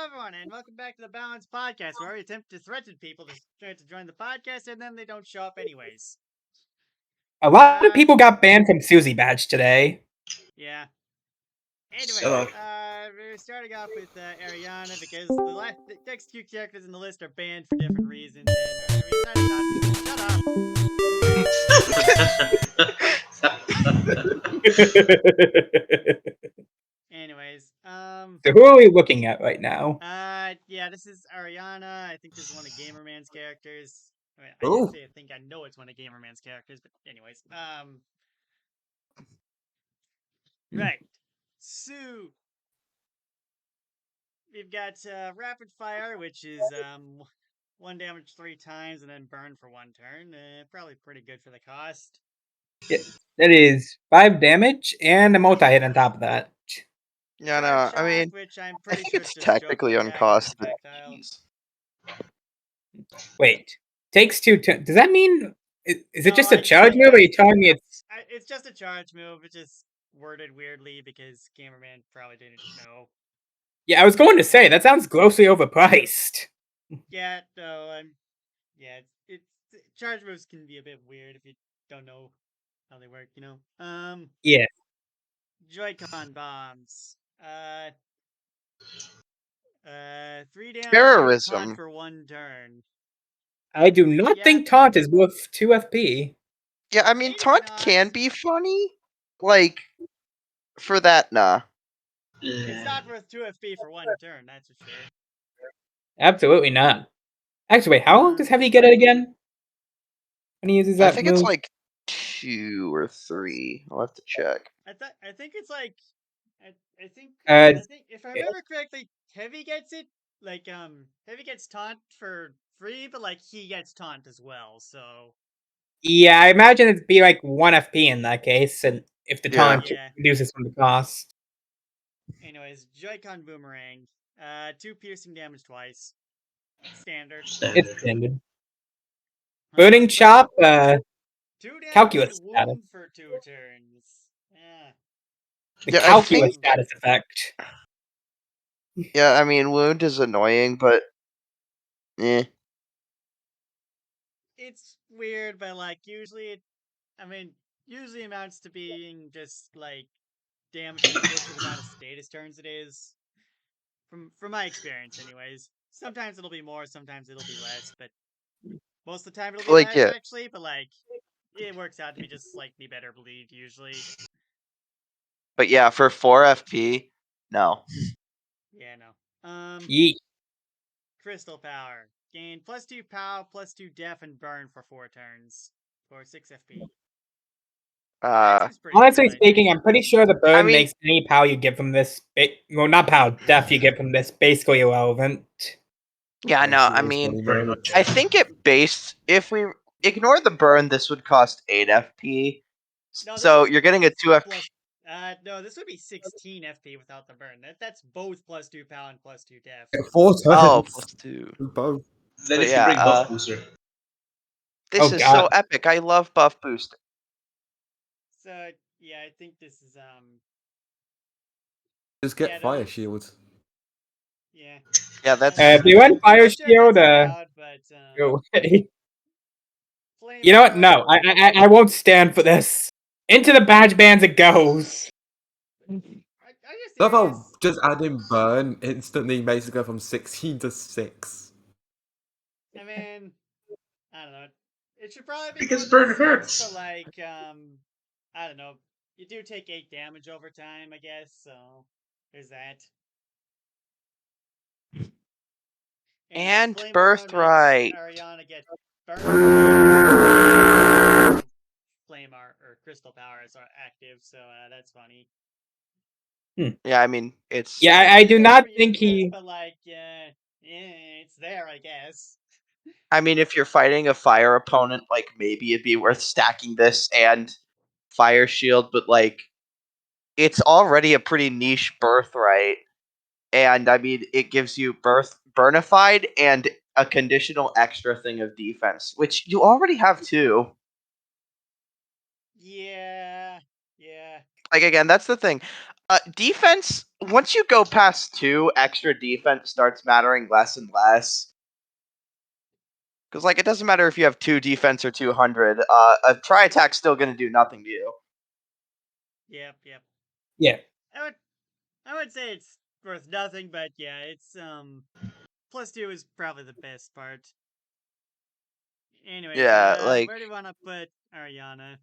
everyone, and welcome back to the Balance Podcast, where we attempt to threaten people to try to join the podcast, and then they don't show up anyways. A lot of people got banned from Susie Badge today. Yeah. Anyway, we're starting off with Ariana because the next two characters in the list are banned for different reasons, and we decided not to. Shut up. Anyways, So who are we looking at right now? yeah, this is Ariana. I think this is one of Gamerman's characters. I mean, I Oh. didn't say I think I know it's one of Gamerman's characters, but anyways, right. So we've got rapid fire, which is 1 damage 3 times and then burn for 1 turn. Probably pretty good for the cost. Yeah, that is 5 damage and a multi-hit on top of that. Yeah, no, I mean, which I'm I pretty think sure it's just technically joke on attack cost. and projectile. Wait, takes 2 turns. Does that mean is it No, just a I charge think move? Or are you telling me it's just a charge move. It's just worded weirdly because Gamerman probably didn't know. Yeah, I was going to say that sounds grossly overpriced. Yeah, no, yeah, it's charge moves can be a bit weird if you don't know how they work, you know. Yeah. Joy-Con bombs. 3 damage Terrorism. taunt for 1 turn. I do not think taunt is worth 2 FP. Yeah, I mean, Maybe taunt not. can be funny. Like, for that, nah. It's not worth 2 FP for 1 turn, that's for sure. Absolutely not. Actually, wait, how long does Heavy get it again? When he uses that I think move? it's like 2 or 3. I'll have to check. I think it's like I think if I yeah. remember correctly, Heavy gets it. Like Heavy gets taunt for free, but like he gets taunt as well, so Yeah, I imagine it'd be like 1 FP in that case, and if the taunt reduces from the cost. Anyways, Joy-Con boomerang. 2 piercing damage twice. Standard. It's standard. Burning chop, 2 damage calculus status. wound for 2 turns. Yeah. The calculus status effect. Yeah, I mean, wound is annoying, but It's weird, but like usually usually amounts to being just like damage equal to the amount of status turns it is. From my experience, anyways. Sometimes it'll be more, sometimes it'll be less, but most of the time it'll be less actually. But like, it works out to be just slightly better bleed usually. But yeah, for 4 FP, no. Yeah, no. Yeet. Crystal power. Gain +2 pow, +2 def, and burn for 4 turns for 6 FP. Honestly speaking, I'm pretty sure the burn makes any POW you get from this. Well, not POW, def you get from this basically irrelevant. Yeah, no, I mean, I think if we ignore the burn, this would cost 8 FP. No, so you're getting a 2 FP. No, this would be 16 FP without the burn. That's both +2 pow and +2 def. 4 turns. Oh, +2. Both. Then if you bring buff booster. This is so epic. I love buff booster. So yeah, I think this is Just get fire shield. Yeah. Yeah, that's. If you want fire shield, go away. You know what? No, I won't stand for this. Into the badge bands it goes. Love how just adding burn instantly makes it go from 16 to 6. I mean, I don't know. It should probably be because burn hurts. But like, I don't know. You do take 8 damage over time, I guess. So there's that. And Birthright. Ariana gets burned. Flame art or crystal powers are active, so that's funny. Yeah, I mean, it's. Yeah, I do not think he. But like, yeah, it's there, I guess. I mean, if you're fighting a fire opponent, like maybe it'd be worth stacking this and fire shield, but like, it's already a pretty niche birthright, and I mean, it gives you burnified and a conditional extra thing of defense, which you already have too. Yeah. Like again, that's the thing. Defense, once you go past 2, extra defense starts mattering less and less. Because, like, it doesn't matter if you have 2 defense or 200. A tri-attack's still going to do nothing to you. Yep. Yeah. I would say it's worth nothing, but yeah, it's +2 is probably the best part. Anyway, Yeah, like where do you want to put Ariana?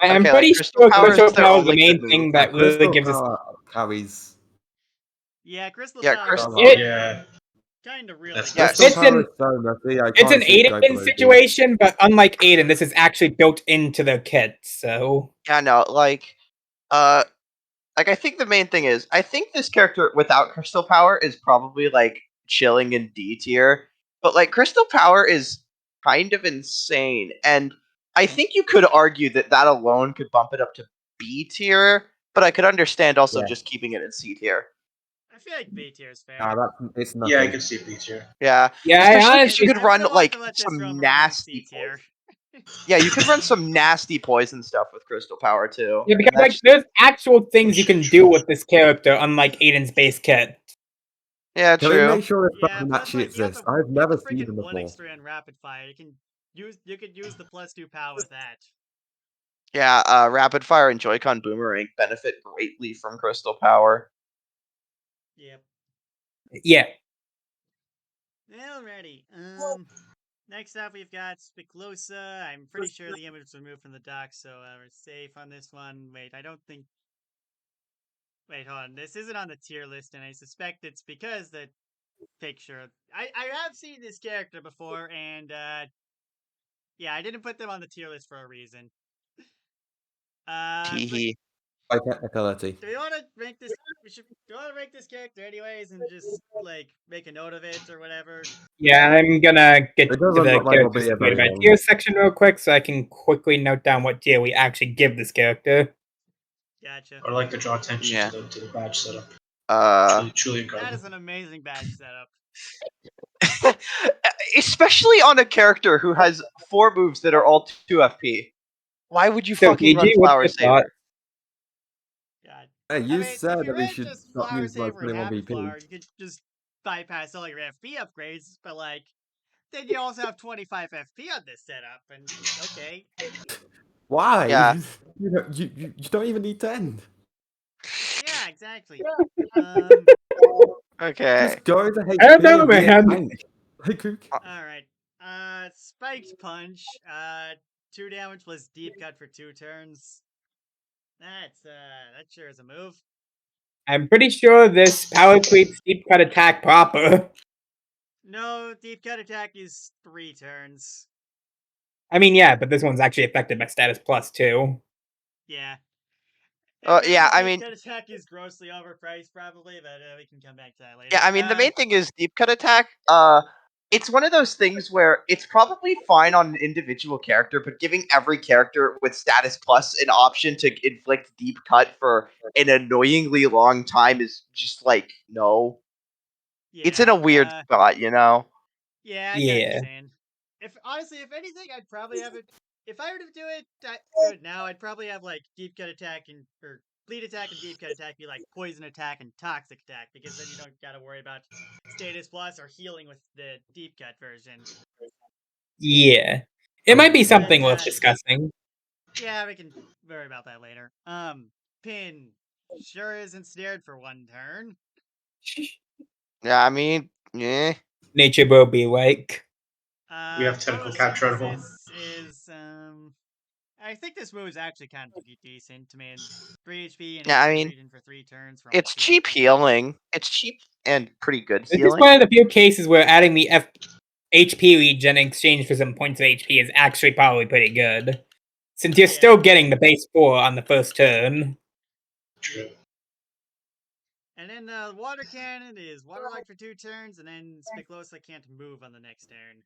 I'm Okay, pretty like, Crystal sure Power is Crystal their Power is the only main good move. thing that really Crystal gives us. Power carries. Yeah, Crystal Yeah, Power. Crystal- Yeah. Kind of really. That's- good. Crystal It's Power an- is so messy. I It's can't an see it going Aiden below D. situation, but unlike Aiden, this is actually built into the kit, so. Yeah, no, like, I think the main thing is, I think this character without Crystal Power is probably, like, chilling in D tier. But, like, Crystal Power is kind of insane. And I think you could argue that that alone could bump it up to B tier. But I could understand also Yeah. just keeping it in C tier. I feel like B tier is fair. It's nothing. Yeah, I can see B tier. Yeah. Yeah, Especially I if you could run, would've like, also let this some roam around in nasty C tier. Yeah, you could run some nasty poison stuff with Crystal Power, too. Yeah, because And that's like there's actual things you can do with this character, unlike Aiden's base kit. Yeah, Can we true. make sure this Yeah, doesn't plus actually like you have exist? the, I've you have never the seen freaking them one before. extra and rapid fire. You could use the +2 power with that. Yeah, Rapid Fire and Joy-Con Boomerang benefit greatly from Crystal Power. Yep. Yeah. Alrighty. Next up we've got Spiklosa. I'm pretty sure the image was removed from the dock, so we're safe on this one. Wait, I don't think. Wait, hold on. This isn't on the tier list, and I suspect it's because the picture. I have seen this character before, and yeah, I didn't put them on the tier list for a reason. Teehee. By technicality. Do we want to rank this? Do you want to rank this character anyways, and just like make a note of it or whatever? Yeah, I'm gonna get It to doesn't the look like it'll be characters a very by long- tier section real quick, so I can quickly note down what tier we actually give this character. Gotcha. Or like to draw attention Yeah. to the badge setup. Truly That incredible. is an amazing badge setup. Especially on a character who has 4 moves that are all 2 FP. Why would you So, fucking run EG, what's Flower your Saver? thought? God. Hey, you I mean, said if you that we ran should just not Flower use like Saver and 21 Happy BP. Flower, you could just bypass all your FP upgrades, but like, then you also have 25 FP on this setup, and okay. Why? Yeah. You don't even need 10. Yeah, exactly. Okay. Just go to HP I don't know, and be a man. tank. Like, Alright. Spiked Punch. 2 damage plus Deep Cut for 2 turns. That sure is a move. I'm pretty sure this power creeps deep cut attack proper. No, Deep Cut attack is 3 turns. I mean, yeah, but this one's actually affected by status plus too. Yeah. Yeah, I Deep mean- Cut attack is grossly overpriced, probably, but we can come back to that later. Yeah, I mean, the main thing is Deep Cut Attack. It's one of those things where it's probably fine on an individual character, but giving every character with status plus an option to inflict Deep Cut for an annoyingly long time is just like, no. It's in a weird spot, you know? Yeah, I get what Yeah. you're saying. Honestly, if anything, I'd probably have it. If I were to do it now, I'd probably have like Deep Cut attack or Bleed attack and Deep Cut attack be like Poison attack and Toxic attack, because then you don't gotta worry about status plus or healing with the Deep Cut version. Yeah. It might be something worth discussing. Yeah, we can worry about that later. Pin sure is ensnared for 1 turn. Yeah, I mean, yeah. Nature will be like. We have tentacle capture at home. Is I think this move is actually kind of decent. I mean, 3 HP and Yeah, I mean, for 3 turns. From It's cheap healing. It's cheap and pretty good This is healing. one of the few cases where adding the HP regen in exchange for some points of HP is actually probably pretty good. Since you're still getting the base 4 on the first turn. True. And then the Water Cannon is Waterlogged for 2 turns, and then Spiklosa can't move on the next turn.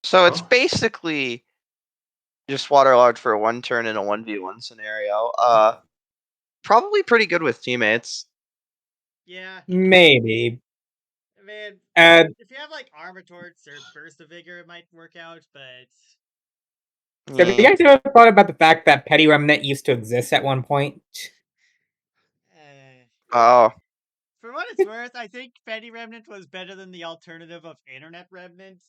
So it's basically just Waterlogged for a 1 turn in a 1v1 scenario. Probably pretty good with teammates. Yeah. Maybe. I mean, if you have like Armor Torch or Burst of Vigor, it might work out, but... So have you guys ever thought about the fact that Petty Remnant used to exist at one point? Oh. For what it's worth, I think Fetty Remnant was better than the alternative of Internet Remnants.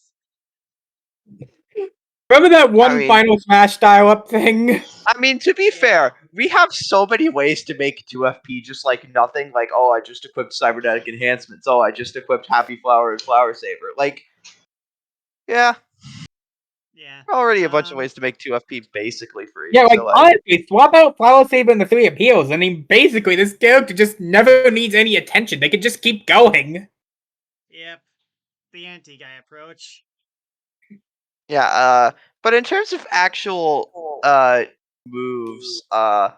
Remember that one Final Smash dial-up thing? I mean, to be fair, we have so many ways to make 2FP just like nothing. Like, oh, I just equipped Cybernetic Enhancements. Oh, I just equipped Happy Flower and Flower Saver. Like, yeah. Yeah. Already a bunch of ways to make 2FP basically free. Yeah, like, so, honestly, swap out Flower Saver and the 3 appeals. I mean, basically, this character just never needs any attention. They can just keep going. Yep. The anti-guy approach. Yeah, but in terms of actual moves, like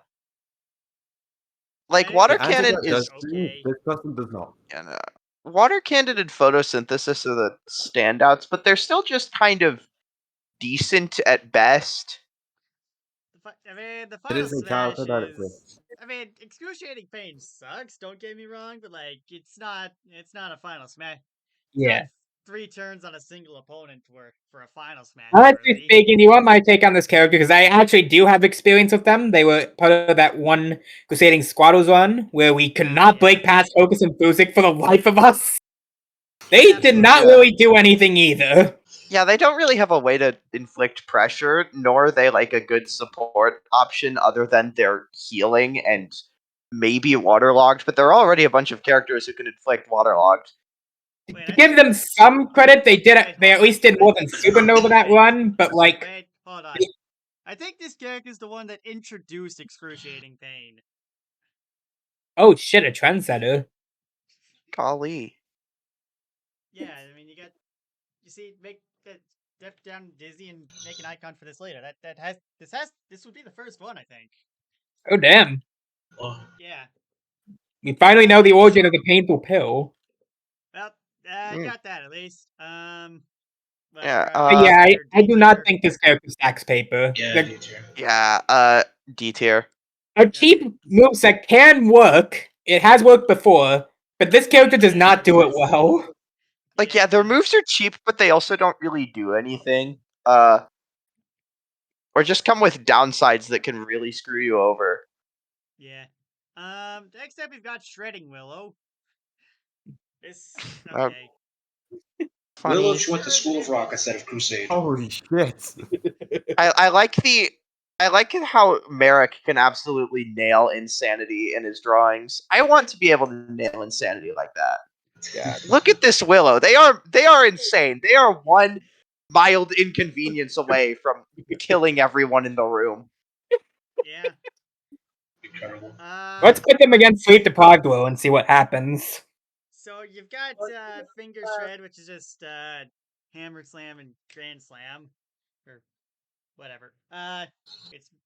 Water Cannon is okay. This person does not. Yeah, Water Cannon and Photosynthesis are the standouts, but they're still just kind of decent at best. I mean, the Final Smash is... I mean, Excruciating Pain sucks, don't get me wrong, but, like, it's not a Final Smash. Yeah. 3 turns on a single opponent for a Final Smash. Honestly speaking, you want my take on this character? Because I actually do have experience with them. They were part of that one Crusading Squaddles run where we could not break past Focus and Fusic for the life of us. They did not really do anything either. Yeah, they don't really have a way to inflict pressure, nor are they like a good support option other than their healing and maybe waterlogged, but there are already a bunch of characters who can inflict waterlogged. To give them some credit, they at least did more than Supernova that run, but like... Wait, hold on. I think this character is the one that introduced Excruciating Pain. Oh shit, a trendsetter. Golly. Yeah, I mean, you see, make that step down Dizzy and make an icon for this later. This would be the first one, I think. Oh damn. Yeah. We finally know the origin of the painful pill. Well, I got that at least. I do not think this character stacks paper. Yeah, D tier. A cheap moveset can work. It has worked before, but this character does not do it well. Like, yeah, their moves are cheap, but they also don't really do anything. Or just come with downsides that can really screw you over. Yeah. Next up we've got Shredding Willow. This okay. Willow went to School of Rock instead of Crusade. Holy shit! I like how Merrick can absolutely nail insanity in his drawings. I want to be able to nail insanity like that. Yeah. Look at this Willow. They are insane. They are one mild inconvenience away from killing everyone in the room. Yeah. Incredible. Let's put them against Sleep Deprived Willow and see what happens. So you've got Finger Shred, which is just Hammer Slam and Grand Slam, or whatever.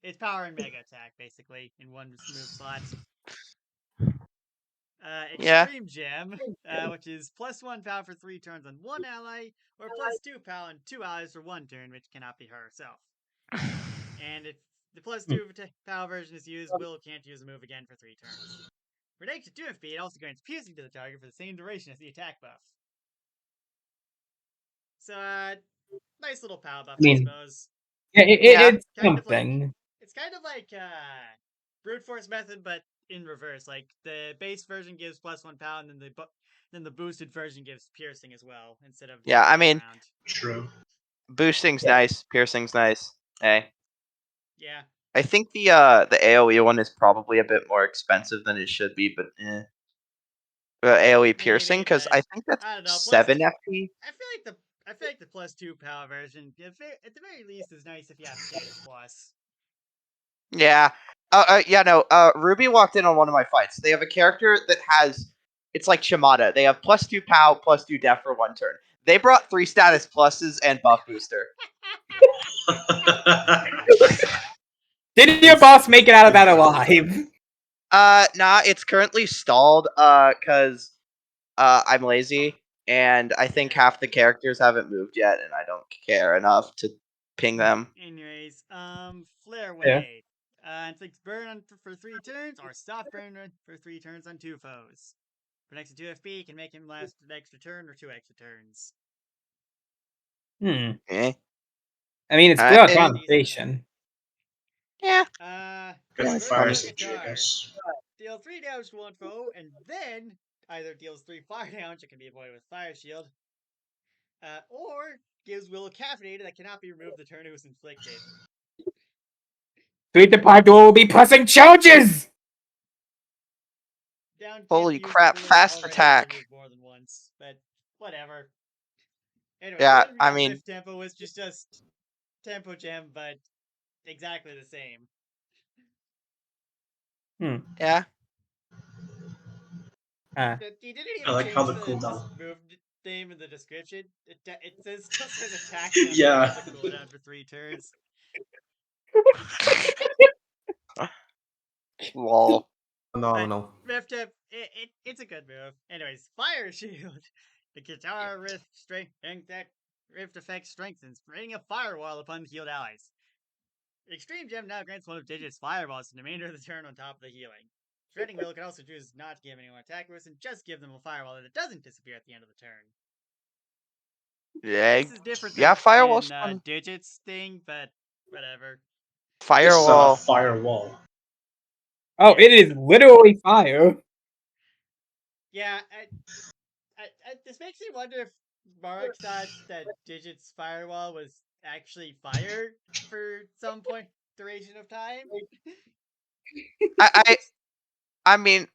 It's Power and Mega Attack basically in one move slot. Extreme Gem, which is +1 power for 3 turns on 1 ally, or +2 power on 2 allies for 1 turn, which cannot be her herself. And if the +2 power version is used, Willow can't use a move again for 3 turns. For an extra 2FP, it also grants piercing to the target for the same duration as the attack buff. So, nice little power buff, I suppose. Yeah, it's something. It's kind of like Brute Force method, but in reverse. Like the base version gives +1 power, and then the boosted version gives piercing as well instead of True. Boosting's nice, piercing's nice. Hey. Yeah. I think the AoE one is probably a bit more expensive than it should be, but AoE piercing, because I think that's 7 FP. I feel like the +2 power version, at the very least, is nice if you have Status Plus. Yeah. Ruby walked in on one of my fights. They have a character that has, it's like Shimada. They have +2 POW, +2 def for 1 turn. They brought 3 status pluses and buff booster. Did your boss make it out of that alive? Nah, it's currently stalled, cause I'm lazy, and I think half the characters haven't moved yet, and I don't care enough to ping them. Anyways, Flare Wave. Inflicts burn for 3 turns, or stop burn for 3 turns on 2 foes. For an extra 2FP, can make him last an extra turn or 2 extra turns. Okay. I mean, it's still a conversation. Yeah. Good fire safety, I guess. The deal 3 damage to one foe, and then either deals 3 fire damage that can be avoided with Fire Shield, or gives Willow Caffeinated that cannot be removed the turn it was inflicted. Sleep deprived will be pressing charges! Down Holy if used crap, Willow fast already attack. removed more than once, but whatever. Anyway, Yeah, then we I got mean- Lift Tempo, which is just Tempo Gem, but exactly the same. Yeah. He didn't even I like change how the the cooldown. move name in the description. It says still says attack tempo Yeah. with a cooldown for 3 turns. Lol. Phenomenal. Rift Tip, it's a good move. Anyways, Fire Shield. The guitar rift strength that rift effect strengthens, creating a firewall upon healed allies. Extreme Gem now grants one of Digit's fireballs for the remainder of the turn on top of the healing. Shredding Will can also choose not to give anyone attack boost and just give them a firewall that doesn't disappear at the end of the turn. Yeah. This is different Yeah, than Firewall's fun. Digit's thing, but whatever. It's Firewall. firewall. Oh, it is literally fire. Yeah, this makes me wonder if Mark thought that Digit's firewall was actually fire for some point duration of time. I mean,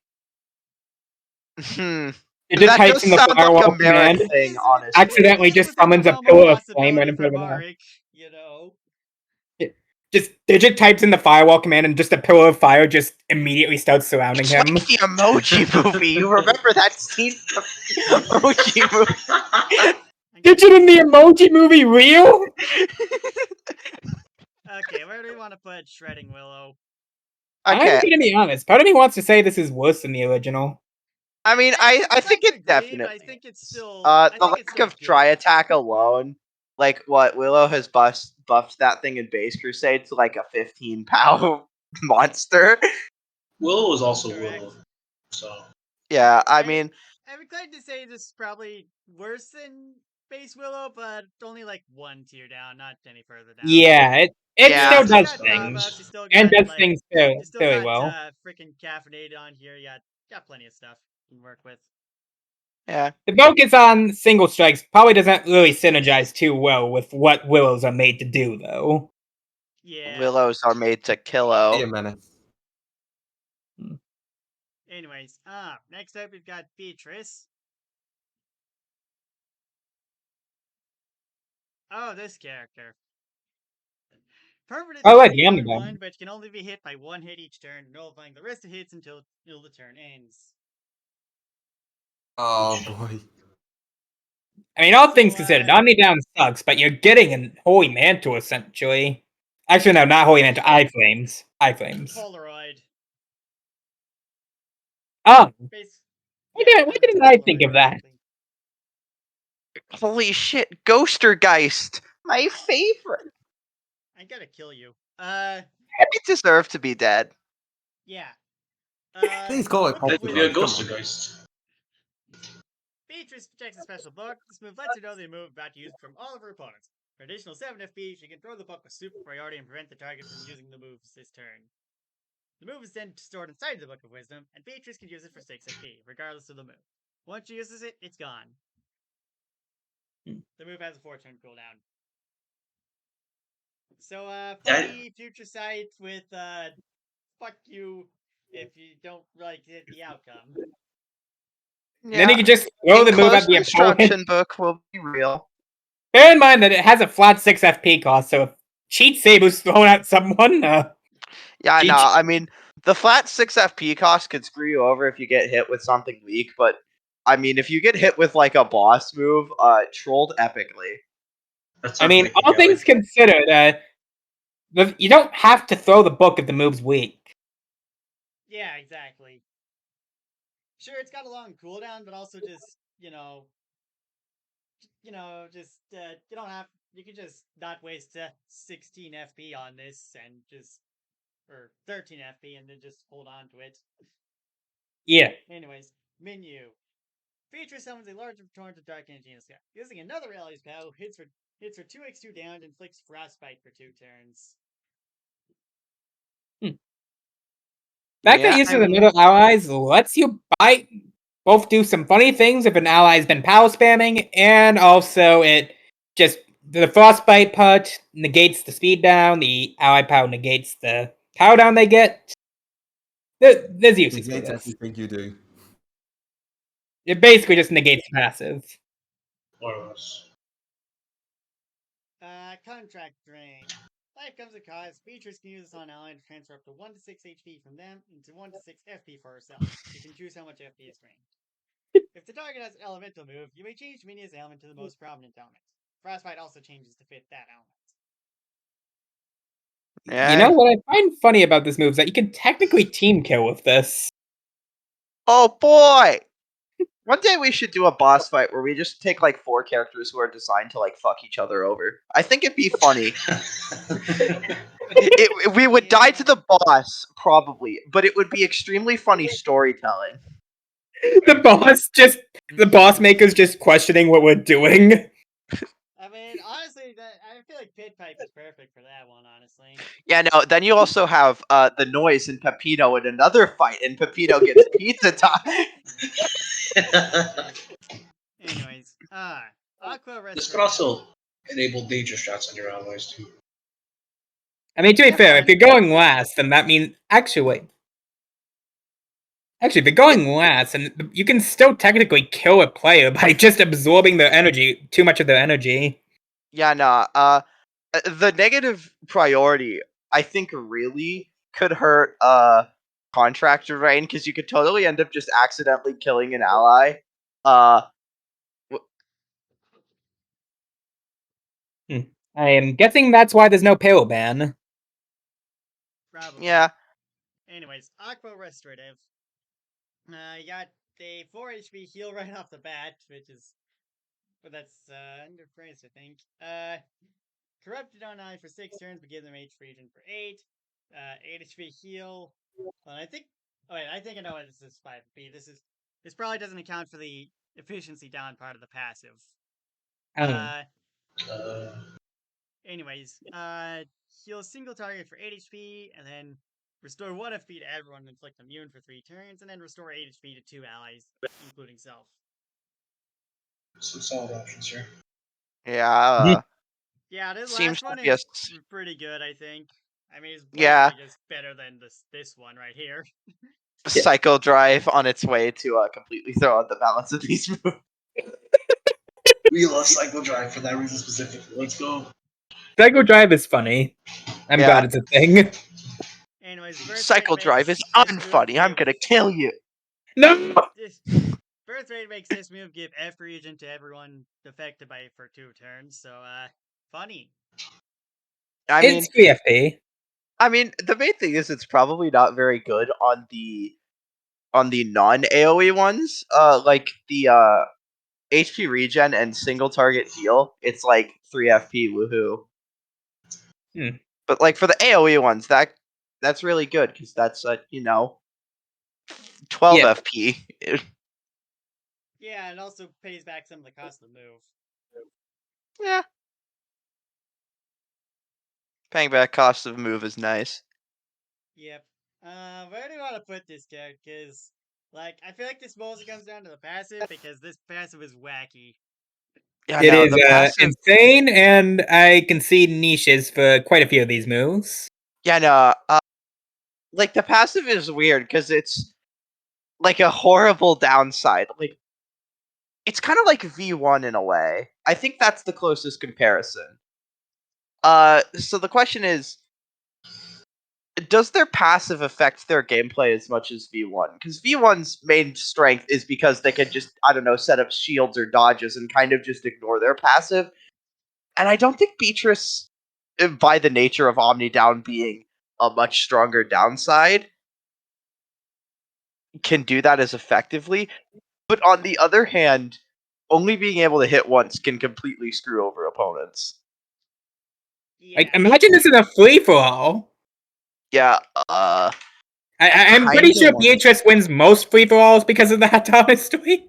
hmm. It just That types does in the sound like firewall a Merrick command. thing, This honestly. Accidentally is just within the summons a realm pillar of possibility flame right in for front of her. Marek, you know. Just Digit types in the firewall command and just a pillar of fire just immediately starts surrounding It's him. like the Emoji Movie. You remember that scene from Emoji Movie? Digit in the Emoji Movie real? Okay, where do we want to put Shredding Willow? I'm Okay, gonna be honest. Part of me wants to say this is worse than the original. I mean, I think it definitely. I think it's still. The lack of dry attack alone, like what Willow has buffed that thing in Base Crusade to like a 15 pound monster. Willow is also Correct. Willow. So Yeah, I mean, I'm inclined to say this is probably worse than Base Willow, but only like 1 tier down, not any further down. Yeah, it Yeah. still You still does got things. Starbucks, you still got And does like, things you still very got well. freaking caffeinated on here. You got plenty of stuff you can work with. yeah. The focus on single strikes probably doesn't really synergize too well with what Willows are made to do, though. Yeah. Willows are made to Be a killo. menace. Anyways, next up we've got Beatrice. Oh, this character. Permanent I like speed on Yamagami. 1, but can only be hit by 1 hit each turn, nullifying the rest of hits until the turn ends. Oh boy. I mean, all So, things considered, Omnidown sucks, but you're getting a Holy Mantle, essentially. Actually, no, not Holy Mantle, Eye Flames. Eye Flames. Polaroid. Oh, Base, why didn't I think of that? Holy shit, Ghostergeist, my favorite. I gotta kill you. It deserved to be dead. Yeah. Please call it Book of that could be a Wisdom. Ghostergeist. Beatrice protects a special book. This move lets her know the move about to use it from all of her opponents. For additional 7 FP, she can throw the book with super priority and prevent the target from using the moves this turn. The move is then stored inside the Book of Wisdom, and Beatrice can use it for 6 FP, regardless of the move. Once she uses it, it's gone. The move has a 4-turn cooldown. So, funny future sight with, fuck you if you don't like the outcome. And then you can just throw the move at the opponent. Construction book will be real. Bear in mind that it has a flat 6 FP cost, so if Cheat Saber's thrown at someone, Yeah, I know. GG. I mean, the flat 6 FP cost could screw you over if you get hit with something weak, but I mean, if you get hit with like a boss move, trolled epically. I mean, all things considered, you don't have to throw the book if the move's weak. Yeah, exactly. Sure, it's got a long cooldown, but also just, you don't have, you can just not waste 16 FP on this and just, or 13 FP and then just hold on to it. Yeah. Anyways, menu. Beatrice summons a large torrent of dark energy in the sky. Using another rally spell, hits for 2x2 down and inflicts frostbite for 2 turns. fact that Yeah, using I mean- another allies lets you both do some funny things if an ally's been power spamming, and also it just the frostbite part negates the speed down, the ally power negates the power down they get. There's uses for Negates this. everything you do. It basically just negates passive. More or less. Contract drain. Life comes at cost. Beatrice can use this on ally to transfer up to 1 to 6 HP from them into 1 to 6 FP for herself. You can choose how much FP is drained. If the target has an elemental move, you may change Minia's element to the most prominent element. Frostbite also changes to fit that element. You know what I find funny about this move is that you can technically team kill with this. Oh boy! One day we should do a boss fight where we just take like 4 characters who are designed to like fuck each other over. I think it'd be funny. We would die to the boss, probably, but it would be extremely funny storytelling. The boss maker's just questioning what we're doing. I mean, honestly, I feel like Pit Pipe is perfect for that one, honestly. Yeah, no, then you also have the noise and Peppino in another fight, and Peppino gets pizza time. Anyways, Aqua This could Restoration. also enable danger shots on your allies too. I mean, to be Yeah, fair, fine. if you're going last, then that means actually, if you're going last, and you can still technically kill a player by just absorbing their energy, too much of their energy. Yeah, nah. The negative priority, I think, really could hurt Contractor Rain, because you could totally end up just accidentally killing an ally. I am guessing that's why there's no pale ban. Probably. Yeah. Anyways, Aqua Restorative. You got a 4 HP heal right off the bat, which is. But that's underpriced, I think. Corrupted on eye for 6 turns, but give them H region for 8. 8 HP heal. Well, I think. Oh wait, I think I know what this is 5B. This probably doesn't account for the efficiency down part of the passive. Anyways, heal a single target for 8 HP, and then restore 1 FP to everyone, inflict immune for 3 turns, and then restore 8 HP to 2 allies, including self. Some solid options here. Yeah. Yeah, this Seems last one to be a is pretty good, I think. I mean, it's Yeah. basically just better than this one right here. Psycho Drive on its way to completely throw out the balance of these moves. We love Cycle Drive for that reason specifically. Let's go. Psycho Drive is funny. I'm Yeah. glad it's a thing. Anyways, Cycle Drive is unfunny. I'm gonna kill you. No! Birth rate makes this move give F region to everyone affected by it for 2 turns, so funny. It's 3 FP. I mean, the main thing is it's probably not very good on the non AoE ones. Like the HP regen and single target heal. It's like 3 FP, woohoo. But like for the AoE ones, that's really good because that's 12 FP. Yeah, and also pays back some of the cost of the move. Yeah. Paying back cost of move is nice. Yep. Where do you want to put this character? Because, like, I feel like this mostly comes down to the passive, because this passive is wacky. Yeah, It no, is the passive. insane, and I can see niches for quite a few of these moves. Yeah, no. Like the passive is weird because it's like a horrible downside. Like it's kind of like V1 in a way. I think that's the closest comparison. So the question is, does their passive affect their gameplay as much as V1? Because V1's main strength is because they can just, I don't know, set up shields or dodges and kind of just ignore their passive. And I don't think Beatrice, by the nature of Omni Down being a much stronger downside, can do that as effectively. But on the other hand, only being able to hit once can completely screw over opponents. Yeah. Like, imagine this in a free-for-all. Yeah, I'm pretty sure Beatrice wins most free-for-alls because of that, honestly.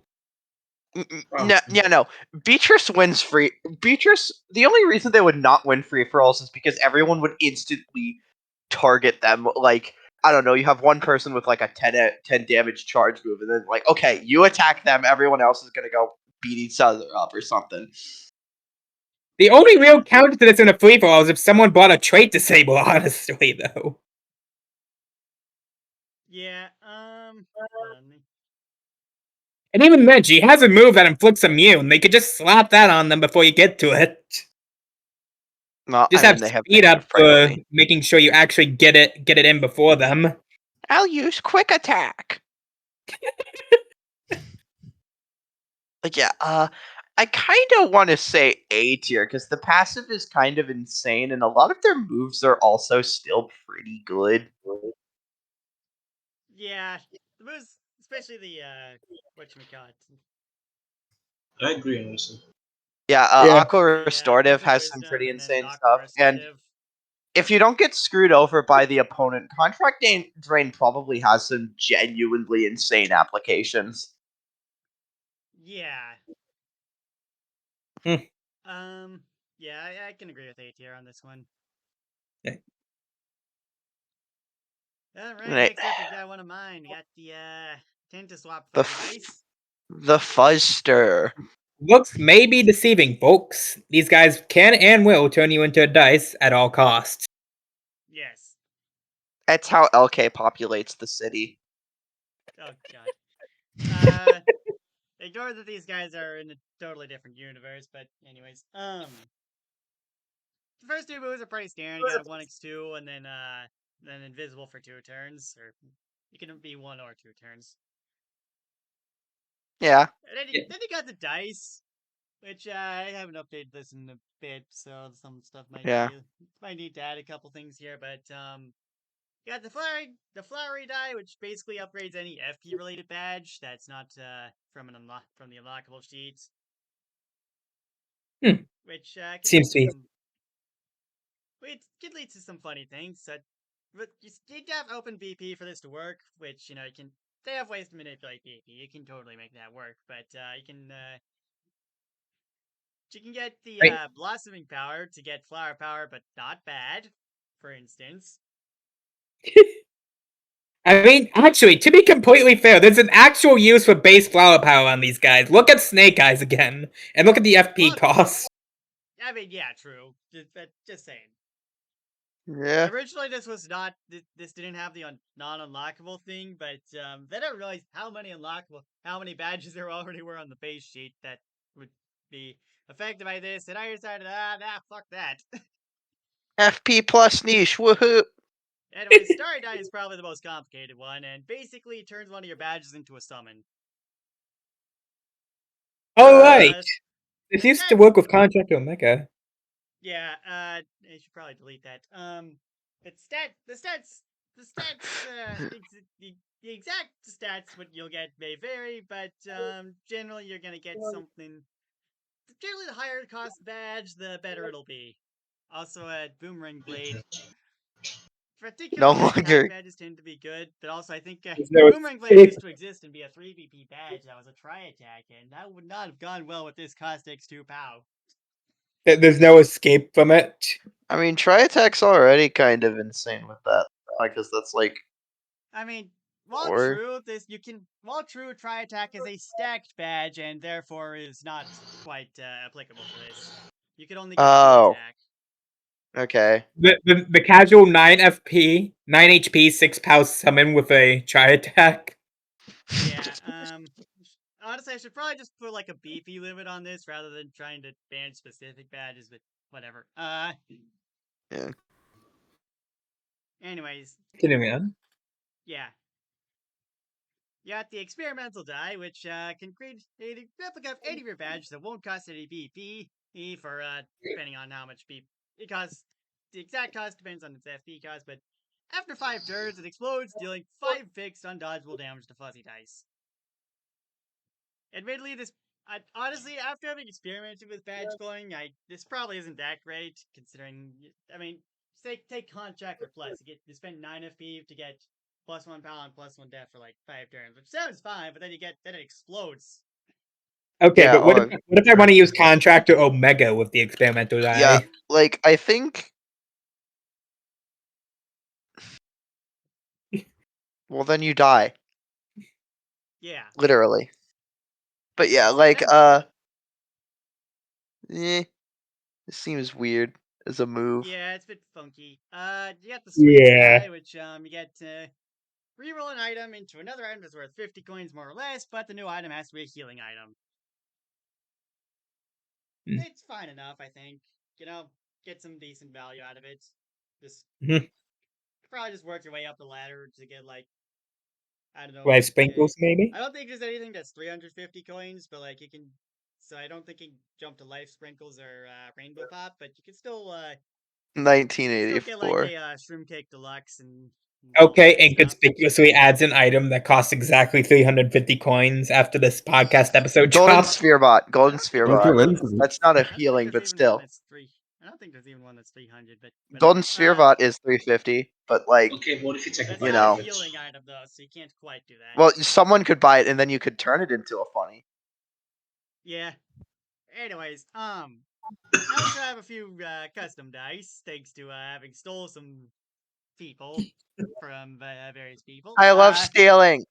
No. Beatrice wins free. Beatrice, the only reason they would not win free-for-alls is because everyone would instantly target them. Like, I don't know, you have one person with like a 10 damage charge move, and then like, okay, you attack them, everyone else is gonna go beat each other up or something. The only real counter to this in a free for all is if someone bought a trait disable. Honestly, though. Yeah. Hold on. And even then, she has a move that inflicts immune. They could just slap that on them before you get to it. Well, Just I have mean, they have speed up negative for priority. making sure you actually get it in before them. I'll use quick attack. Like, yeah, I kind of want to say A tier because the passive is kind of insane, and a lot of their moves are also still pretty good. Yeah, the moves, especially the whatchamacallit. I agree, honestly. Yeah, Yeah. Aqua The Restorative Cosmic has some Wisdom pretty and then insane Aqua stuff, and Restorative. if you don't get screwed over by the opponent, Contract Drain probably has some genuinely insane applications. Yeah. Hmm. Yeah, I can agree with A tier on this one. Okay. All right, Right. next up we got one of mine. We got the Tentaswap The Fuzzy Dice. The Fuzzster. Looks may be deceiving, folks. These guys can and will turn you into a dice at all costs. Yes. That's how LK populates the city. Oh god. Ignore that these guys are in a totally different universe, but anyways, the first two moves are pretty standard. You got 1x2 and then invisible for 2 turns, or you can be 1 or 2 turns. Yeah. And then you got the dice, which I haven't updated this in a bit, so some stuff might need to add a couple things here, but you got the flowery die, which basically upgrades any FP related badge that's not from the unlockable sheets. Which can Seems to be. Which could lead to some funny things. But you need to have open BP for this to work, which they have ways to manipulate BP. You can totally make that work, but you can get the blossoming power to get flower power, but not bad. For instance. I mean, actually, to be completely fair, there's an actual use for base flower power on these guys. Look at Snake Eyes again, and look at the FP costs. I mean, yeah, true. Just saying. Yeah. Originally, this didn't have the non-unlockable thing, but then I realized how many badges there already were on the base sheet that would be affected by this, and I decided, fuck that. FP plus niche, woohoo! Anyway, Starry Die is probably the most complicated one, and basically turns one of your badges into a summon. Oh, right! This used to work with Contract Omega. Yeah, I should probably delete that. But the exact stats what you'll get may vary, but generally you're gonna get something. Generally, the higher the cost badge, the better it'll be. Also, a Boomerang Blade. Particularly, attack badges tend to be good, but also I think Boomerang Blade used to exist and be a 3BP badge that was a tri-attack, and that would not have gone well with this cost X2 POW. There's no escape from it. I mean, tri-attack's already kind of insane with that, because that's like. I mean, while true, tri-attack is a stacked badge and therefore is not quite applicable for this. You can only get tri-attack. Okay. The casual 9 FP, 9 HP, 6 POW summon with a tri-attack. Yeah, honestly, I should probably just put like a BP limit on this rather than trying to ban specific badges, but whatever. Yeah. Anyways. Continuing on. Yeah. You got the experimental die, which can create a replica of any of your badges that won't cost any BP for depending on how much BP it costs. The exact cost depends on its FP cost, but after 5 turns, it explodes, dealing 5 fixed undodgeable damage to Fuzzy Dice. Admittedly, honestly, after having experimented with badge glowing, this probably isn't that great, considering, I mean, take Contractor Plus. You spend 9 FP to get +1 POW and +1 death for like 5 turns, which sounds fine, but then it explodes. Okay, but what if I want to use Contractor Omega with the experimental die? Yeah, like, I think... Well, then you die, Yeah. literally. But yeah, like this seems weird as a move. Yeah, it's a bit funky. You got the switch Yeah. die, which you get to reroll an item into another item that's worth 50 coins more or less, but the new item has to be a healing item. Hmm. It's fine enough, I think. You know, get some decent value out of it. Just Mhm. probably just work your way up the ladder to get like, I don't know. Life sprinkles, maybe. I don't think there's anything that's 350 coins, but like you can. So I don't think you can jump to life sprinkles or rainbow pop, but you can still still get like 1984. a shroom cake deluxe and Okay, stuff. inconspicuously adds an item that costs exactly 350 coins after this podcast episode Golden drops. Sphere Bot. Golden Sphere Don't Bot. you win? That's not a I don't think healing, there's but even one still. that's I don't think there's even one that's 300, but Golden Sphere Bot is 350, but like, Okay, what if you take that's a you not know. a healing item though, so you can't quite do that. Well, someone could buy it and then you could turn it into a funny. Yeah. Anyways, I also have a few custom dice, thanks to having stole some people from various people. I love stealing.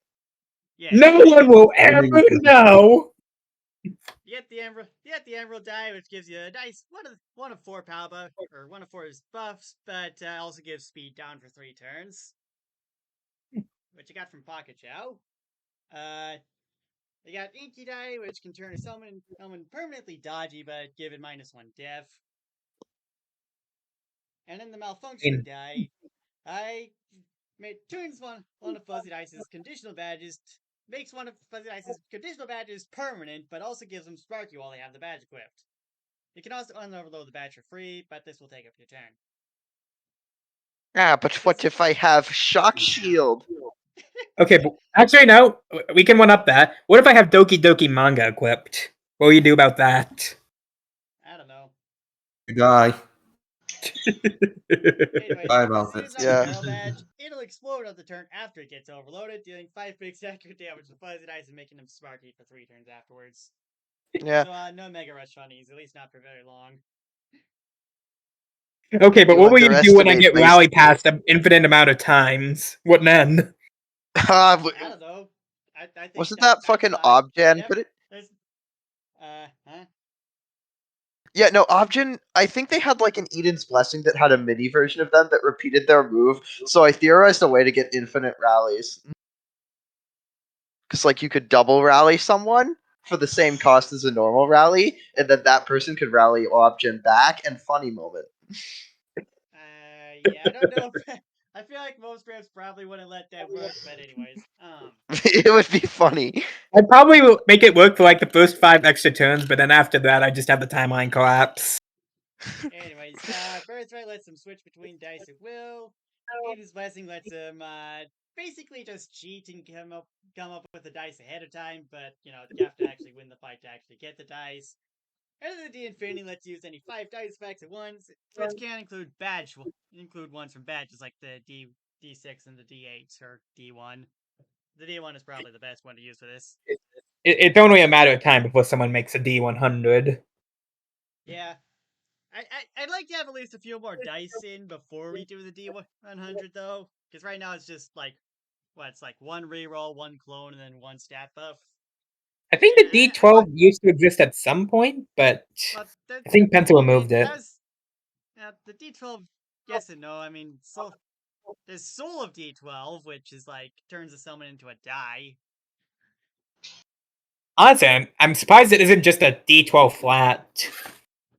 Yeah. No one will ever know. You get the emerald die, which gives you a dice one of 4 power buff, or 1 of 4 buffs, but also gives speed down for 3 turns. Which you got from Pocket Chow. You got Inky die, which can turn a summon permanently dodgy, but give it -1 def. And then the malfunction die, I turns one of Fuzzy Dice's conditional badges, makes one of Fuzzy Dice's conditional badges permanent, but also gives them Sparky while they have the badge equipped. You can also unoverload the badge for free, but this will take up your turn. Ah, but what if I have Shock Shield? Okay, but actually, no. We can one up that. What if I have Doki Doki manga equipped? What will you do about that? I don't know. You die. Anyways, Bye as about soon it. as on Yeah. the barrel badge, it'll explode on the turn after it gets overloaded, dealing 5 fixed accurate damage to Fuzzy Dice and making them Sparky for 3 turns afterwards. Yeah. So no Mega Rush funnies, at least not for very long. Okay, but You what will you do when I underestimate get waste. rally past an infinite amount of times? What then? I don't know. I think Wasn't that that's fucking fine. Obgen? Yep. But it, There's, huh? yeah, no, Obgen. I think they had like an Eden's Blessing that had a mini version of them that repeated their move. So I theorized a way to get infinite rallies. Because like you could double rally someone for the same cost as a normal rally, and then that person could rally Obgen back. And funny moment. Yeah, I don't know. I feel like most reps probably wouldn't let that work, but anyways, It would be funny. I'd probably make it work for like the first 5 extra turns, but then after that, I just have the timeline collapse. anyways, Birthright lets him switch between dice at will. Eden's Blessing lets him basically just cheat and come up with the dice ahead of time, but you know you have to actually win the fight to actually get the dice. And then the D Infinity lets you use any 5 dice effects at once, which can include ones from badges like the D6 and the D8 or D1. The D1 is probably the best one to use for this. It's only a matter of time before someone makes a D100. Yeah. I'd like to have at least a few more dice in before we do the D100 though, because right now it's just like it's like 1 reroll, 1 clone, and then 1 stat buff. I think the D12 used to exist at some point, but I think Pencil removed it. The D12, yes and no. I mean, there's Soul of D12, which is like turns a summon into a die. Honestly, I'm surprised it isn't just a D12 flat.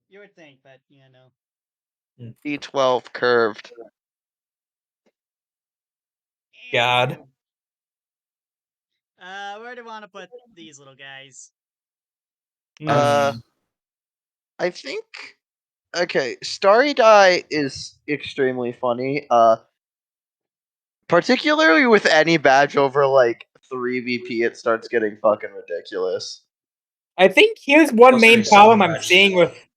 You would think, but you know. D12 curved. God. Where do you want to put these little guys? I think. Okay, Starry Die is extremely funny. Particularly with any badge over like 3 VP, it starts getting fucking ridiculous. I think here's one Plus, main there's problem some I'm badges seeing as well. with.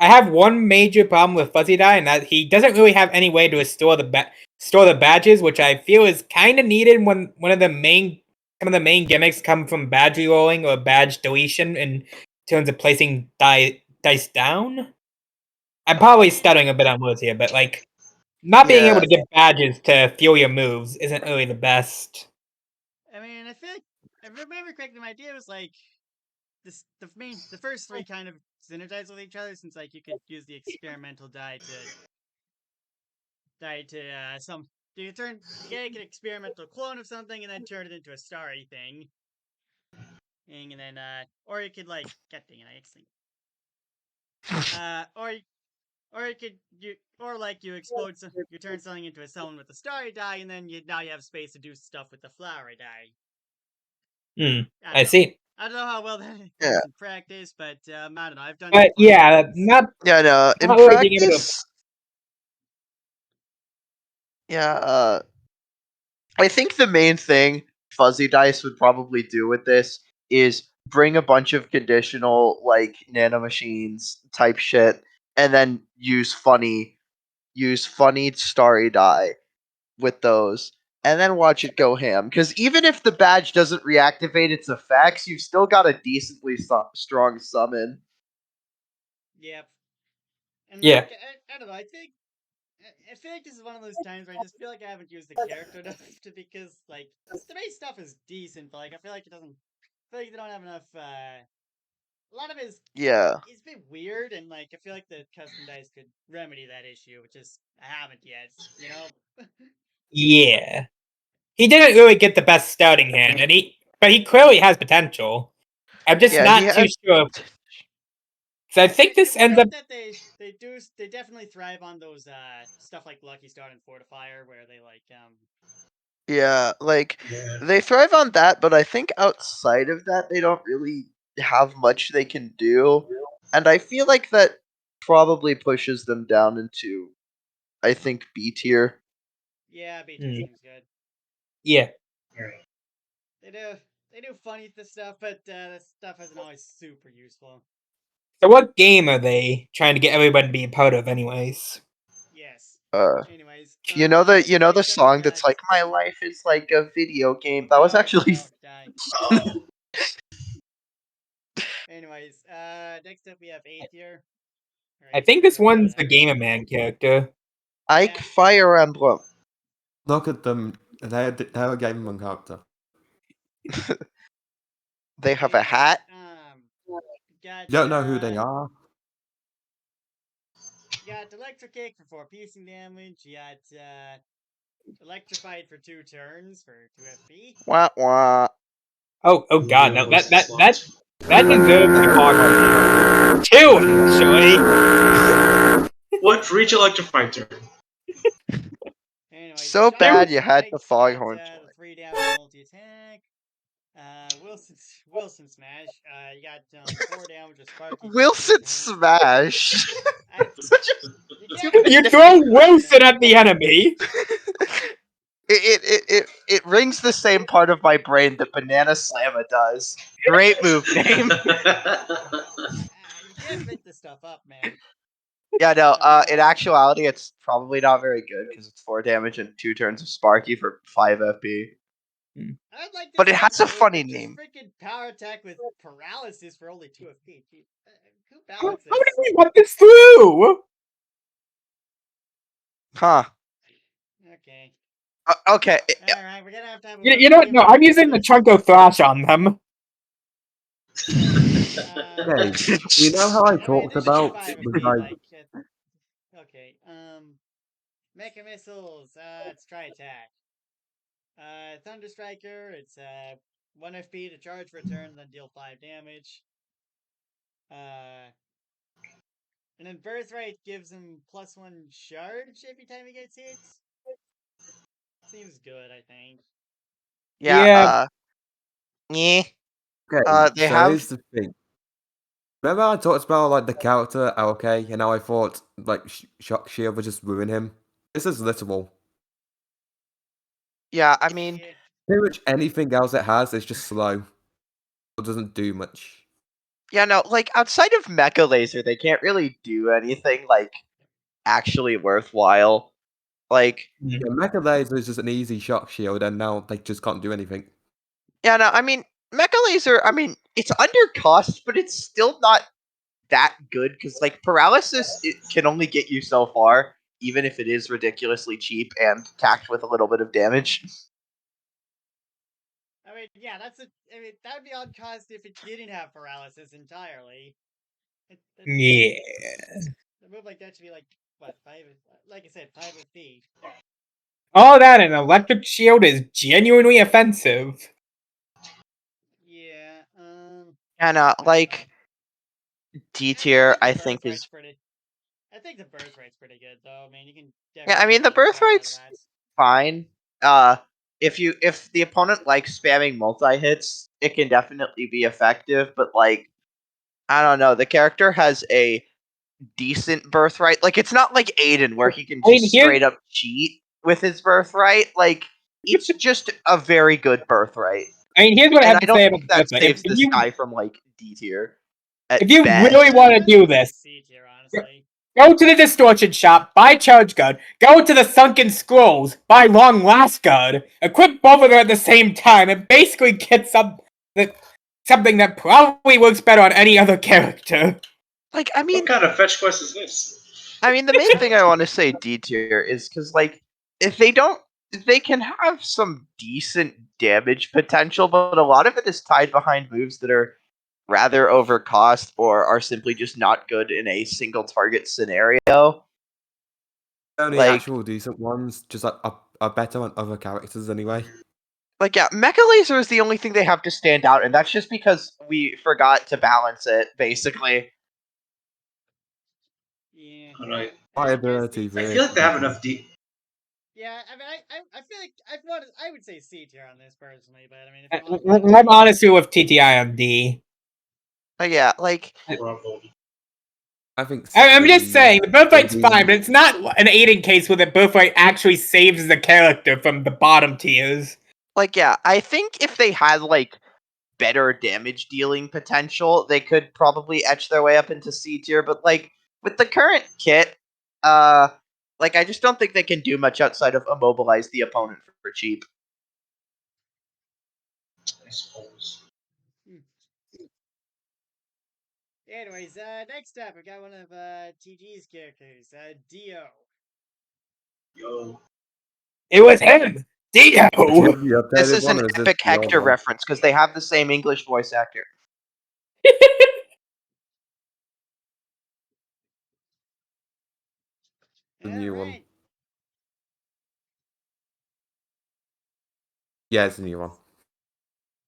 I have one major problem with Fuzzy Die, and that he doesn't really have any way to restore the badges, which I feel is kind of needed when some of the main gimmicks come from badge rerolling or badge deletion in terms of placing dice down. I'm probably stuttering a bit on words here, but like not being able Yeah. to get badges to fuel your moves isn't really the best. I feel like, if I remember correctly, my idea was like the first three kind of synergize with each other, since like you could use the experimental die to you get an experimental clone of something and then turn it into a starry thing, and then or you could like get dang it, I actually or you could you explode you turn something into a summon with the starry die, and then now you have space to do stuff with the flowery die. I see. I don't know how well that works Yeah. in practice, but I don't know. I've done. But yeah, not Yeah, no. In Not really being able to- practice, yeah. I think the main thing Fuzzy Dice would probably do with this is bring a bunch of conditional like nanomachines type shit, and then use funny starry die with those, and then watch it go ham. Because even if the badge doesn't reactivate its effects, you've still got a decently strong summon. Yep. And Yeah. like, I don't know. I feel like this is one of those times where I just feel like I haven't used the character enough because like the base stuff is decent, but like I feel like I feel like they don't have enough. A lot of it is Yeah. it's a bit weird, and like I feel like the custom dice could remedy that issue, which is I haven't yet. You know. Yeah. He didn't really get the best scouting hand, but he clearly has potential. I'm just Yeah, he not too has- sure. So I think this ends up. That they definitely thrive on those stuff like Lucky Star and Fortifier, where they like Yeah, like Yeah. they thrive on that, but I think outside of that, they don't really have much they can do, and I feel like that probably pushes them down into, I think, B tier. yeah, B2 Hmm. seems good. Yeah. Alright. They do funny stuff, but that stuff isn't always super useful. So what game are they trying to get everybody to be a part of, anyways? Yes. Uh, Anyways, you know the next up song we that's got- like "My life is like a video game." That was actually No, die. Anyways, next up we have A tier. I think this one's the Gamer Man character. Ike Yeah. Fire Emblem. Look at them. They're a Game character. They have a hat. Got, You don't know who they are. You got Electric Kick for 4 piercing damage. You got Electrified for 2 turns for 2 FP. Wah wah. Oh god, no, Voice that slots. deserves to be hard. 2, actually. What for each electrified turn? Anyways, So Shock bad you had Strikes, the got, Foghorn. the 3 damage multi attack. Wilson Smash. You got 4 damage with Sparky. Wilson Smash. You throw Wilson at the enemy. It rings the same part of my brain that Banana Slamma does. Great move name. You can't make this stuff up, man. Yeah, no. In actuality, it's probably not very good because it's 4 damage and 2 turns of Sparky for 5 FP. I'd like But this it has stuff a good, funny but name. Just freaking power attack with paralysis for only 2 FP. Who How balances? did we want this through? Huh. Okay. Okay. Alright, we're gonna have to have a You know what? No, I'm using the Chunko Thrash on them. Hey, you know how I talked this is about 5 the FP, guy? like, okay, Mecha Missiles, let's try attack. Thunder Striker, it's 1 FP to charge for a turn, then deal 5 damage. And then Birthright gives him +1 charge every time he gets hit. Seems good, I think. Yeah. Yeah. Okay, They so have. here's the thing. Remember I talked about like the character LK, and how I thought like Shock Shield would just ruin him. This is literal. Yeah, I mean, Yeah. Pretty much anything else it has is just slow. It doesn't do much. yeah, no. Like outside of Mecha Laser, they can't really do anything like actually worthwhile. Like, Yeah, Mecha Laser is just an easy Shock Shield, and now they just can't do anything. yeah, no. I mean, Mecha Laser. I mean, it's under cost, but it's still not that good because like paralysis, it can only get you so far, even if it is ridiculously cheap and tacked with a little bit of damage. I mean, yeah, I mean, that would be on cost if it didn't have paralysis entirely. Yeah. A move like that should be like what 5? Like I said, 5 feet. All that and electric shield is genuinely offensive. Yeah. And like D tier, I think is pretty. I think the birthright's pretty good though. I mean, you can. yeah. I mean, the birthright's fine. If the opponent likes spamming multi hits, it can definitely be effective. But like, I don't know, the character has a decent birthright. Like, it's not like Aiden where he can I mean, just here's- straight up cheat with his birthright. Like, it's just a very good birthright. I mean, here's what I And have I to say don't about think that this. saves If this you, guy from like D tier. if you really want to do this, C tier, honestly. go to the Distortion Shop, buy Charge Gun, go to the Sunken Scrolls, buy Long Last Gun, equip both of them at the same time, and basically get something that probably works better on any other character. Like, I mean, What kind of fetch quest is this? I mean, the main thing I want to say D tier is because, like, if they can have some decent damage potential, but a lot of it is tied behind moves that are rather overcost or are simply just not good in a single target scenario. Only Like- actual decent ones, just like are better on other characters anyway. Like, yeah, Mecha Laser is the only thing they have to stand out, and that's just because we forgot to balance it, basically. Yeah. Alright. My I guess ability, the- I feel like they have enough D. Yeah, I mean, I feel like I would say C tier on this personally, but I mean, if you want I'm honestly with TTI on D. Yeah, like, Bravo. I think. I'm just C, saying, the birthright's maybe- fine, but it's not an Aiden case where the birthright actually saves the character from the bottom tiers. yeah, I think if they had, like, better damage dealing potential, they could probably etch their way up into C tier, but, like, with the current kit, like, I just don't think they can do much outside of immobilize the opponent for cheap. I suppose. Anyways, next up, we got one of TG's characters, Dio. Yo. It was him! Dio! This is an Epic Hector reference, because they have the same English voice actor. The new one. Alright. Yeah, it's a new one.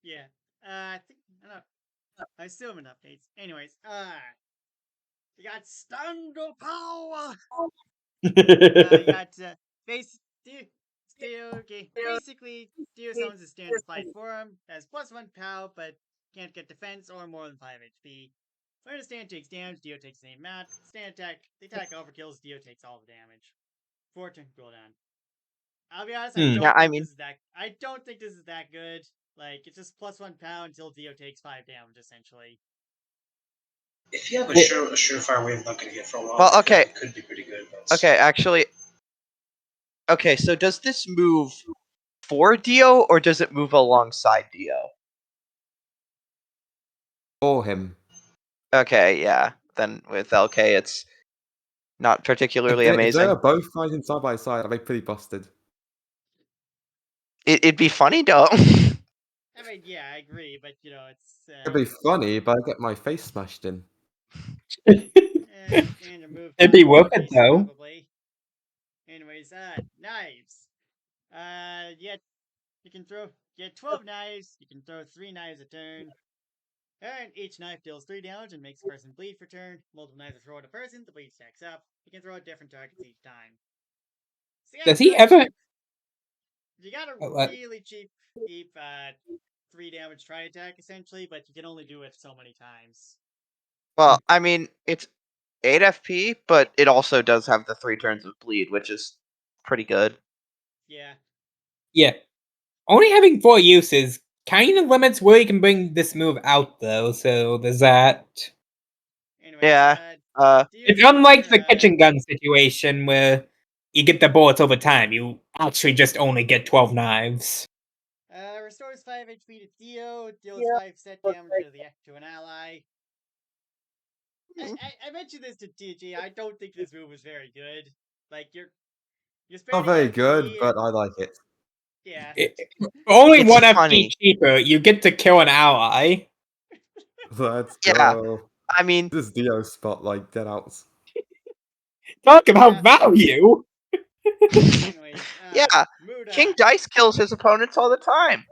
Yeah. I think I don't know. I assume in updates. Anyways, you got Stando Power. You got okay. Basically, Dio summons a standard fight form, has +1 POW, but can't get defense or more than 5 HP. When a stand takes damage, Dio takes the same amount. Stand attack, the attack overkills, Dio takes all the damage. 4-turn cooldown. I'll be honest, I don't think this is that good. Like, it's just +1 POW until Dio takes 5 damage, essentially. If you have a surefire way of not gonna get for a while, Well, I feel like okay. it could be pretty good. But Okay, actually. Okay, so does this move for Dio, or does it move alongside Dio? For him. Okay, yeah. Then with LK, it's not particularly If they amazing. are both fighting side by side, I'd be pretty busted. It'd be funny, though. I mean, yeah, I agree, but you know, it's It'd be funny, but I get my face smashed in. standard move. It'd be worth it, case, though. Probably. Anyways, knives. You can get 12 knives. You can throw 3 knives a turn. And each knife deals 3 damage and makes a person bleed for turn. Multiple knives are thrown at a person, the bleed stacks up. You can throw at different targets each time. So Does he ever? You got a What? really cheap 3 damage try attack essentially, but you can only do it so many times. Well, I mean, it's 8 FP, but it also does have the 3 turns of bleed, which is pretty good. Yeah. Yeah. Only having 4 uses kind of limits where you can bring this move out, though, so there's that. Anyways, Yeah, It's unlike the kitchen gun situation where you get the bullets over time. You actually just only get 12 knives. Restores 5 HP to Dio, deals 5 set damage to an ally. I mentioned this to TG. I don't think this move is very good. Like you're Not spending very FP good, but I like it. Yeah. Only It's one funny. FP cheaper, you get to kill an ally. Let's Yeah. go. I mean, This is Dio's spot, like, dead outs. Talk about Yeah. value! Anyways, yeah, Muda. King Dice kills his opponents all the time.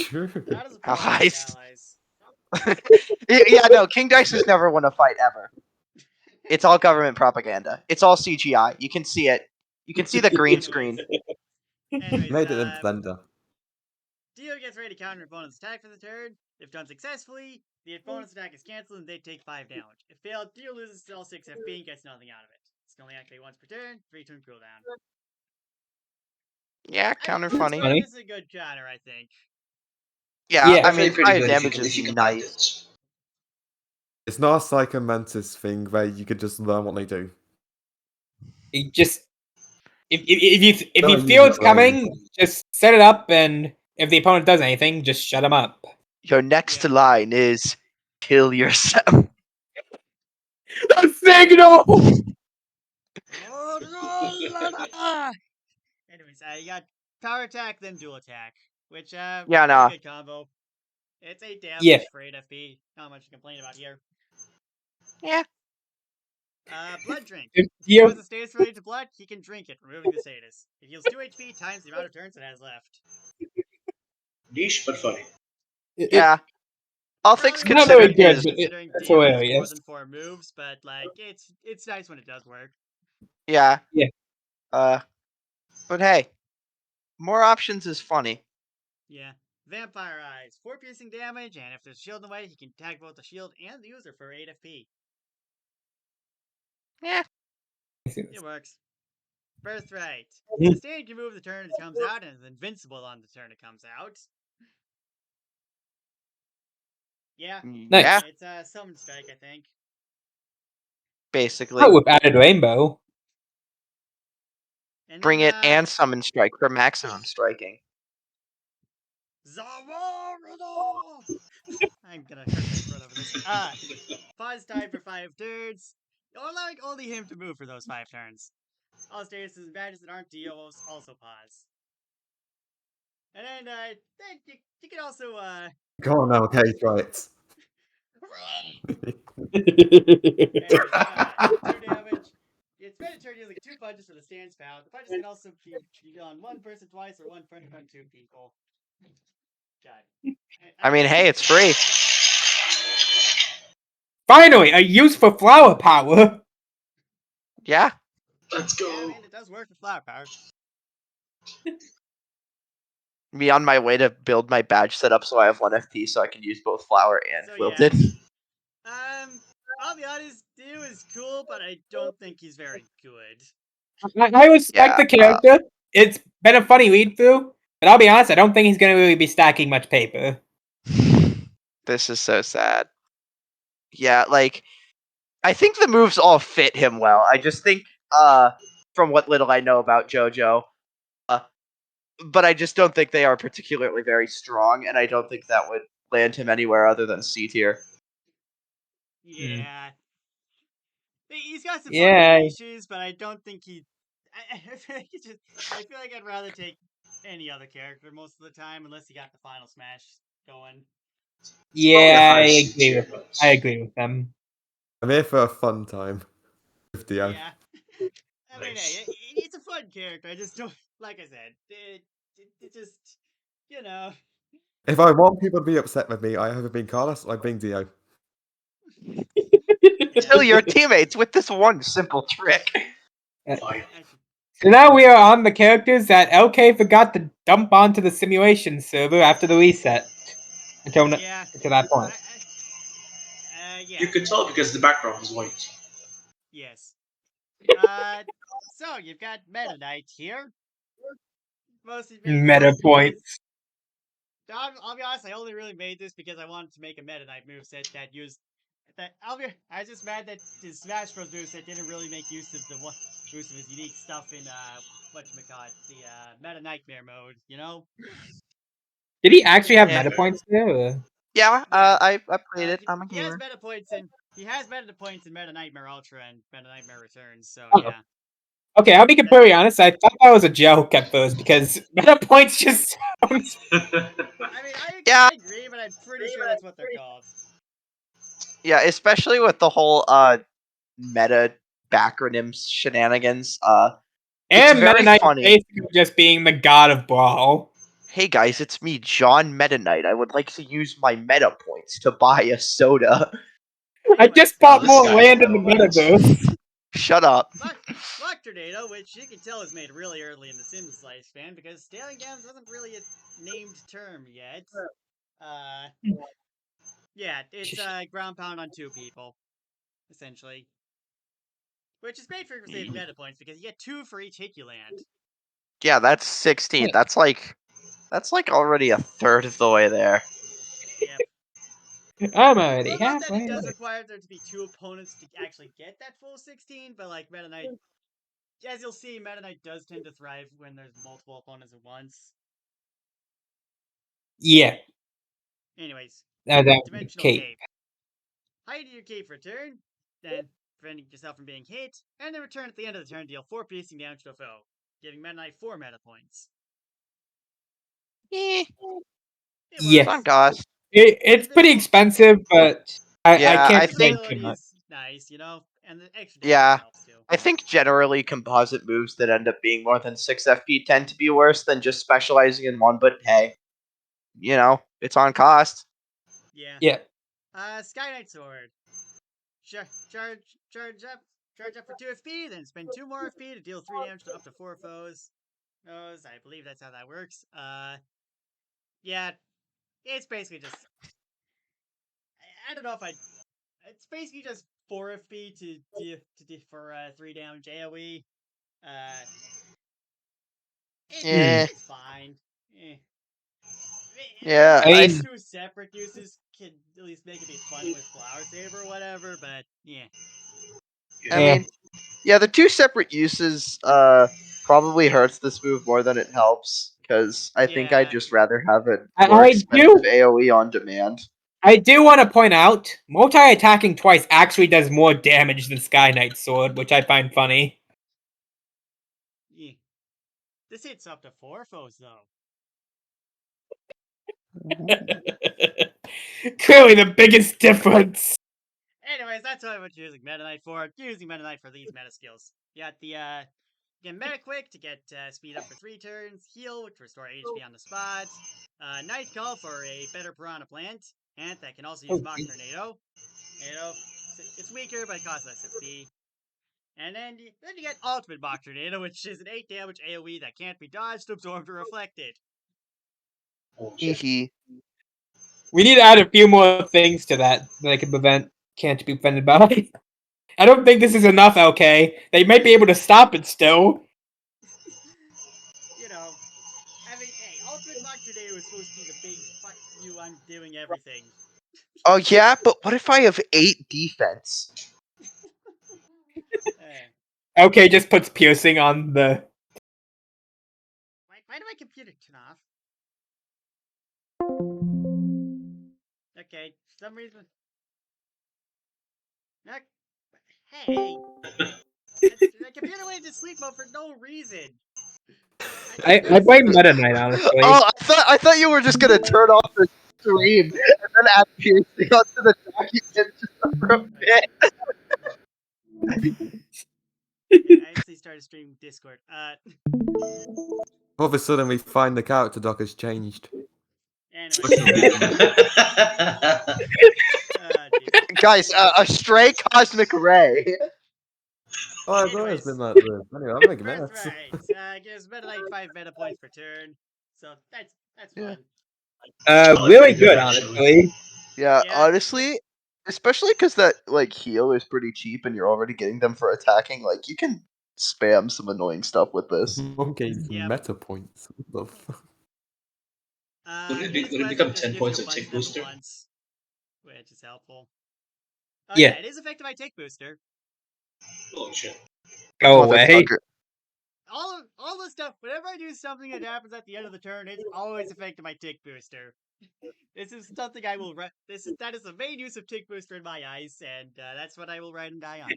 True. Not as a How player, high his s- allies. Yeah, no, King Dice has never won a fight ever. It's all government propaganda. It's all CGI. You can see it. You can see the green screen. Anyways, Made it in Blender. Dio gets ready to counter an opponent's attack for the turn. If done successfully, the opponent's attack is cancelled and they take 5 damage. If failed, Dio loses all 6 FP and gets nothing out of it. It can only activate once per turn, 3-turn cooldown. Yeah, counter This is funny. Funny. This is a good counter, I think. Yeah, Yeah. I mean, Pretty fire good damage if is you can nice. It's not a Psycho Mantis thing where you could just learn what they do. You just if No, you use feel your it's brain. coming, just set it up, and if the opponent does anything, just shut him up. Your next Yeah. line is kill yourself. The signal. Anyways, you got power attack, then dual attack, which Yeah, pretty nah. good combo. It's 8 damage Yeah. for 8 FP. Not much to complain about here. Yeah. Blood drink. If If he Dio, has a status related to blood, he can drink it, removing the status. It heals 2 HP times the amount of turns it has left. Niche but funny. Yeah. All things Probably not not very considered, good, is but considering it's Dio has more hilarious. than 4 moves, but like it's nice when it does work. yeah. Yeah. But hey, more options is funny. Yeah. Vampire Eyes. 4 piercing damage, and if there's a shield in the way, he can tag both the shield and the user for 8 FP. Yeah. It works. Birthright. Mhm. Sustain can move the turn it comes out, and is invincible on the turn it comes out. Yeah. Nice. Yeah, It's a summon strike, I think. basically. Oh, with added rainbow. And Bring then, it and summon strike for maximum striking. Zawardo! I'm gonna hurt my throat over this. Pause time for 5 turns. Allowing only him to move for those 5 turns. All statuses and badges that aren't Dios also pause. And then you can also Go on now, okay, try it. anyways, 2 damage. It's mandatory using 2 punches for the stance pound. The punches can also be on 1 person twice or 1 person on 2 people. God. I mean, hey, it's free. Finally, a use for flower power. Yeah. Let's Yeah, go. I mean, it does work with flower power. Me on my way to build my badge setup so I have 1 FP so I can use both flower and So, wilted. I'll be honest, Dio is cool, but I don't think he's very good. I respect Yeah, the character. It's been a funny read through, but I'll be honest, I don't think he's going to really be stacking much paper. This is so sad. Yeah, like I think the moves all fit him well. I just think from what little I know about JoJo, but I just don't think they are particularly very strong, and I don't think that would land him anywhere other than C tier. Yeah. He's got some Yeah. funny issues, but I don't think he. I feel like I feel like I'd rather take any other character most of the time, unless he got the final smash going. Yeah, Probably a I high C agree tier, with but- I agree with them. I'm here for a fun time with Dio. Yeah. I mean, hey, it's a fun character. I just don't, like I said, it just, you know. If I want people to be upset with me, I either being Carlos or I've been Dio. Kill your teammates with this one simple trick. Fine. So now we are on the characters that LK forgot to dump onto the simulation server after the reset. Until Yeah. that point. Yeah. You could tell because the background is white. Yes. So you've got Meta Knight here. Most of Meta points. I'll be honest, I only really made this because I wanted to make a Meta Knight moveset that used that. I was just mad that his Smash Bros moveset didn't really make use of use of his unique stuff in whatchamacallit, the Meta Nightmare mode, you know? Did he actually have Yeah. meta points there? Or? Yeah, Yeah. I played it. I'm a He has gamer. meta points in Meta Nightmare Ultra and Meta Nightmare Returns, so Oh. yeah. Okay, I'll be completely honest. I thought that was a joke at first because meta points just sounds. I mean, Yeah. I agree, but I'm pretty sure that's what they're called. Yeah, especially with the whole meta backronym shenanigans. It's And Meta very Knight funny. basically just being the god of brawl. Hey guys, it's me, John Meta Knight. I would like to use my meta points to buy a soda. I just bought this more guy's land in the romance. metaverse. Shut up. Block Tornado, which you can tell is made really early in the Sims lifespan because Staring Downs wasn't really a named term yet. Yeah, it's ground pound on 2 people, essentially. Which is great for saving meta points because you get 2 for each hit you land. Yeah, that's 16. Yeah. That's like already a third of the way there. Yep. I'm already Well, not that halfway. it does there. require there to be 2 opponents to actually get that full 16, but like Meta Knight, as you'll see, Meta Knight does tend to thrive when there's multiple opponents at once. Yeah, Anyways, that Dimensional cape. Cape. Hide your cape for a turn, then preventing yourself from being hit, and then return at the end of the turn, deal 4 piercing damage to a foe, giving Meta Knight 4 meta points. Eh, It Yeah. it's works. on cost. It's pretty expensive, but I Yeah, can't I complain think- too much. Is nice, you know, and the extra Yeah. damage helps too. I think generally composite moves that end up being more than 6 FP tend to be worse than just specializing in one, but hey, you know, it's on cost. Yeah. Yeah. Sky Knight Sword. Charge up for 2 FP, then spend 2 more FP to deal 3 damage to up to 4 foes. I believe that's how that works. Yeah, it's basically just. I don't know if I. It's basically just 4 FP for 3 damage AoE. It's fine. Yeah, I Maybe mean- 2 separate uses can at least make it be fun with Flower Saber or whatever, but yeah. I Yeah. mean, yeah, the 2 separate uses probably hurts this move more than it helps, because I think I'd Yeah. just rather have it I- more I expensive do- AoE on demand. I do want to point out, multi-attacking twice actually does more damage than Sky Knight's sword, which I find funny. Yeah. This hits up to 4 foes though. Clearly the biggest difference. Anyways, that's what I'm using Meta Knight for. Using Meta Knight for these meta skills. You got the get Meta Quick to get speed up for 3 turns, Heal, which restore HP on the spot, Night Call for a better Piranha Plant, and that can also use Mock Tornado. It's weaker, but it costs less SP. And then you get Ultimate Mock Tornado, which is an 8 damage AoE that can't be dodged, absorbed, or reflected. Oh, shit. Hehe. We need to add a few more things to that I can prevent can't be offended by. I don't think this is enough, LK. They might be able to stop it still. You know, I mean, hey, Ultimate Mock Tornado is supposed to be the big fuck you, I'm doing everything. Oh yeah, but what if I have 8 defense? LK just puts piercing on the. Why did my computer turn off? Okay, for some reason. Hey! My computer went into sleep mode for no reason. I blame Meta Knight, honestly. Oh, I thought you were just gonna turn off the stream and then add piercing onto the document just for a bit. Okay, I actually started streaming Discord. All of a sudden, we find the character doc has changed. Anyway. Guys, a stray cosmic ray. Oh, it's always Anyways. been like this. Anyway, I'm making That's minutes. right. Gives Meta Knight 5 meta points per turn. So that's Yeah. fun. Really good, honestly. Yeah, Yeah. honestly, especially because that like heal is pretty cheap and you're already getting them for attacking. Like you can spam some annoying stuff with this. Okay, Yep. meta points. What the fuck? Would it Hades become Blessing 10 just points gives of you a tick bunch of them booster? at once, which is helpful. Yeah. It is affected by Tick Booster. Holy shit. Go away. Motherfucker. All the stuff, whenever I do something that happens at the end of the turn, it's always affected by Tick Booster. This is something I will that is the main use of Tick Booster in my eyes, and that's what I will ride and die on.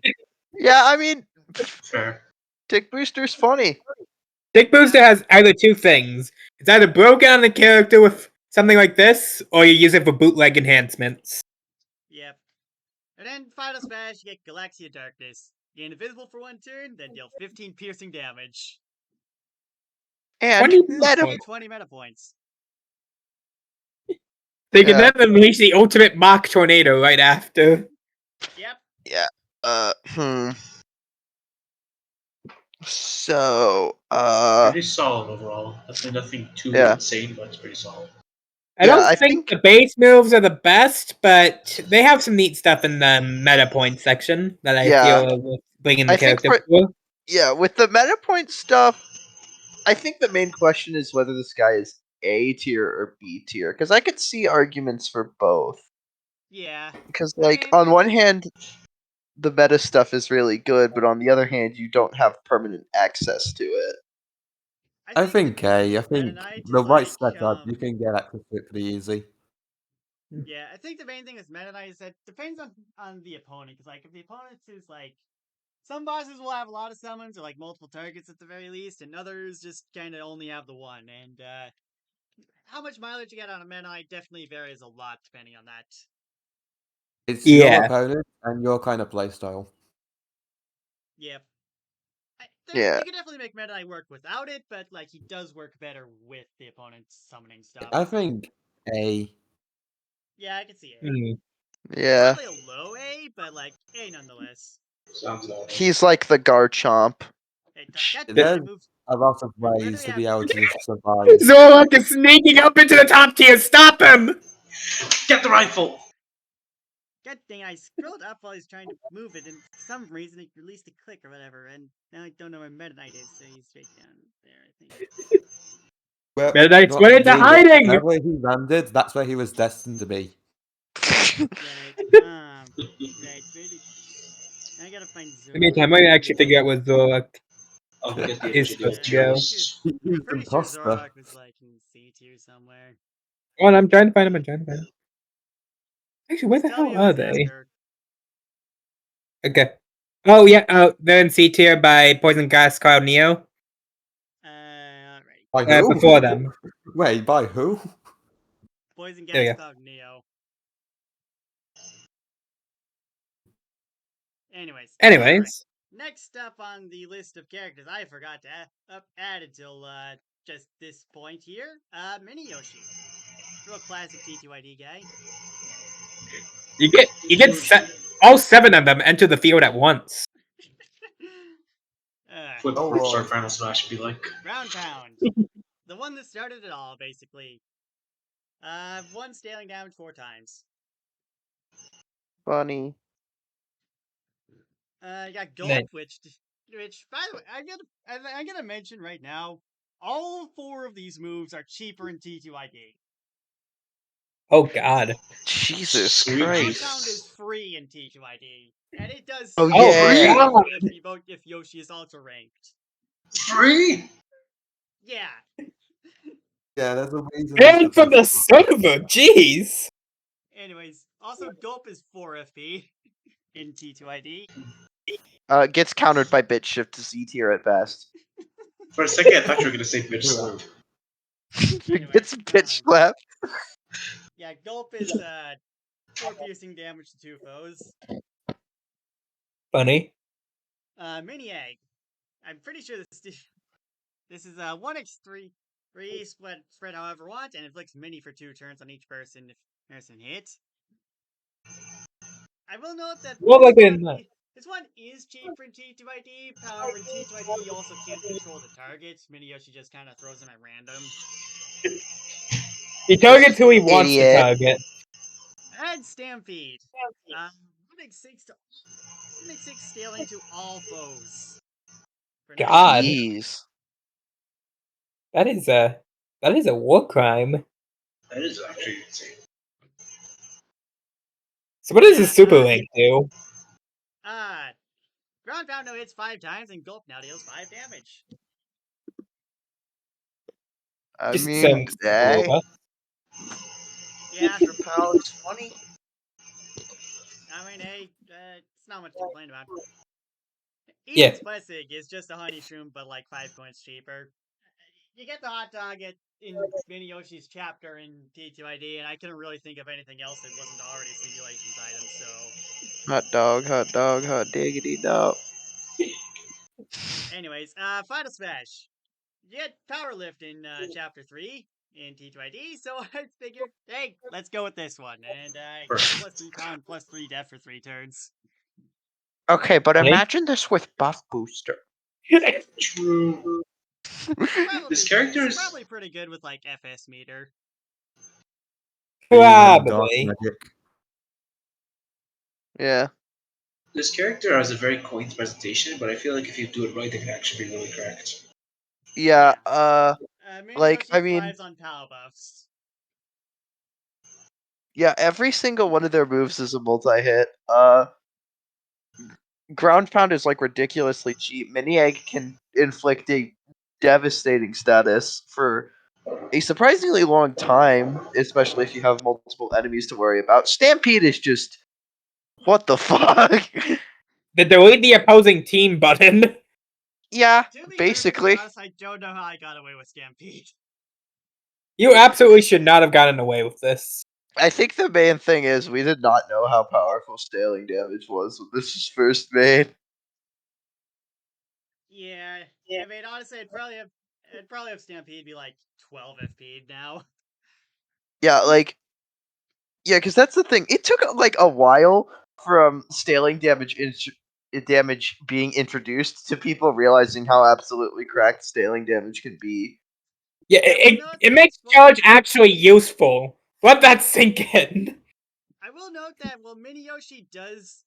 Yeah, I mean, Fair. Tick Booster's funny. Tick Booster has either two things. It's either broken on the character with something like this, or you use it for bootleg enhancements. Yep. And then Final Smash, you get Galaxia Darkness. Gain invisible for 1 turn, then deal 15 piercing damage. And 20 meta. And 20 meta points. They can Yeah. then unleash the ultimate Mach Tornado right after. Yep. So, Pretty solid overall. Nothing too Yeah. insane, but it's pretty solid. I Yeah, don't I think think- the base moves are the best, but they have some neat stuff in the meta point section that I Yeah. feel will bring in the I think character. For. yeah, with the meta point stuff, I think the main question is whether this guy is A tier or B tier. Because I could see arguments for both. Yeah. Because, I like, mean, on one hand, the meta stuff is really good, but on the other hand, you don't have permanent access to it. I think the A. I main thing with think Meta Knight the is, right like, setup, you can get access to it pretty easy. Yeah, I think the main thing with Meta Knight is that depends on the opponent. Because, like, if the opponent is, like, some bosses will have a lot of summons or, like, multiple targets at the very least, and others just kind of only have the one. And, how much mileage you get on a Meta Knight definitely varies a lot depending on that. It's Yeah. your opponent and your kind of playstyle. Yep. Yeah. They could definitely make Meta Knight work without it, but, like, he does work better with the opponent's summoning stuff. I think A. Yeah, I can see it. Hmm. Yeah. Probably a low A, but, like, A nonetheless. Sounds about right. He's like the Garchomp. Hey, There's moves. a lot of Where do ways they to have- be able to just survive. Zorlok is sneaking up into the top tier. Stop him! Get the rifle! God dang, I scrolled up while he's trying to move it, and for some reason it released a click or whatever, and now I don't know where Meta Knight is, so he's straight down there, I think. Meta Knight's went into hiding! Wherever he landed, that's where he was destined to be. Right, right, really. I gotta find Zorlok. Okay, I might actually figure out where Zorlok I'll get the is image of supposed the to tier go. list. He's I'm an pretty sure imposter. Zorlok was, like, in C tier somewhere. Oh, and I'm trying to find him. Actually, where the Tell me hell who are was they? after. Okay. Oh, yeah, they're in C tier by Poison Gas, Cloud Neo. Alright. By who? Before them. Wait, by who? Poison There you Gas go. Cloud Neo. Anyways. Next up on the list of characters I forgot to add until just this point here, Mini Yoshi. Real classic T2ID guy. You get all 7 of them enter the field at once. What Oh, Rockstar right. Final Smash be like? Round Pound. The one that started it all, basically. One scaling damage 4 times. Funny. You got Gulp, Nice. which, by the way, I'm gonna mention right now, all 4 of these moves are cheaper in T2ID. Oh, God. Sweet Jesus Jesus. Round Christ. Pound is free in T2ID, and it does Oh, so yeah. well if Yoshi is also ranked. Free? Yeah. Yeah, there's a reason. And from the server, jeez! Anyways, also Gulp is 4 FP in T2ID. Gets countered by bit shift to Z tier at best. For a second, I thought you were gonna say bitch slurp. Gets bitch slapped. Yeah, Gulp is 4 piercing damage to 2 foes. Funny. Mini Egg. I'm pretty sure this is 1x3 spread however want, and inflicts mini for 2 turns on each person if person hit. I will note that Well, like in this one is cheaper in T2ID. However, in T2ID you also can't control the target. Mini Yoshi just kind of throws them at random. he targets who he wants to Idiot. target. And Stampede. 1x6 scaling to all foes. For nice God. Jeez. That is a war crime. That is actually insane. So what does the Super Link do? Ground Pound now hits 5 times, and Gulp now deals 5 damage. I Just mean, hey. Yeah, Your pal is funny. I mean, hey, it's not much to complain about. Yeah. Eden's Blessing is just a honey shroom, but like 5 coins cheaper. You get the hot dog in Mini Yoshi's chapter in T2ID, and I couldn't really think of anything else that wasn't already a simulations item, so. Hot diggity dog. Anyways, Final Smash. You get Power Lift in chapter 3 in T2ID, so I figured, hey, let's go with this one. And plus 3 pound, plus 3 death for 3 turns. Okay, but Right? imagine this with buff booster. True. This character it's is probably pretty good with like FS meter. Dark Probably. magic. Yeah. this character has a very quaint presentation, but I feel like if you do it right, it can actually be really correct. Yeah, Mini like, Yoshi I mean- thrives on power buffs. yeah, every single one of their moves is a multi-hit. Ground Pound is like ridiculously cheap. Mini Egg can inflict a devastating status for a surprisingly long time, especially if you have multiple enemies to worry about. Stampede is just what the fuck? The delete the opposing team button. Yeah, To be basically. perfectly honest, I don't know how I got away with Stampede. You absolutely should not have gotten away with this. I think the main thing is we did not know how powerful staling damage was when this was first made. Yeah, I mean, honestly, it'd probably have Stampede be like 12 FP now. Yeah, like, yeah, because that's the thing. It took like a while from staling damage damage being introduced to people realizing how absolutely cracked staling damage can be. Yeah, it makes charge actually useful. Let that sink in. I will note that while Mini Yoshi does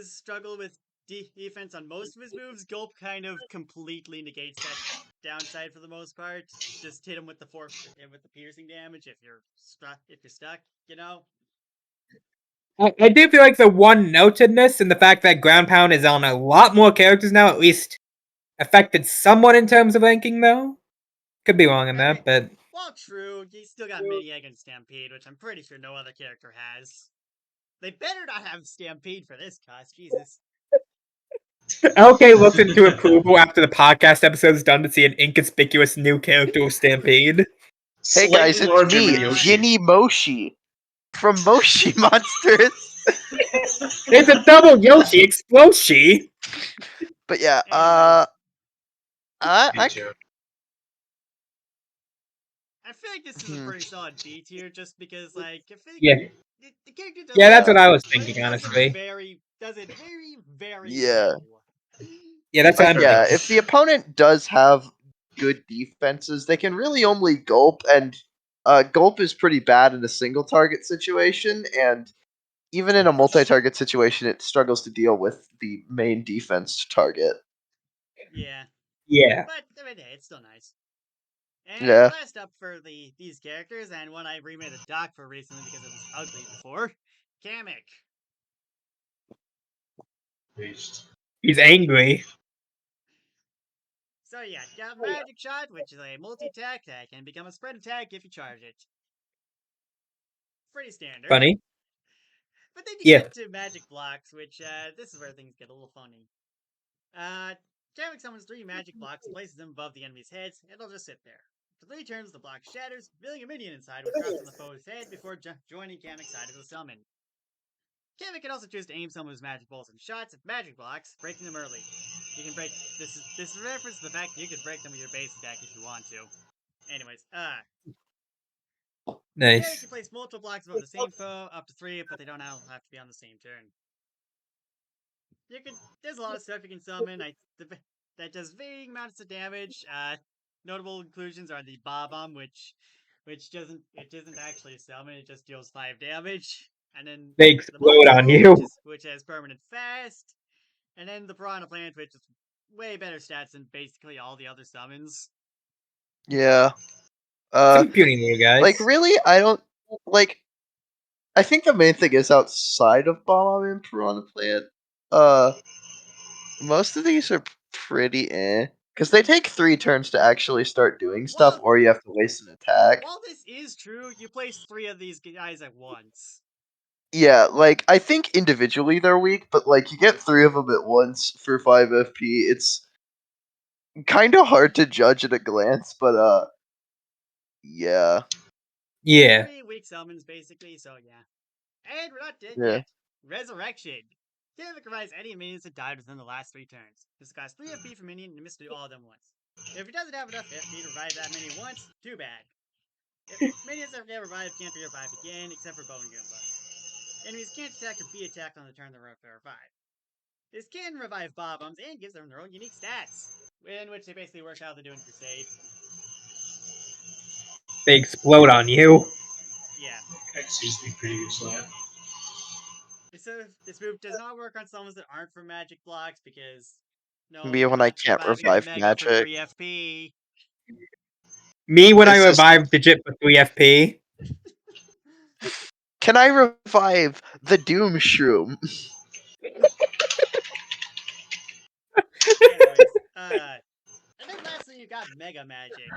struggle with defense on most of his moves, Gulp kind of completely negates that downside for the most part. Just hit him with the with the piercing damage if you're stuck, you know. I do feel like the one notedness in the fact that Ground Pound is on a lot more characters now, at least affected somewhat in terms of ranking, though. Could be wrong on that, but Well, true, you still got Mini Egg and Stampede, which I'm pretty sure no other character has. They better not have Stampede for this cost, Jesus. LK looks into approval after the podcast episode's done to see an inconspicuous new character with Stampede. Hey guys, Slightly it's larger me, than Yoshi. Ginny Moshi, from Moshi Monsters. It's a double Yoshi Exploshi! But yeah, Anyways. Me too. I feel like this is a pretty solid B tier, just because, like, I feel like Yeah. the character does. Yeah, that's what I was but it thinking, does it honestly. does it very, very Yeah. well. Yeah, that's what I'm yeah, thinking. if the opponent does have good defenses, they can really only gulp, and gulp is pretty bad in a single target situation, and even in a multi-target situation, it struggles to deal with the main defense target. Yeah. Yeah. But I mean, hey, it's still nice. And Yeah. last up for these characters, and one I remade the doc for recently because it was ugly before, Kamek. Beast. He's angry. So yeah, got Magic Shot, which is a multi-attack that can become a spread attack if you charge it. Pretty standard. Funny. But then you Yeah. get to Magic Blocks, which this is where things get a little funny. Kamek summons 3 Magic Blocks, places them above the enemy's heads, and it'll just sit there. For 3 turns, the block shatters, revealing a minion inside, which drops on the foe's head before joining Kamek's side of the summon. Kamek can also choose to aim some of his magic bolts and shots at magic blocks, breaking them early. You can break this is a reference to the fact that you can break them with your base attack if you want to. Anyways, Nice. Kamek can place multiple blocks above the same foe, up to 3, but they don't all have to be on the same turn. There's a lot of stuff you can summon that does varying amounts of damage. Notable inclusions are the Bob-omb, which isn't actually a summon, it just deals 5 damage. And then They explode on you. which has permanent fast. And then the Piranha Plant, which is way better stats than basically all the other summons. Yeah. Some puny little guys. Like, really, I don't like. I think the main thing is outside of Bomb and Piranha Plant. Most of these are pretty because they take 3 turns to actually start doing stuff, or you have to waste an attack. While this is true, you place 3 of these guys at once. Yeah, like I think individually they're weak, but like you get 3 of them at once for 5 FP. It's kind of hard to judge at a glance, but yeah. Yeah. 3 weak summons, basically, so yeah. And we're not dead Yeah. yet. Resurrection. Gambit revives any minions that died within the last 3 turns. This costs 3 FP for minion and must do all of them once. If he doesn't have enough FP to revive that many once, too bad. If minions that get revived can't be revived again, except for Bone Goomba. Enemies can't attack or be attacked on the turn they're revived. This can revive Bob-Ombs and gives them their own unique stats, in which they basically work how they're doing Crusade. They explode on you. Yeah. That seems to be pretty good slap. This move does not work on summons that aren't from magic blocks because no, Me you're when I not can't reviving revive the Mega magic. for 3 FP. Me when I This is- revive Digit for 3 FP. Can I revive the Doom Shroom? Anyways, and then lastly you got Mega Magic.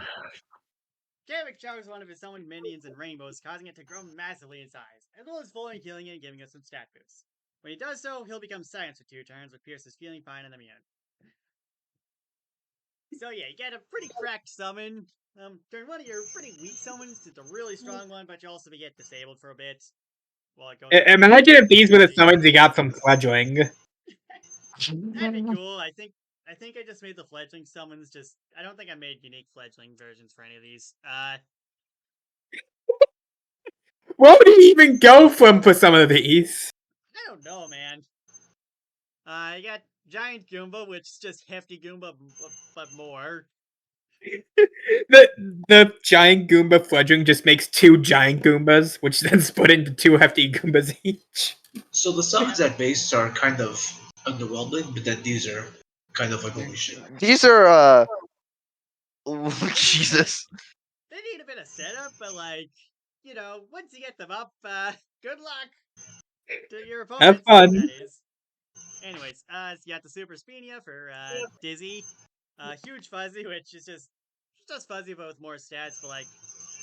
Gambit showers one of his summoned minions in rainbows, causing it to grow massively in size, as well as fully killing it and giving us some stat boosts. When he does so, he'll become silenced for 2 turns, with Pierce is feeling fine and immune. So yeah, you get a pretty cracked summon. Turn one of your pretty weak summons to the really strong one, but you also get disabled for a bit. While it goes Imagine if these were the summons you got from Fledgling. That'd be cool. I think I just made the fledgling summons. I don't think I made unique fledgling versions for any of these. What would he even go from for some of these? I don't know, man. You got Giant Goomba, which is just Hefty Goomba, but more. The giant Goomba Fledgling just makes 2 giant Goombas, which then split into 2 hefty Goombas each. So the summons at base are kind of underwhelming, but then these are kind of like holy shit. These are Jesus. They need a bit of setup, but like, once you get them up, good luck to your opponents. Have fun. That is. Anyways, so you got the Super Spenia for Dizzy, Huge Fuzzy, which is just Fuzzy but with more stats. But like,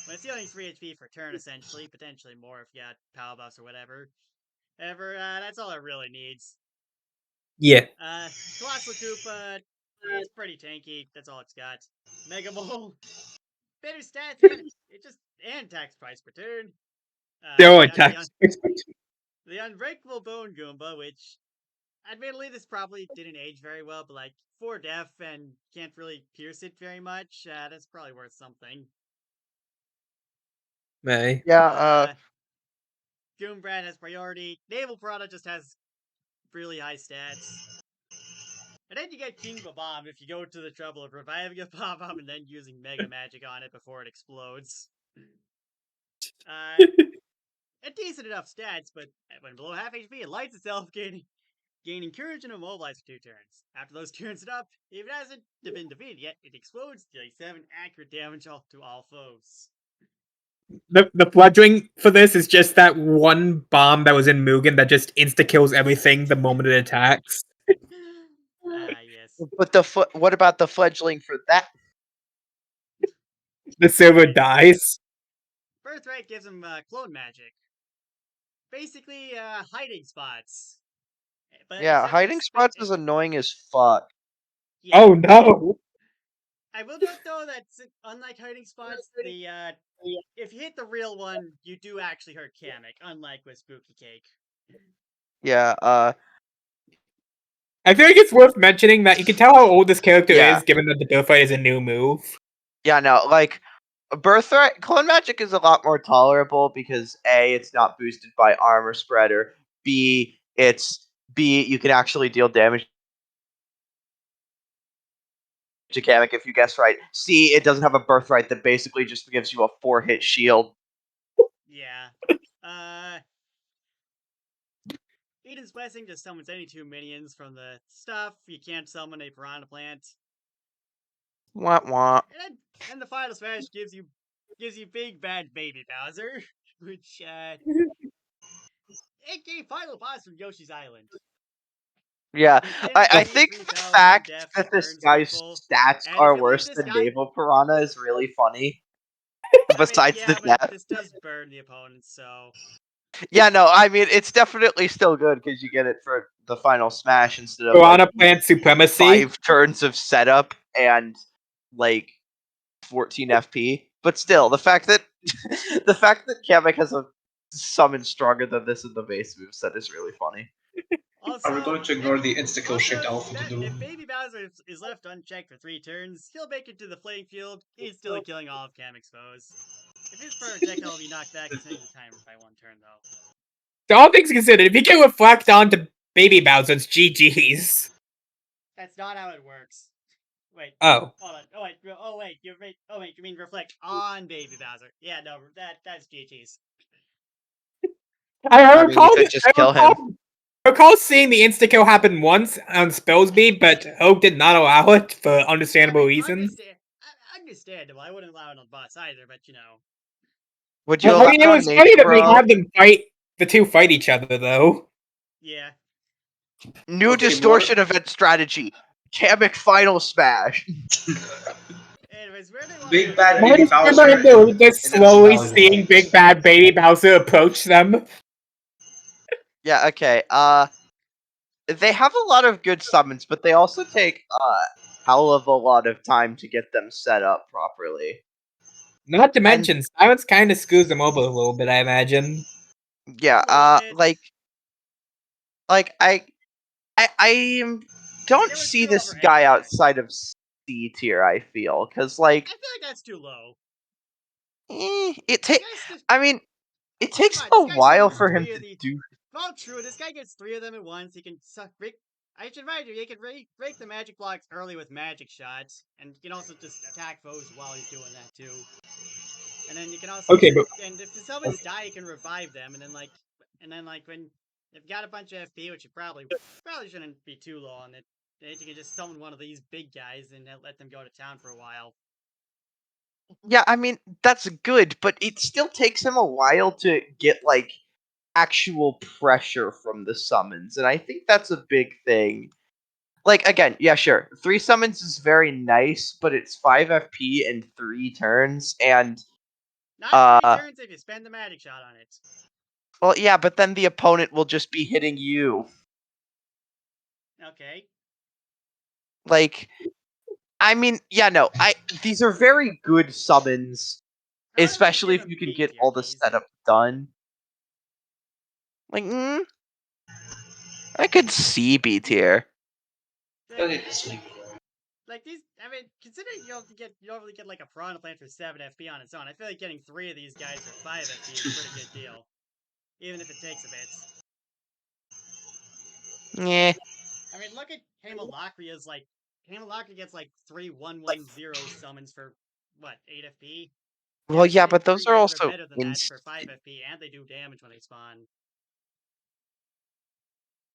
when it's dealing 3 HP per turn, essentially, potentially more if you got power buffs or whatever. That's all it really needs. Yeah. Colossal Koopa, it's pretty tanky. That's all it's got. Mega Mole, better stats, and tax price per turn. They're You got attacks. the Unbreakable Bone Goomba, which admittedly this probably didn't age very well, but like 4 def and can't really pierce it very much. That's probably worth something. May. Yeah, Goombrad has priority. Naval Piranha just has really high stats. And then you get King Bob-omb if you go to the trouble of reviving a Bob-omb and then using Mega Magic on it before it explodes. A decent enough stats, but when below half HP, it lights itself, gaining courage and immobilize for 2 turns. After those turns it up, if it hasn't been defeated yet, it explodes, dealing 7 accurate damage to all foes. The Fledgling for this is just that one bomb that was in Mugen that just insta-kills everything the moment it attacks. Yes. but what about the fledgling for that? The server dies. Birthright gives him clone magic. Basically, hiding spots. But Yeah, except hiding spots is annoying as fuck. yeah. Oh no! I will note though that unlike hiding spots, if you hit the real one, you do actually hurt Kamek, unlike with Spooky Cake. Yeah, I feel like it's worth mentioning that you can tell how old this character Yeah. is, given that the Birthright is a new move. yeah, no, like Birthright clone magic is a lot more tolerable because A, it's not boosted by armor spreader. B, you can actually deal damage to Kamek if you guess right. C, it doesn't have a birthright that basically just gives you a 4-hit shield. Yeah. Eden's Blessing just summons any 2 minions from the stuff. You can't summon a Piranha Plant. Wah wah. And the Final Smash gives you big bad baby Bowser, which it gave final boss from Yoshi's Island. Yeah, I think the 3,000 fact deaths, that this burns guy's people. stats And are if you leave worse this than guy- Naval Piranha is really funny. I mean, Besides yeah, the but death. this does burn the opponent, so Yeah, no, I mean it's definitely still good because you get it for the final smash instead of Piranha like Plant Supremacy. 5 turns of setup and like 14 FP. But still, the fact that Kamek has a summon stronger than this in the base moveset is really funny. Also, Are we going to ignore the insta-kill shaped alpha to do? If Baby Bowser is left unchecked for 3 turns, he'll make it to the playing field, instantly killing all of Kamek's foes. If his projectile will be knocked back, extending the timer by 1 turn, though. So all things considered, if you can reflect onto Baby Bowser, it's GG's. That's not how it works. Wait. Oh. Hold on. Oh wait. You mean reflect on Baby Bowser? Yeah, no, that's GG's. I mean, you could just kill him. I recall seeing the insta-kill happen once on Spellsby, but Hope did not allow it for understandable reasons. Understandable. I wouldn't allow it on boss either, but you know. Would you Well, allow I mean, it was Nature funny that they Bro? had them fight, the two fight each other, though. Yeah. New Okay, distortion event strategy. Kamek final smash. Anyways, where do they want Big to bad I Baby just Bowser remember and just then slowly smelling seeing things. Big Bad Baby Bowser approach them. Yeah, okay. They have a lot of good summons, but they also take hell of a lot of time to get them set up properly. Not to mention, Silence kind of screws them over a little bit, I imagine. Yeah, A little bit. I don't They were see too this overhead guy for that. outside of C tier. I feel because like I feel like that's too low. it This take. guy's just. I mean, it takes Come on, a this guy while summons for him 3 of to the. do. Well, true. This guy gets 3 of them at once. He can suck. I should remind you, he can break the magic blocks early with magic shots, and you can also just attack foes while he's doing that too. And then you can also Okay, but and if the summons die, you can revive them, and then when you've got a bunch of FP, which you probably shouldn't be too low on it, then you can just summon one of these big guys and let them go to town for a while. Yeah, I mean that's good, but it still takes him a while to get like actual pressure from the summons, and I think that's a big thing. Like again, yeah, sure. 3 summons is very nice, but it's 5 FP and 3 turns, and Not 3 turns if you spend the magic shot on it. well, yeah, but then the opponent will just be hitting you. Okay. Like, I mean, yeah, no, these are very good summons, I wouldn't really especially give if him you can B get tier, all the please. setup done. Like, I could see B tier. Okay, sweet. Like these, I mean, considering you only get like a Piranha Plant for 7 FP on its own, I feel like getting 3 of these guys for 5 FP is a pretty good deal, even if it takes a bit. Yeah. I mean, look at Hamalakria's like Hamalakria gets like 3 1-1-0 summons for what 8 FP. Well, There's yeah, like but those 3 are guys that are also better than that for 5 FP, and they do damage when they spawn.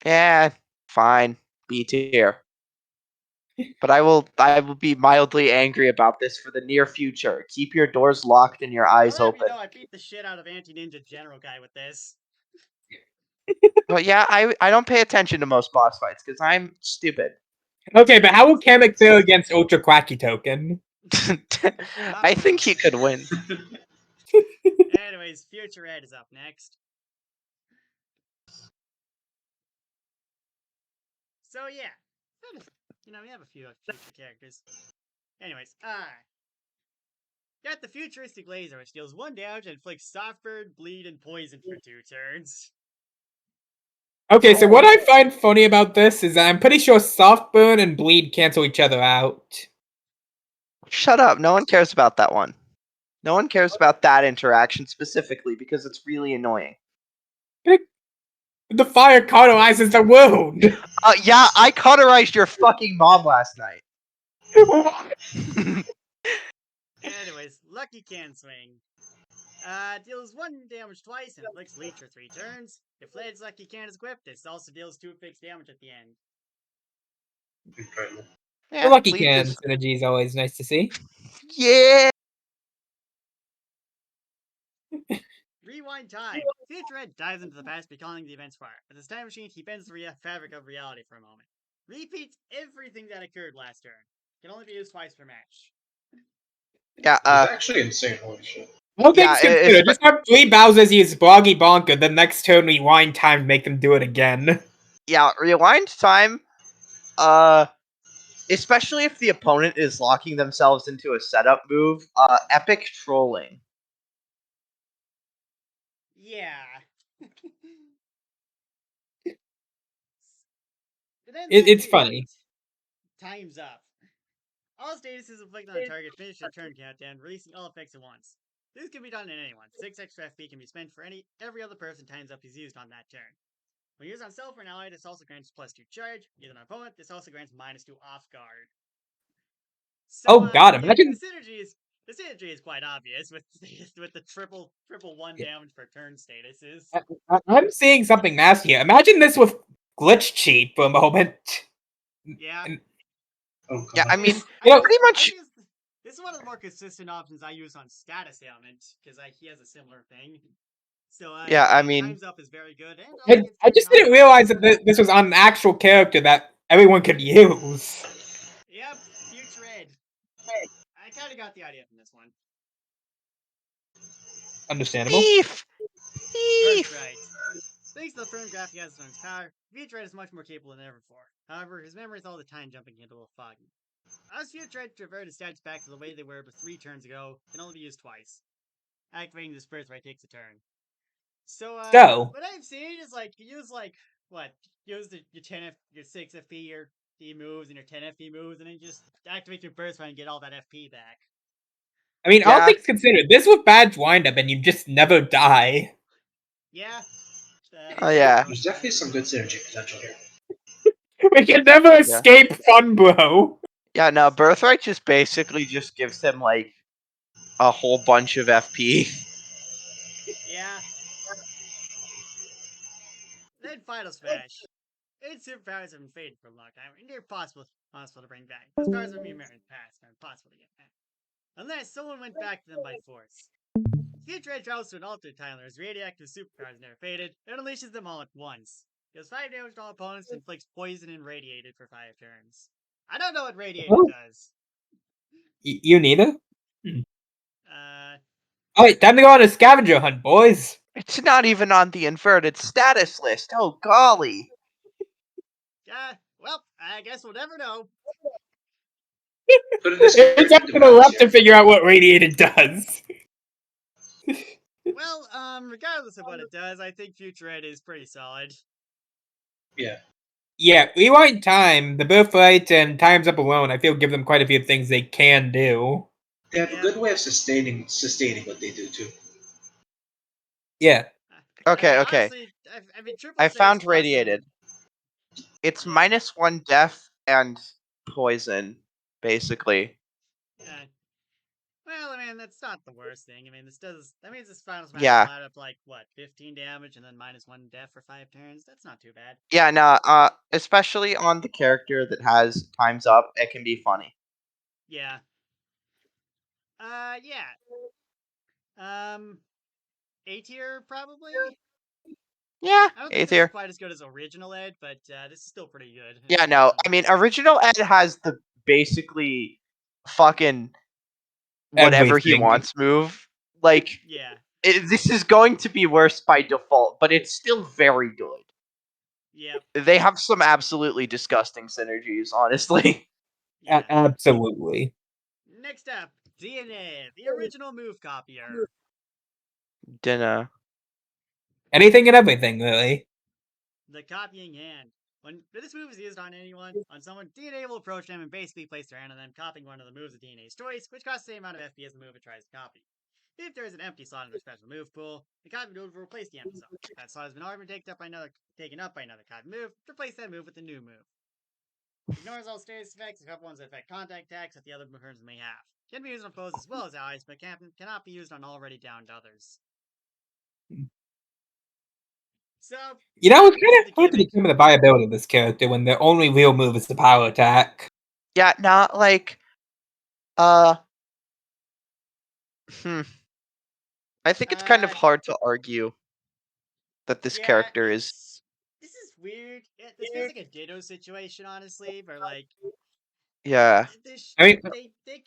Yeah, fine. B tier. But I will be mildly angry about this for the near future. Keep your doors locked and your eyes I'll have you open. know, I beat the shit out of Anti-Ninja General Guy with this. But yeah, I don't pay attention to most boss fights because I'm stupid. Okay, but how will Kamek fare against Ultra Quacky Token? I think he could win. Anyways, Future Ed is up next. So yeah, you know, we have a few future characters. Anyways, got the futuristic laser, which deals 1 damage and inflicts soft burn, bleed, and poison for 2 turns. Okay, so what I find funny about this is that I'm pretty sure Soft Burn and Bleed cancel each other out. Shut up. No one cares about that one. No one cares about that interaction specifically because it's really annoying. The fire cauterizes the wound! Yeah, I cauterized your fucking mom last night. Anyways, Lucky Can Swing. Deals 1 damage twice and inflicts leech for 3 turns. If Led's Lucky Can is equipped, this also deals 2 fixed damage at the end. Incredible. The Yeah, Lucky bleed Can is- synergy is always nice to see. Yeah. Rewind time. Future Ed dives into the past, recalling the events prior. With his time machine, he bends the fabric of reality for a moment. Repeats everything that occurred last turn. Can only be used twice per match. Yeah, It's actually insane, holy shit. All Yeah, things considered, just have 3 Bowsers use Boggy Bonker, the next turn rewind time to make them do it again. yeah, rewind time. Especially if the opponent is locking themselves into a setup move. Epic trolling. Yeah. It ends up It's being funny. Time's up. All statuses inflicted on a target finish the turn countdown, releasing all effects at once. This can be done in anyone. 6 extra FP can be spent for every other person time's up is used on that turn. When used on self or an ally, this also grants +2 charge. Used on an opponent, this also grants -2 off guard. So, Oh god, yeah, imagine the synergy is quite obvious with the triple 1 damage per turn statuses. I'm seeing something nasty here. Imagine this with glitch cheat for a moment. Yeah. Oh god. Yeah, I mean, You know, pretty much. This is one of the more consistent options I use on Status Ailment, because he has a similar thing. So, Yeah, I mean, Time's Up is very good. And I just didn't realize that this was on an actual character that everyone could use. Yep, Future Ed. I kind of got the idea from this one. Understandable. thief, thief. Birthright. Thanks to the firm graphic assets on his power, Future Ed is much more capable than ever before. However, his memory is all the time jumping into a little foggy. As Future Ed reverted his stats back to the way they were but 3 turns ago, can only be used twice. Activating this Birthright takes a turn. So, what I've seen is you use use your 6 FP, your D moves, and your 10 FP moves, and then you just activate your Birthright and get all that FP back. I mean, all Yeah. things considered, this with badge windup and you just never die. Yeah. Oh, yeah. There's definitely some good synergy potential here. We can never escape fun, bro. Yeah, no, Birthright just basically just gives him like a whole bunch of FP. Yeah. Then Final Smash. Its superpowers have been faded for a long time, and they're possible to bring back. Those powers have been in the past and are impossible to get back. Unless someone went back to them by force. Future Ed travels to an alternate time where his radioactive superpowers never faded, and unleashes them all at once. Deals 5 damage to all opponents and inflicts poison and radiated for 5 turns. I don't know what radiated does. You neither? Uh, Alright, time to go on a scavenger hunt, boys. It's not even on the inverted status list. Oh golly. well, I guess we'll never know. Put in this It's up to the left to figure out what radiated does. Well, regardless of what it does, I think Future Ed is pretty solid. Yeah. Yeah, rewind time, the birthright, and times up alone, I feel give them quite a few things they can do. They have a good way of sustaining what they do too. Yeah. Okay, okay. Honestly, I mean, I found plus radiated. It's -1 death and poison, basically. Well, I mean, that's not the worst thing. I mean, that means this Final Smash Yeah. will add up like, what, 15 damage and then -1 death for 5 turns? That's not too bad. Yeah, no, especially on the character that has times up, it can be funny. Yeah. Yeah. A tier, probably? Yeah, I don't A think this is tier. quite as good as Original Ed, but this is still pretty good. Yeah, no, I mean, original Ed has the basically fucking whatever he Everything. wants move. Like, Yeah. this is going to be worse by default, but it's still very good. Yep. They have some absolutely disgusting synergies, honestly. Yeah. Absolutely. Next up, DNA, the original move copier. Dinner. Anything and everything, really. The copying hand. When this move is used on someone, DNA will approach them and basically place their hand on them, copying one of the moves of DNA's choice, which costs the same amount of FP as the move it tries to copy. If there is an empty slot in their special move pool, the copy move will replace the empty slot. If that slot has been already taken up by another copy move, replace that move with a new move. Ignores all status effects except ones that affect contact attacks that the other turns may have. Can be used on foes as well as allies, but cannot be used on already downed others. So, You know, it's kind of hard to determine the viability of this character when their only real move is the power attack. Yeah, not like, I think it's kind of hard to argue that this character is. This is weird. This feels like a Ditto situation, honestly, where Yeah. I mean,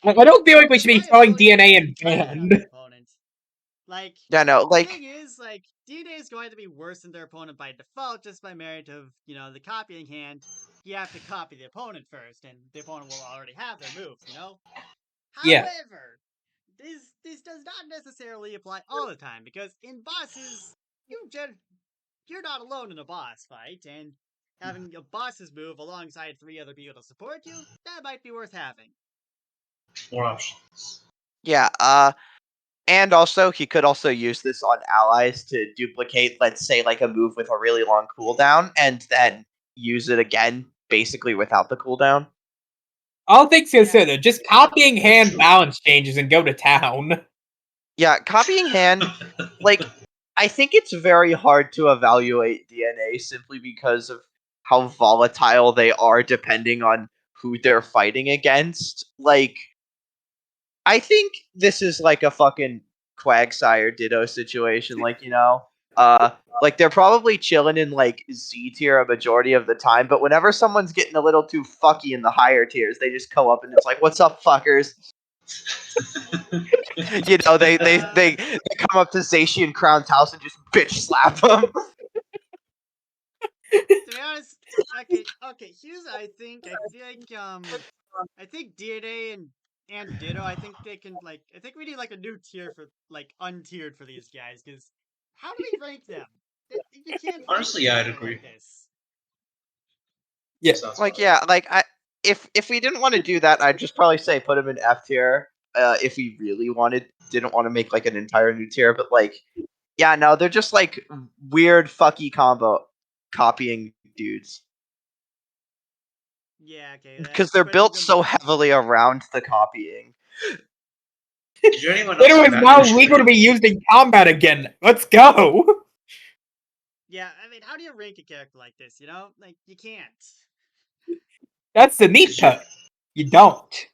I don't feel like we should be throwing DNA in band. Like, Yeah, no, the like thing is, like, D-Day is going to be worse than their opponent by default just by merit of, the copying hand. You have to copy the opponent first, and the opponent will already have their moves, Yeah. However, this does not necessarily apply all the time, because in bosses, you're not alone in a boss fight, and having a boss's move alongside 3 other people to support you, that might be worth having. More options. yeah, and also he could also use this on allies to duplicate, let's say, like a move with a really long cooldown, and then use it again, basically without the cooldown. All things Yeah. considered, just copying hand True. balance changes and go to town. Yeah, copying hand, like, I think it's very hard to evaluate DNA simply because of how volatile they are depending on who they're fighting against. Like, I think this is like a fucking Quagsire Ditto situation. Like, like they're probably chilling in like Z tier a majority of the time, but whenever someone's getting a little too fucky in the higher tiers, they just come up and it's like, "What's up, fuckers?" They come up to Zacian Crown's house and just bitch slap them. To be honest, okay. Here's what I think. I think DNA and Ditto. I think they can I think we need like a new tier for untiered for these guys, because how do we rank them? You can't rank Honestly, yeah, I'd something agree. like this. Yeah. Sounds Like, fine. yeah, like if we didn't want to do that, I'd just probably say put him in F tier. If we really didn't want to make like an entire new tier, but like, yeah, no, they're just like weird fucky combo copying dudes Yeah, okay. because they're Putting built them. so heavily around the copying. Is there anyone else Ditto in is that now we should legal to rank? be used in combat again. Let's go. Yeah, I mean, how do you rank a character like this? Like you can't. That's the neat Is there, part. You don't.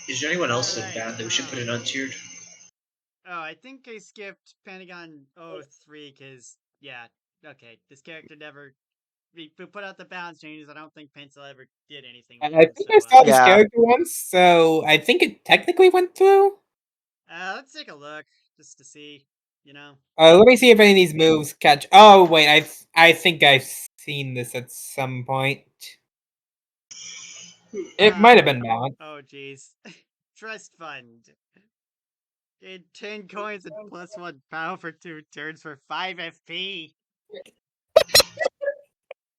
is there anyone else in Alright, band that we should put in untiered? Oh, I think I skipped Pentagon 03 because, yeah, okay, this character never. We put out the balance changes. I don't think Pencil ever did anything with I them. think So, I saw this Yeah. character once, so I think it technically went through. let's take a look just to see. Let me see if any of these moves catch. Oh wait, I think I've seen this at some point. It might have been Mount. Oh, jeez. Trust fund. Get 10 coins and +1 power for 2 turns for 5 FP.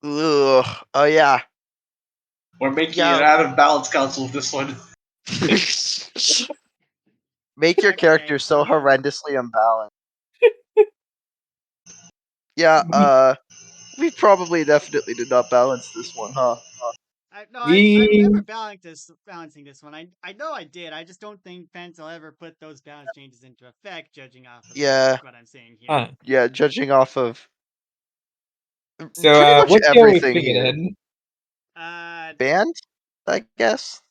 Ugh. Oh yeah. We're making Yeah. it out of balance council with this one. Make your Okay, character so horrendously imbalanced. Yeah, we probably definitely did not balance this one, huh? I remember balancing this one. I know I did. I just don't think Pencil ever put those balance changes into effect, judging off of Yeah. what I'm seeing here. Huh. Yeah, judging off of So pretty much what tier are we everything putting it here. in? Band, I guess.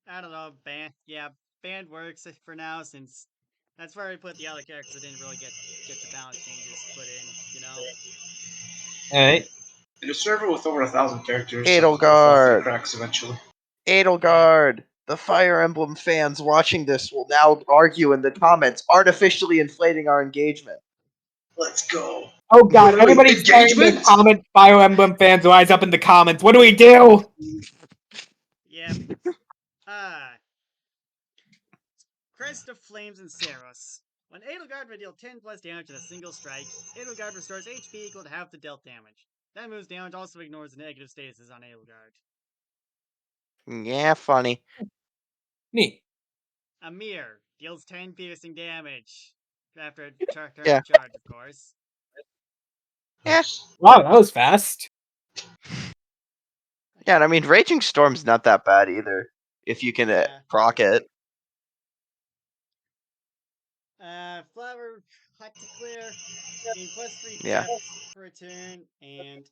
I don't know, band. Yeah, band works for now, since that's where I put the other characters that didn't really get the balance changes put in. Alright. In a server with over 1,000 characters, Edelgard. cracks eventually. Edelgard. The Fire Emblem fans watching this will now argue in the comments, artificially inflating our engagement. Let's go. Oh god, Wait, everybody's starting to engagement? comment. Fire Emblem fans rise up in the comments. What do we do? Yep. Crest of Flames and Saros. When Edelgard would deal 10 plus damage in a single strike, Edelgard restores HP equal to half the dealt damage. That move's damage also ignores the negative statuses on Edelgard. Yeah, funny. Neat. Amir deals 10 piercing damage. After a turn Yeah. charge, of course. Yeah. Wow, that was fast. Yeah, and I mean, Raging Storm's not that bad either, if you can Yeah. proc it. Flower, hot to clear. Gain +3 Yeah. death for a turn, and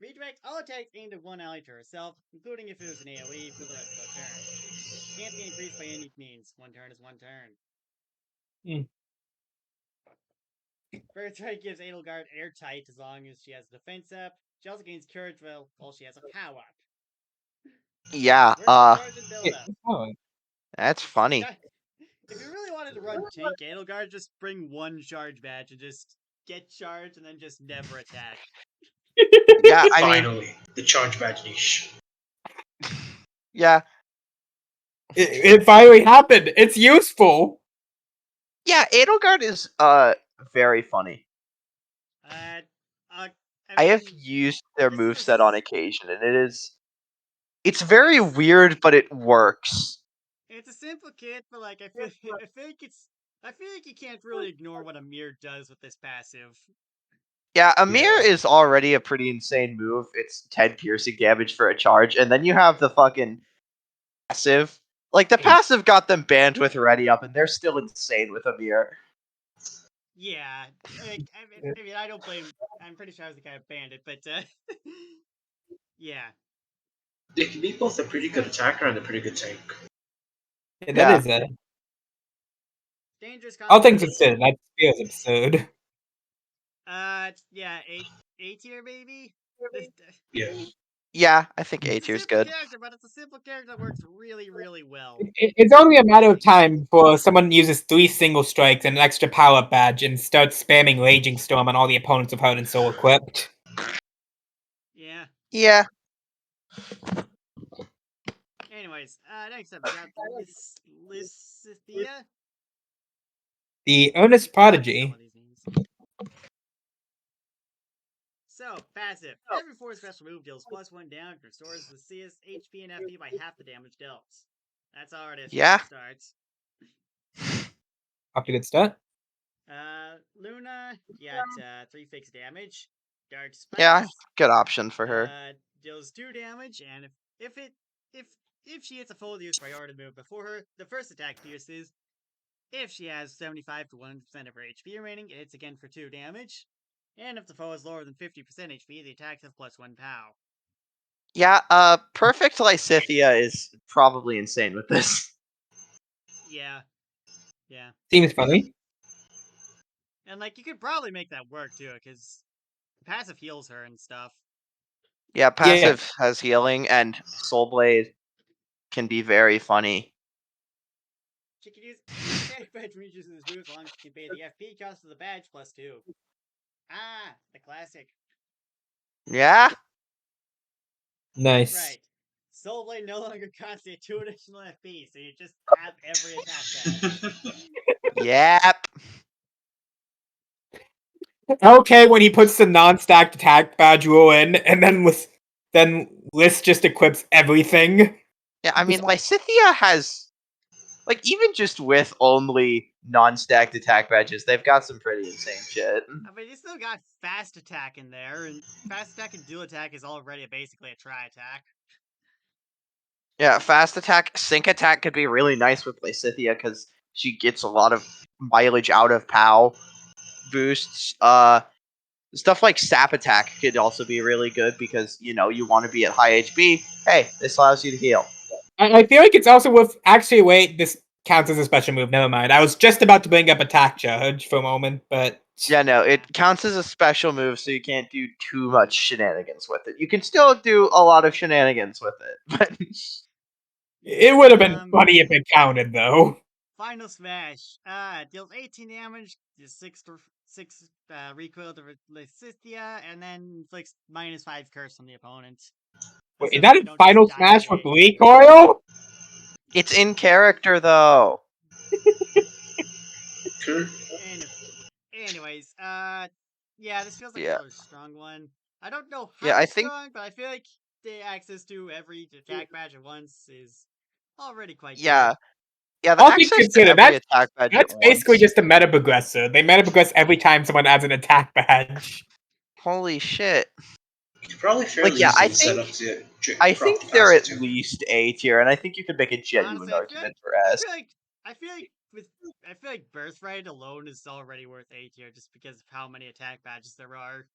redirect all attacks aimed at one ally to herself, including if it was an AoE, for the rest of the turn. Can't be increased by any means. 1 turn is 1 turn. Birthright gives Edelgard airtight as long as she has a defense up. She also gains courage while she has a power up. Yeah, Works with charge and build up. Oh, that's funny. if you really wanted to run tank Edelgard, just bring one charge badge and just get charged and then just never attack. Yeah, I mean, Finally, the charge badge niche. yeah, It finally happened. It's useful. yeah. Edelgard is very funny. I I have mean, used their this is a moveset on occasion, and it's very weird, but it works. it's a simple kit, but like I feel like you can't really ignore what Amir does with this passive. Yeah, Amir Yeah. is already a pretty insane move. It's 10 piercing damage for a charge, and then you have the fucking passive. Like, the passive got them bandwidth ready up, and they're still insane with Amir. Yeah, like, I mean, I don't blame. I'm pretty sure I was the guy who banned it, but yeah, They can be both a pretty good attacker and a pretty good tank. Yeah, that Yeah. is a. dangerous. All things Constellation. considered, that feels absurd. Yeah, A tier maybe. Yeah. Yeah, I think A It's a tier's simple good. character, but it's a simple character that works really, really well. It's only a matter of time before someone uses 3 single strikes and an extra power up badge and starts spamming Raging Storm on all the opponents of Heart and Soul equipped. Yeah. Yeah. Anyways, next up we got Lysithea. The Earnest Prodigy. So, passive. Every 4 special move deals +1 damage, restores the CS HP and FP by half the damage dealt. That's already a strong Yeah. start. Off to a good start. Luna, you got 3 fixed damage. Dark Spikes. Yeah, good option for her. Deals 2 damage, and if she hits a full use priority move before her, the first attack pierces. If she has 75 to 100% of her HP remaining, it hits again for 2 damage. And if the foe is lower than 50% HP, the attacks have +1 POW. Yeah, Perfect Lysithea is probably insane with this. Yeah. Yeah. Seems funny. And, like, you could probably make that work, too, because passive heals her and stuff. Yeah, passive has healing, and Soul Blade can be very funny. She can use attack badge reaches this move as long as she can pay the FP cost of the badge +2. Ah, the classic. Yeah? Nice. Right. Soul Blade no longer costs you 2 additional FP, so you just have every attack badge. Yep. Okay, when he puts the non-stacked attack badge rule in, and then List just equips everything. Yeah, I mean, Lysithea has, like, even just with only non-stacked attack badges, they've got some pretty insane shit. I mean, you still got fast attack in there, and fast attack and dual attack is already basically a tri-attack. Yeah, fast attack, sync attack could be really nice with Lysithea because she gets a lot of mileage out of POW boosts. Stuff like sap attack could also be really good because, you know, you want to be at high HP. Hey, this allows you to heal. I feel like it's also worth. Actually, wait, this counts as a special move. Never mind. I was just about to bring up attack charge for a moment, but Yeah, no, it counts as a special move, so you can't do too much shenanigans with it. You can still do a lot of shenanigans with it, but it would have been funny if it counted, though. Final Smash. Deals 18 damage, deals 6 recoil to Lysithea, and then inflicts -5 curse on the opponent. Wait, is that Assuming a they don't final just die smash away. with recoil? it's in character though. Cool. Anyways, yeah, this feels like Yeah. another strong one. I don't know how Yeah, I think- strong, but I feel like the access to every attack badge at once is already quite Yeah. good. Yeah, the All things access to considered, every attack badge That's at basically once. just a meta progressor. They meta progress every time someone adds an attack badge. Holy shit. You could probably fairly yeah, I easily think- set up to I drop think the they're at passive too. least A tier, and I think you could make a genuine Honestly, I feel argument like- for I S. feel like Birthright alone is already worth A tier just because of how many attack badges there are.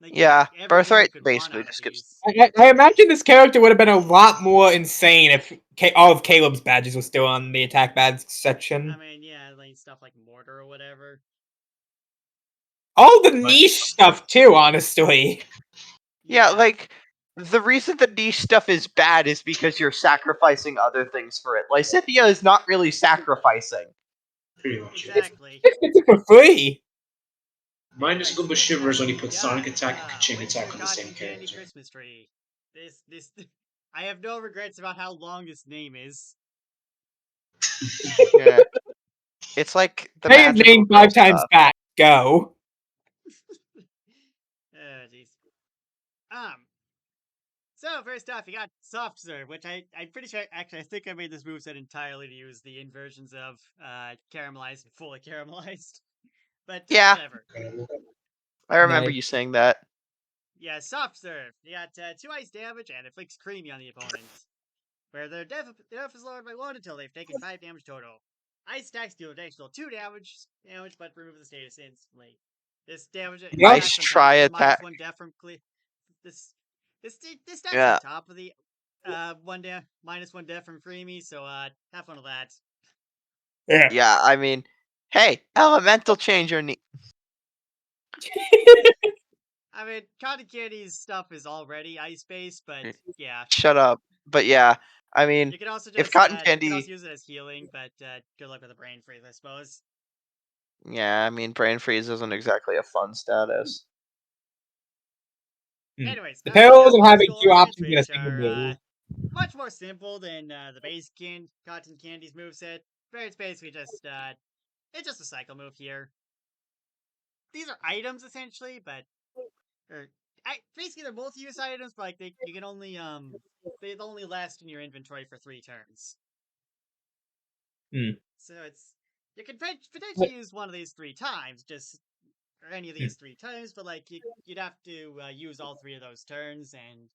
Like, Yeah, every hero Birthright could basically want out just of gives- these. I imagine this character would have been a lot more insane if all of Caleb's badges were still on the attack badge section. I mean, yeah, like stuff like Mortar or whatever. All the niche stuff too, honestly. Yeah, like the reason the niche stuff is bad is because you're sacrificing other things for it. Lysithea is not really sacrificing. Pretty much. Yeah. Exactly. It's it for free. Minus Anyways, Goomba Shivers when you put yeah, Sonic Attack and Chain Winter Attack on the same Cotton Candy character. Christmas Tree. This, I have no regrets about how long this name is. Yeah. It's like the Say his magical name girl 5 times stuff. fast. Go. Oh, jeez. So first off, you got Soft Serve, which I'm pretty sure. Actually, I think I made this moveset entirely to use the inversions of caramelized and fully caramelized. But Yeah. whatever. I remember Nice. you saying that. Yeah, Soft Serve. You got 2 ice damage and inflicts creamy on the opponent, where their death is lowered by 1 until they've taken 5 damage total. Ice attacks deal additional 2 damage, but remove the status instantly. This damage Nice attacks on top try of the attack. -1 death from this stats Yeah. on top of the -1 death from Creamy, so have fun with that. Yeah. Yeah, I mean, hey, elemental changer. I mean, Cotton Candy's stuff is already ice-based, but yeah. Shut up. But yeah, I mean, You can also if just Cotton you can also Candy, use it as healing, but good luck with the brain freeze, I suppose. yeah, I mean, brain freeze isn't exactly a fun status. Anyways, The you perils got of having physical 2 ornaments, options in a which single are move. much more simple than the base Cotton Candy's moveset. But it's basically just it's just a cycle move here. These are items essentially, but basically they're both use items, but like you can only they only last in your inventory for 3 turns. So you can potentially use one of these 3 times, or any of these 3 times, but like you'd have to use all 3 of those turns and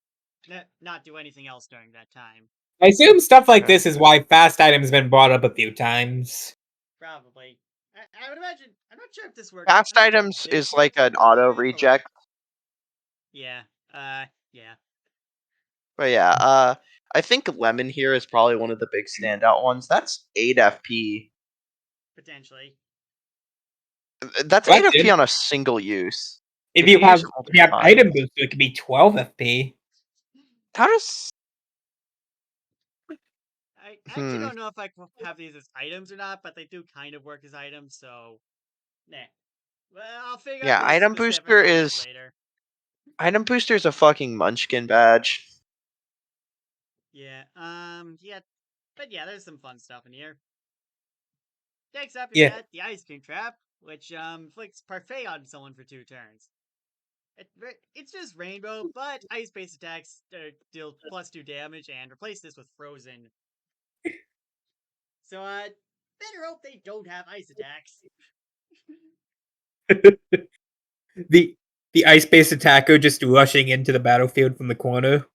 not do anything else during that time. I assume stuff like this is why fast items have been brought up a few times. Probably. I would imagine. I'm not sure if this works. Fast I'm not sure if items this is like works an for auto Creamy, but, like, reject. yeah. Yeah. But yeah, I think Lemon here is probably one of the big standout ones. That's 8 FP. Potentially. That's Well, 8 that's FP good. on a single use. If If you you have use it multiple times. item boost, so it could be 12 FP. How does I actually don't know if I can have these as items or not, but they do kind of work as items, so nah. Well, I'll figure out Yeah, the item specifics booster on that is later. item booster is a fucking munchkin badge. Yeah. Yeah. But yeah, there's some fun stuff in here. Next up, you Yeah. got the Ice Cream Trap, which inflicts Parfait on someone for 2 turns. It's just Rainbow, but ice-based attacks deal +2 damage, and replace this with Frozen. So, better hope they don't have ice attacks. the ice-based attacker just rushing into the battlefield from the corner.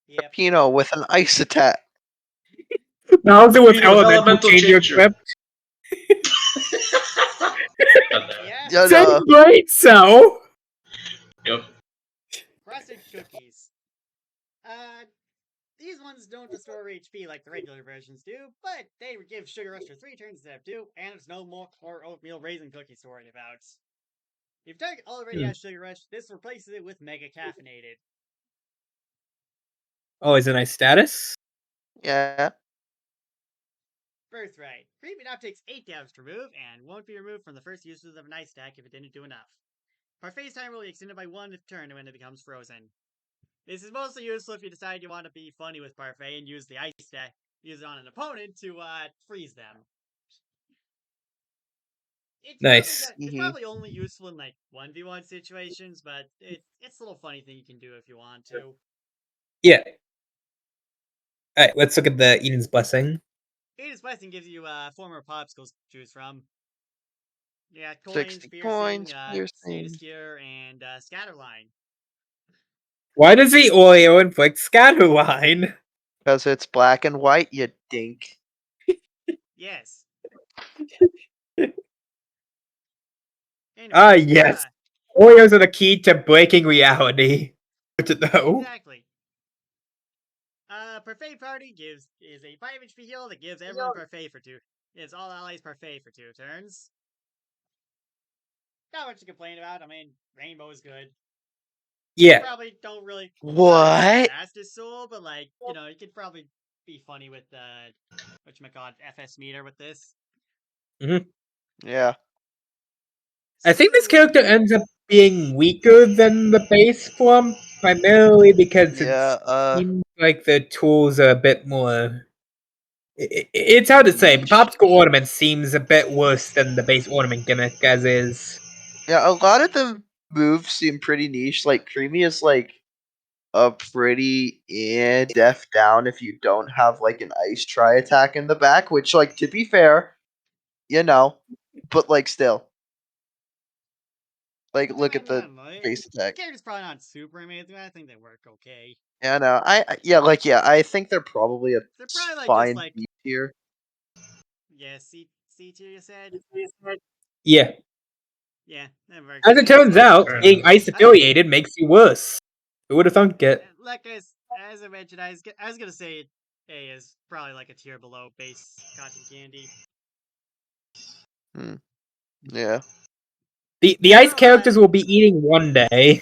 Yep. Pino with an ice attack. Bowser with Pino with elemental elemental changer changer. equipped. Yeah. Yeah, Say great so. Yep. Frosted Cookies. These ones don't restore HP like the regular versions do, but they give Sugar Rush for 3 turns instead of 2, and it's no more oatmeal raisin cookies to worry about. If target already has Sugar Rush, this replaces it with Mega Caffeinated. Oh, is it nice status? Yeah. Birthright. Creepy now takes 8 damage to remove, and won't be removed from the first uses of an ice stack if it didn't do enough. Parfait's time will be extended by 1 turn when it becomes frozen. This is mostly useful if you decide you want to be funny with Parfait and use the ice stack, use it on an opponent to freeze them. Nice. It's probably only useful in like 1v1 situations, but it's a little funny thing you can do if you want to. Yeah. Alright, let's look at the Eden's Blessing. Eden's Blessing gives you 4 more popsicles to choose from. Yeah, coins, 60 piercing, coins, piercing. status gear, and scatterline. Why does the Oreo inflict Scatterline? Because it's black and white, you dink. Yes. Ah, yes. Oreos are the key to breaking reality. To know. Exactly. Parfait Party is a 5 HP heal that gives everyone Parfait for 2. Gives all allies Parfait for 2 turns. Not much to complain about. I mean, Rainbow is good. Yeah. Probably don't really What? Master Soul, but like, you know, you could probably be funny with whatchamacallit, FS meter with this. Yeah. I think this Similarly- character ends up being weaker than the base form, primarily because Yeah. it seems like the tools are a bit more. It's hard to say, but Niche. Popsicle Ornament seems a bit worse than the base ornament gimmick as is. Yeah, a lot of the moves seem pretty niche. Like Creamy is like a pretty death down if you don't have like an ice try attack in the back, which like to be fair, you know, but like still. Like look at the base The attack. character's probably not super amazing. I think they work okay. Yeah, no, I think they're probably a They're probably like fine just like B tier. yeah, C tier. You said Yeah. yeah, that works. As it turns out, Fair being enough. ice affiliated makes you worse. Who would have thunk it? Like as I mentioned, I was gonna say A is probably like a tier below base cotton candy. Yeah. The ice Alright. characters will be eating one day.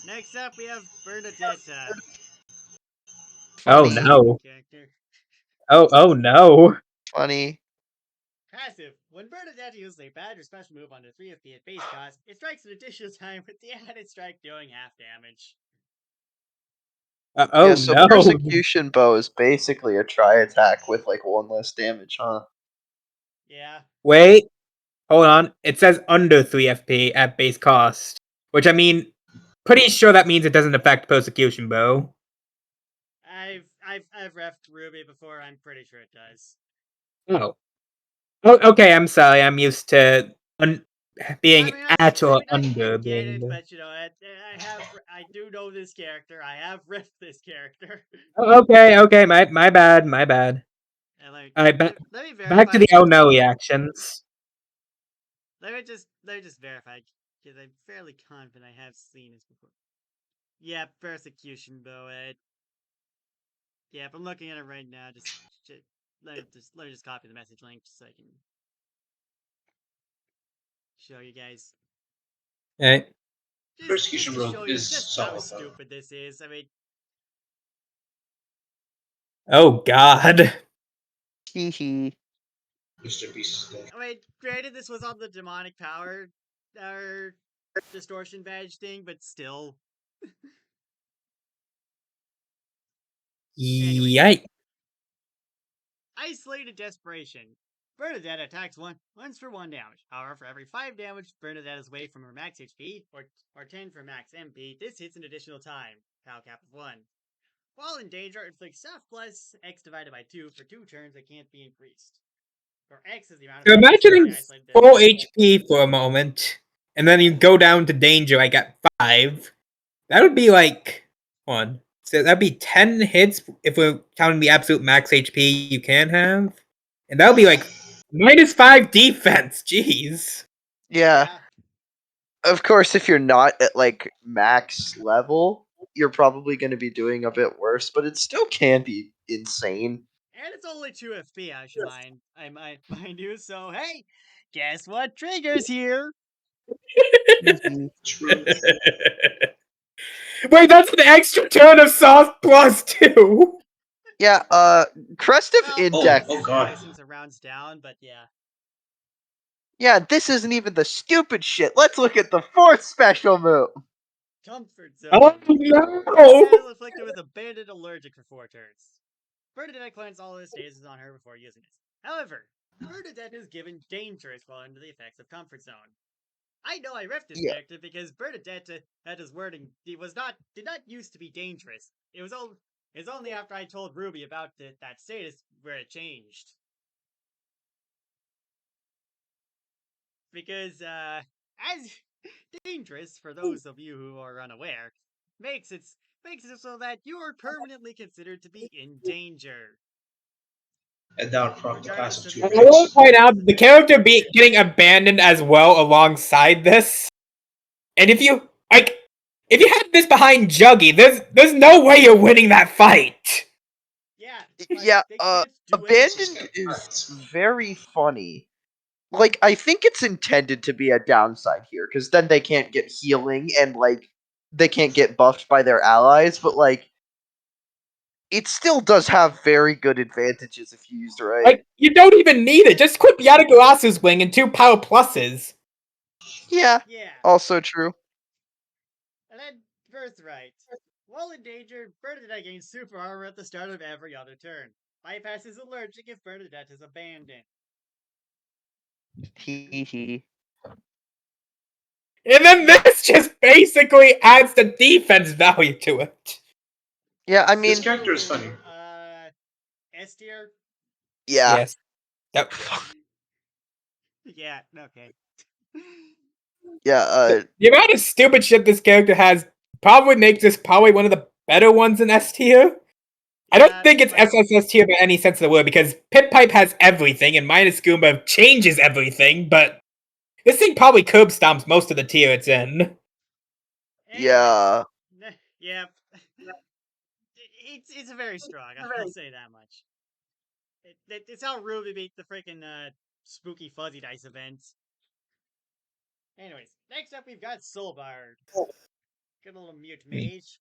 Next up, we have Bernadetta. Oh Funny. no. Character. Oh no. Funny. Passive. When Bernadetta uses a badge or special move on the 3 FP at base cost, it strikes an additional time with the added strike doing half damage. Oh Yeah, so no. Persecution Bow is basically a try attack with like one less damage, huh? Yeah. Wait. Hold on. It says under 3 FP at base cost. Which I mean, pretty sure that means it doesn't affect Persecution Bow. I've refed Ruby before, I'm pretty sure it does. Oh. Oh, okay, I'm sorry. I'm used to being at or I under get being it, the... but you know, I do know this character. I have riffed this character. Oh, okay, my bad. And like, Alright, let me verify. back to the oh no reactions. Let me just verify because I'm fairly confident I have seen this before. Yeah, Persecution Bow. Yeah, if I'm looking at it right now, let me just copy the message link so I can show you guys. Alright. Persecution to Rogue show you is just how solid, though. stupid this is. I mean, Oh god. Hee hee. Mr. Beast is dead. Granted, this was on the demonic power or distortion badge thing, but still. Anyway. Yikes. Isolated Desperation. Bernadette attacks once for 1 damage. However, for every 5 damage Bernadette is away from her max HP, or 10 for max MP, this hits an additional time. Power cap of 1. While in danger, inflicts self plus X divided by 2 for 2 turns that can't be increased. For X is the amount of Imagining isolated 4 Desperation. HP for a moment, and then you go down to danger, I got 5. That would be like... Hold on. So that'd be 10 hits if we're counting the absolute max HP you can have. And that would be like -5 defense. Jeez. Yeah. Of course, if you're not at like max level, you're probably going to be doing a bit worse, but it still can be insane. And it's only 2 FP, I might mind you, so hey, guess what triggers here? True. Wait, that's an extra turn of sauce plus 2. Yeah, Crest of Well, Index. Oh god. Since it rounds down, but yeah. Yeah, this isn't even the stupid shit. Let's look at the 4th special move. Comfort Zone. Oh no! Battle afflicted with abandoned allergic for 4 turns. Bernadette cleanses all of the stasis on her before using it. However, Bernadette is given dangerous while under the effects of Comfort Zone. I know I reffed this character because Bernadette had his wording did not used to be dangerous. It was only after I told Ruby about that status where it changed. Because as dangerous, for those of you who are unaware, makes it so that you are permanently considered to be in danger. And down prompt the class of 2 I will point out the character getting abandoned as well alongside this. And if you had this behind Juggy, there's no way you're winning that fight. Yeah. Abandoned is very funny. Like, I think it's intended to be a downside here, because then they can't get healing, and, like, they can't get buffed by their allies, but like it still does have very good advantages if you use it right. Like, you don't even need it. Just equip Yatagarasu's wing and 2 power pluses. Yeah, Yeah. also true. And then Birthright. While endangered, Bernadette gains super armor at the start of every other turn. Bypasses allergic if Bernadette is abandoned. Hee hee. And then this just basically adds the defense value to it. Yeah, I mean, This character is funny. S tier? yeah. Yes. Yep. Yeah, okay. Yeah, The amount of stupid shit this character has probably makes this probably one of the better ones in S tier. I don't think it's like, SSS tier by any sense of the word, because Pit Pipe has everything and Minus Goomba changes everything, but this thing probably curb stomps most of the tier it's in. yeah. Yeah. It's very strong, I'll say that much. It's how Ruby beat the freaking spooky fuzzy dice event. Anyways, next up we've got Soulbard. Good little mute mage.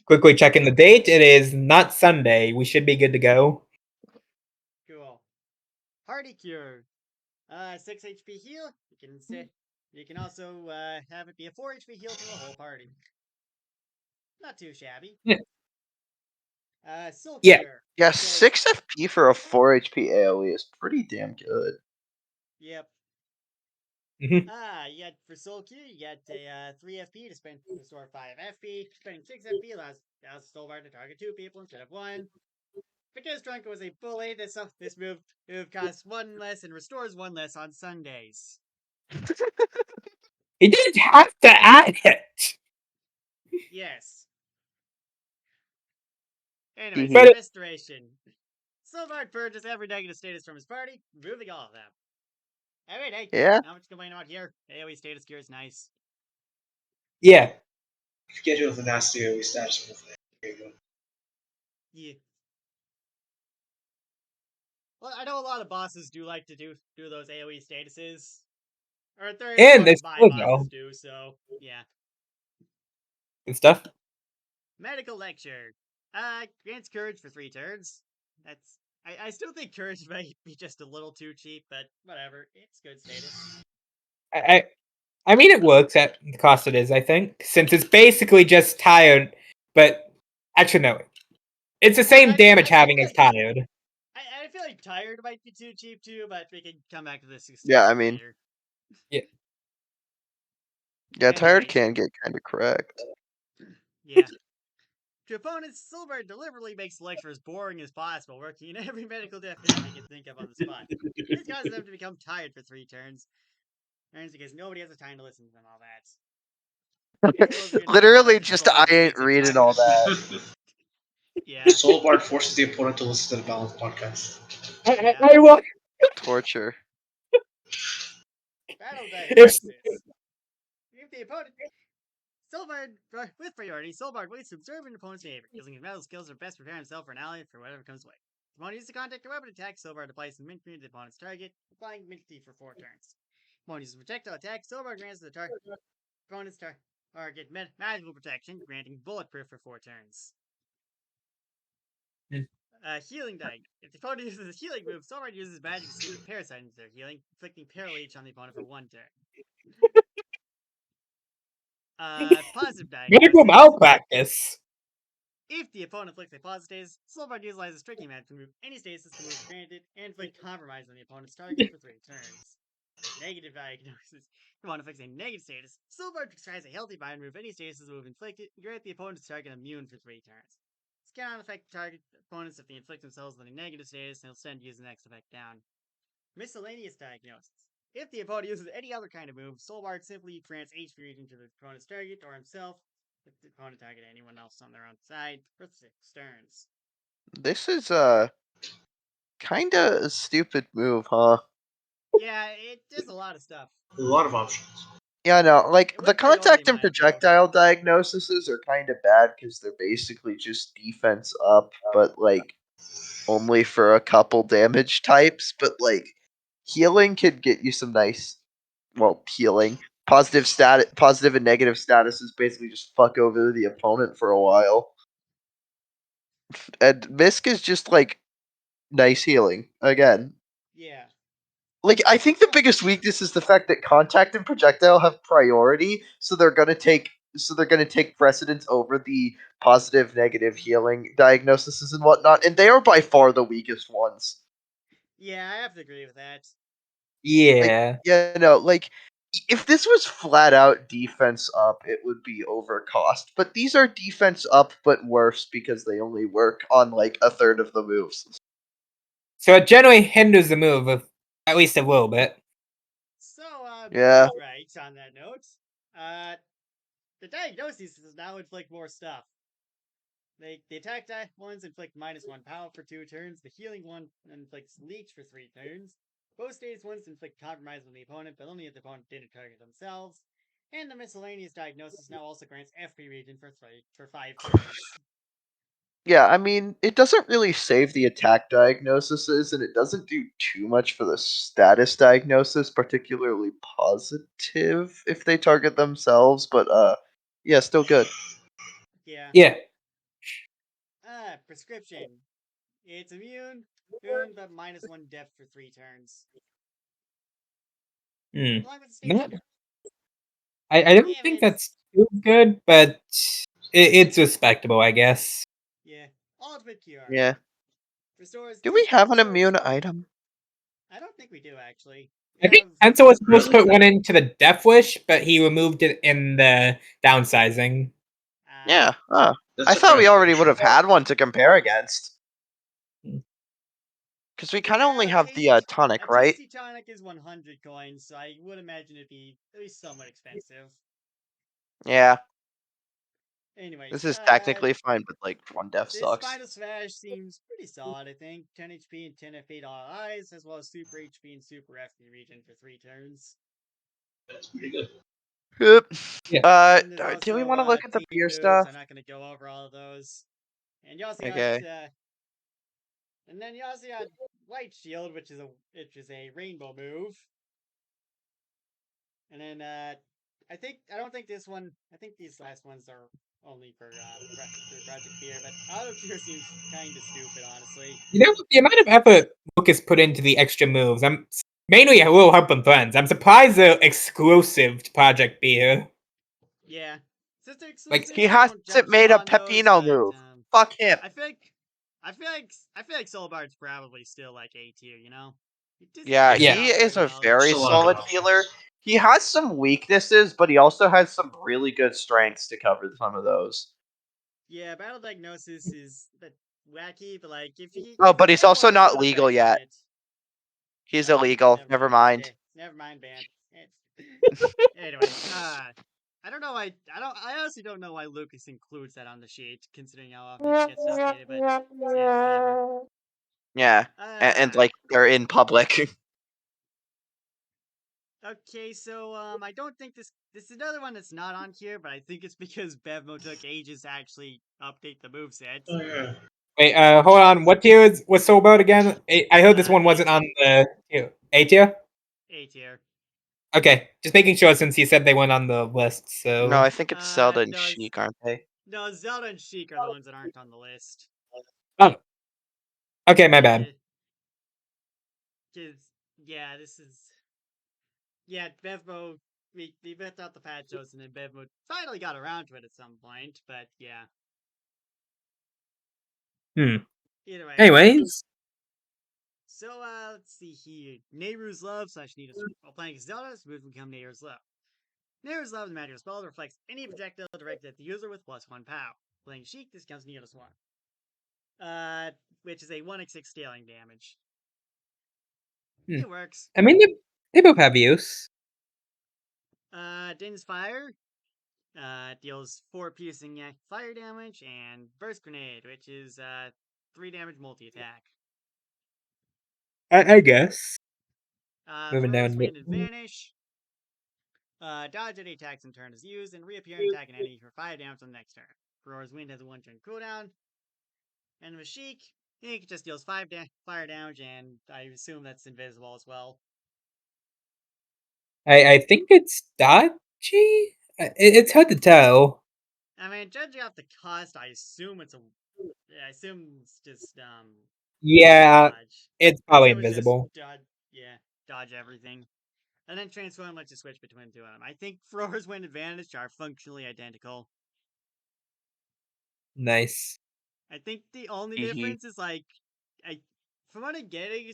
Quickly checking the date. It is not Sunday. We should be good to go. Cool. Party Cure. 6 HP heal. You can also have it be a 4 HP heal for the whole party. Not too shabby. Yeah. Soul Yeah. Cure. Yeah, Okay. 6 FP for a 4 HP AoE is pretty damn good. Yep. Mhm. You got for Soul Cure, you get a 3 FP to restore 5 FP. Spending 6 FP allows Soulbard to target 2 people instead of 1. Because Trunka was a bully, this move costs 1 less and restores 1 less on Sundays. He didn't have to add it. Yes. Anyways, Mhm. Restoration. Soulbard purges every negative status from his party, removing all of them. Alright, hey, Yeah. not much to complain about here. AoE status cure is nice. Yeah. If you get rid of the nasty AoE status move, there you go. Yeah. Well, I know a lot of bosses do like to do those AoE statuses. Or there is a And lot this of my good, bosses though. do, so yeah. Good stuff. Medical lecture. Grants courage for 3 turns. That's I still think courage might be just a little too cheap, but whatever. It's good status. I mean, it works at the cost it is, I think, since it's basically just tired, but actually, no. It's the same damage having as tired. I feel like tired might be too cheap too, but we can come back to this Yeah, I mean, later. yeah, tired Anyways. can get kind of correct. Yeah. To opponents, Soulbard deliberately makes the lecture as boring as possible, working in every medical definition he can think of on the spot. This causes them to become tired for 3 turns. Because nobody has the time to listen to them all that. Literally, just I ain't reading all that. Yeah. Soulbard forces the opponent to listen to the Balance podcast. I want. Torture. Battle If diagnosis. If the opponent. Soulbard, with priority, Soulbard waits to observe an opponent's behavior, using his metal skills to best prepare himself for an ally for whatever comes away. If the opponent uses a contact or weapon attack, Soulbard applies some mint green to the opponent's target, applying mint D for 4 turns. If the opponent uses a projectile attack, Soulbard grants the opponent's target magical protection, granting bulletproof for 4 turns. Healing diag. If the opponent uses a healing move, Soulbard uses magic to secret parasite into their healing, inflicting paralysis on the opponent for 1 turn. Positive medical diagnosis. malpractice. If the opponent inflicts a positive status, Soulbard utilizes Tricky Magic to remove any stasis to move granted and inflict compromise on the opponent's target for 3 turns. Negative diagnosis. If the opponent inflicts a negative status, Soulbard tries a healthy bind to remove any stasis that will inflict it and grant the opponent's target immune for 3 turns. This cannot affect target opponents if they inflict themselves with a negative status, and will send use the next effect down. Miscellaneous diagnosis. If the opponent uses any other kind of move, Soulbard simply grants HP region to the opponent's target or himself, if the opponent target anyone else on their own side, for 6 turns. This is kinda a stupid move, huh? Yeah, it does a lot of stuff. A lot of options. Yeah, no, like the With priority, contact and might as well. projectile diagnoses are kind of bad because they're basically just defense up, but like only for a couple damage types. But like healing could get you some nice, well, healing. positive and negative statuses basically just fuck over the opponent for a while. And Misk is just like nice healing again. Yeah. Like, I think the biggest weakness is the fact that contact and projectile have priority, so they're gonna take precedence over the positive negative healing diagnoses and whatnot, and they are by far the weakest ones. Yeah, I have to agree with that. Yeah. Like if this was flat out defense up, it would be overcost. But these are defense up but worse because they only work on like a third of the moves. So it generally hinders the move, at least a little bit. So, Yeah. Ben's right on that note. The diagnosis does now inflict more stuff. The attack ones inflict -1 power for 2 turns. The healing one inflicts leech for 3 turns. Both status ones inflict compromise on the opponent, but only if the opponent didn't target themselves. And the miscellaneous diagnosis now also grants FP region for 5 turns. Yeah, I mean, it doesn't really save the attack diagnoses, and it doesn't do too much for the status diagnosis, particularly positive if they target themselves, but yeah, still good. Yeah. Yeah. Prescription. It's immune, but -1 depth for 3 turns. Hmm. Along with the station. That- I don't Yeah, think it's- that's too good, but it's respectable, I guess. Yeah. Ultimate Cure. Yeah. Restores. Do we have an restores- immune item? I don't think we do actually. I think Pencil was supposed to put one into the Death Wish, but he removed it in the downsizing. Yeah. Huh. That's I thought we surprising. already would have had one to compare against. Hmm. Because we kind of only have the tonic, a right? tasty tonic is 100 coins, so I would imagine it'd be at least somewhat expensive. Yeah. Anyways, This is technically fine, but like one death this sucks. Final Smash seems pretty solid, I think. 10 HP and 10 FP all eyes, as well as Super HP and Super FP region for 3 turns. That's pretty good. Yep. And there's Do we also, want to look at the team beer moves. stuff? I'm not going to go over all of those. And you also Okay. got, and then you also got White Shield, which is a rainbow move. And then I don't think this one. I think these last ones are only for Project Beer, but Auto Cure seems kind of stupid, honestly. You know, the amount of effort Lucas put into the extra moves, I'm mainly a little help and friends. I'm surprised they're exclusive to Project Beer. Yeah, since they're Like, exclusive, He I don't jump hasn't made a on those, Pepino but, move. Fuck him. I feel like Soul Bard's probably still like A tier, you know? Yeah, Yeah. he is a very Still solid unlocked. healer. He has some weaknesses, but he also has some really good strengths to cover some of those. Yeah, Battle Diagnosis is a bit wacky, but like if you Oh, but he's ban also one not good legal effect from yet. it, He's illegal. Never mind. Okay, never mind, ban. Anyway, I don't know why. I honestly don't know why Lucas includes that on the sheet, considering how often it gets updated. But yeah, whatever. Yeah, and like they're in public. Okay, so I don't think this is another one that's not on here, but I think it's because Bevmo took ages to actually update the moveset. Oh yeah. Wait, hold on. What tier was Soul Bard again? I heard this one wasn't on the A tier. A tier. Okay, just making sure since you said they weren't on the list. So No, I think it's Zelda and No, Sheik, aren't they? No, Zelda and Sheik are the ones that aren't on the list. oh, okay, my bad. Because yeah, this is Bevmo. We built out the patch notes, and then Bevmo finally got around to it at some point. But yeah. Either way. Anyways, So let's see here. Nehru's Love / Nita's while playing Zelda, this move can become Nehru's Love. Nehru's Love, the magical spell that reflects any projectile directed at the user with +1 power. Playing Sheik, this counts Nita's 1. Which is a 1x6 scaling damage. It works. I mean they both have use. Din's Fire deals 4 piercing fire damage, and Burst Grenade, which is 3 damage multi-attack. I guess. Moving Throws down. Wind and Vanish. Dodge any attacks in turn is used, and reappear and attack an enemy for 5 damage on the next turn. Roar's Wind has a 1 turn cooldown. And with Sheik, he just deals 5 fire damage, and I assume that's invisible as well. I think it's dodgy. It's hard to tell. I mean, judging off the cost, I assume it's just Yeah, dodge. it's I probably assume it's just invisible. dodge everything. And then transform lets you switch between the two of them. I think Flora's Wind and Vanish are functionally identical. Nice. I think the only Hee hee. difference is from what I'm getting,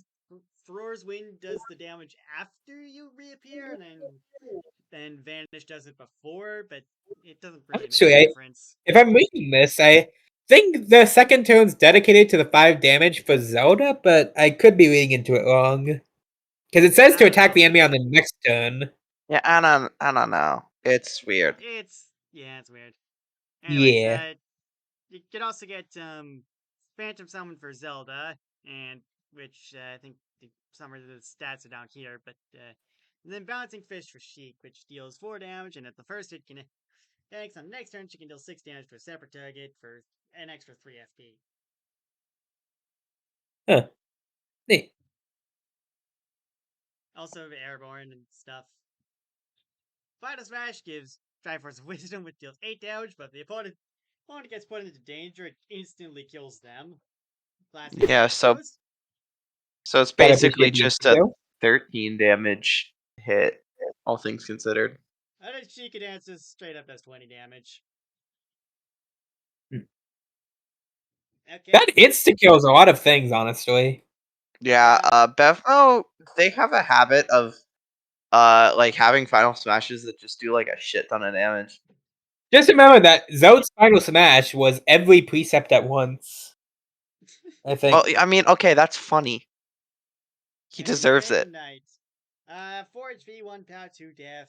Flora's Wind does the damage after you reappear, and then Vanish does it before, but it doesn't really make Actually, a difference. if I'm reading this, I think the second turn's dedicated to the 5 damage for Zelda, but I could be reading into it wrong. Because it says I to don't attack know. the enemy on the next turn. Yeah, I don't know. It's weird. It's weird. Anyways, Yeah. you could also get Phantom Summon for Zelda, and which I think the summary of the stats are down here, but and then Bouncing Fish for Sheik, which deals 4 damage, and at the first hit can X on the next turn she can deal 6 damage to a separate target for an extra 3 FP. Huh. Neat. Also Airborne and stuff. Final Smash gives Triforce of Wisdom, which deals 8 damage, but the opponent gets put into danger, it instantly kills them. Classic Yeah, so Heroes. it's Gotta basically appreciate the just a detail. 13 damage hit, all things considered. I think Sheikah Dances straight up does 20 damage. Hmm. Okay. That insta kills a lot of things, honestly. Yeah, Bevmo, they have a habit of like having final smashes that just do like a shit ton of damage. Just remember that Zode's final smash was every precept at once. I think. Well, I mean, okay, that's funny. He deserves it. Knight. 4 HP, 1 power, 2 def.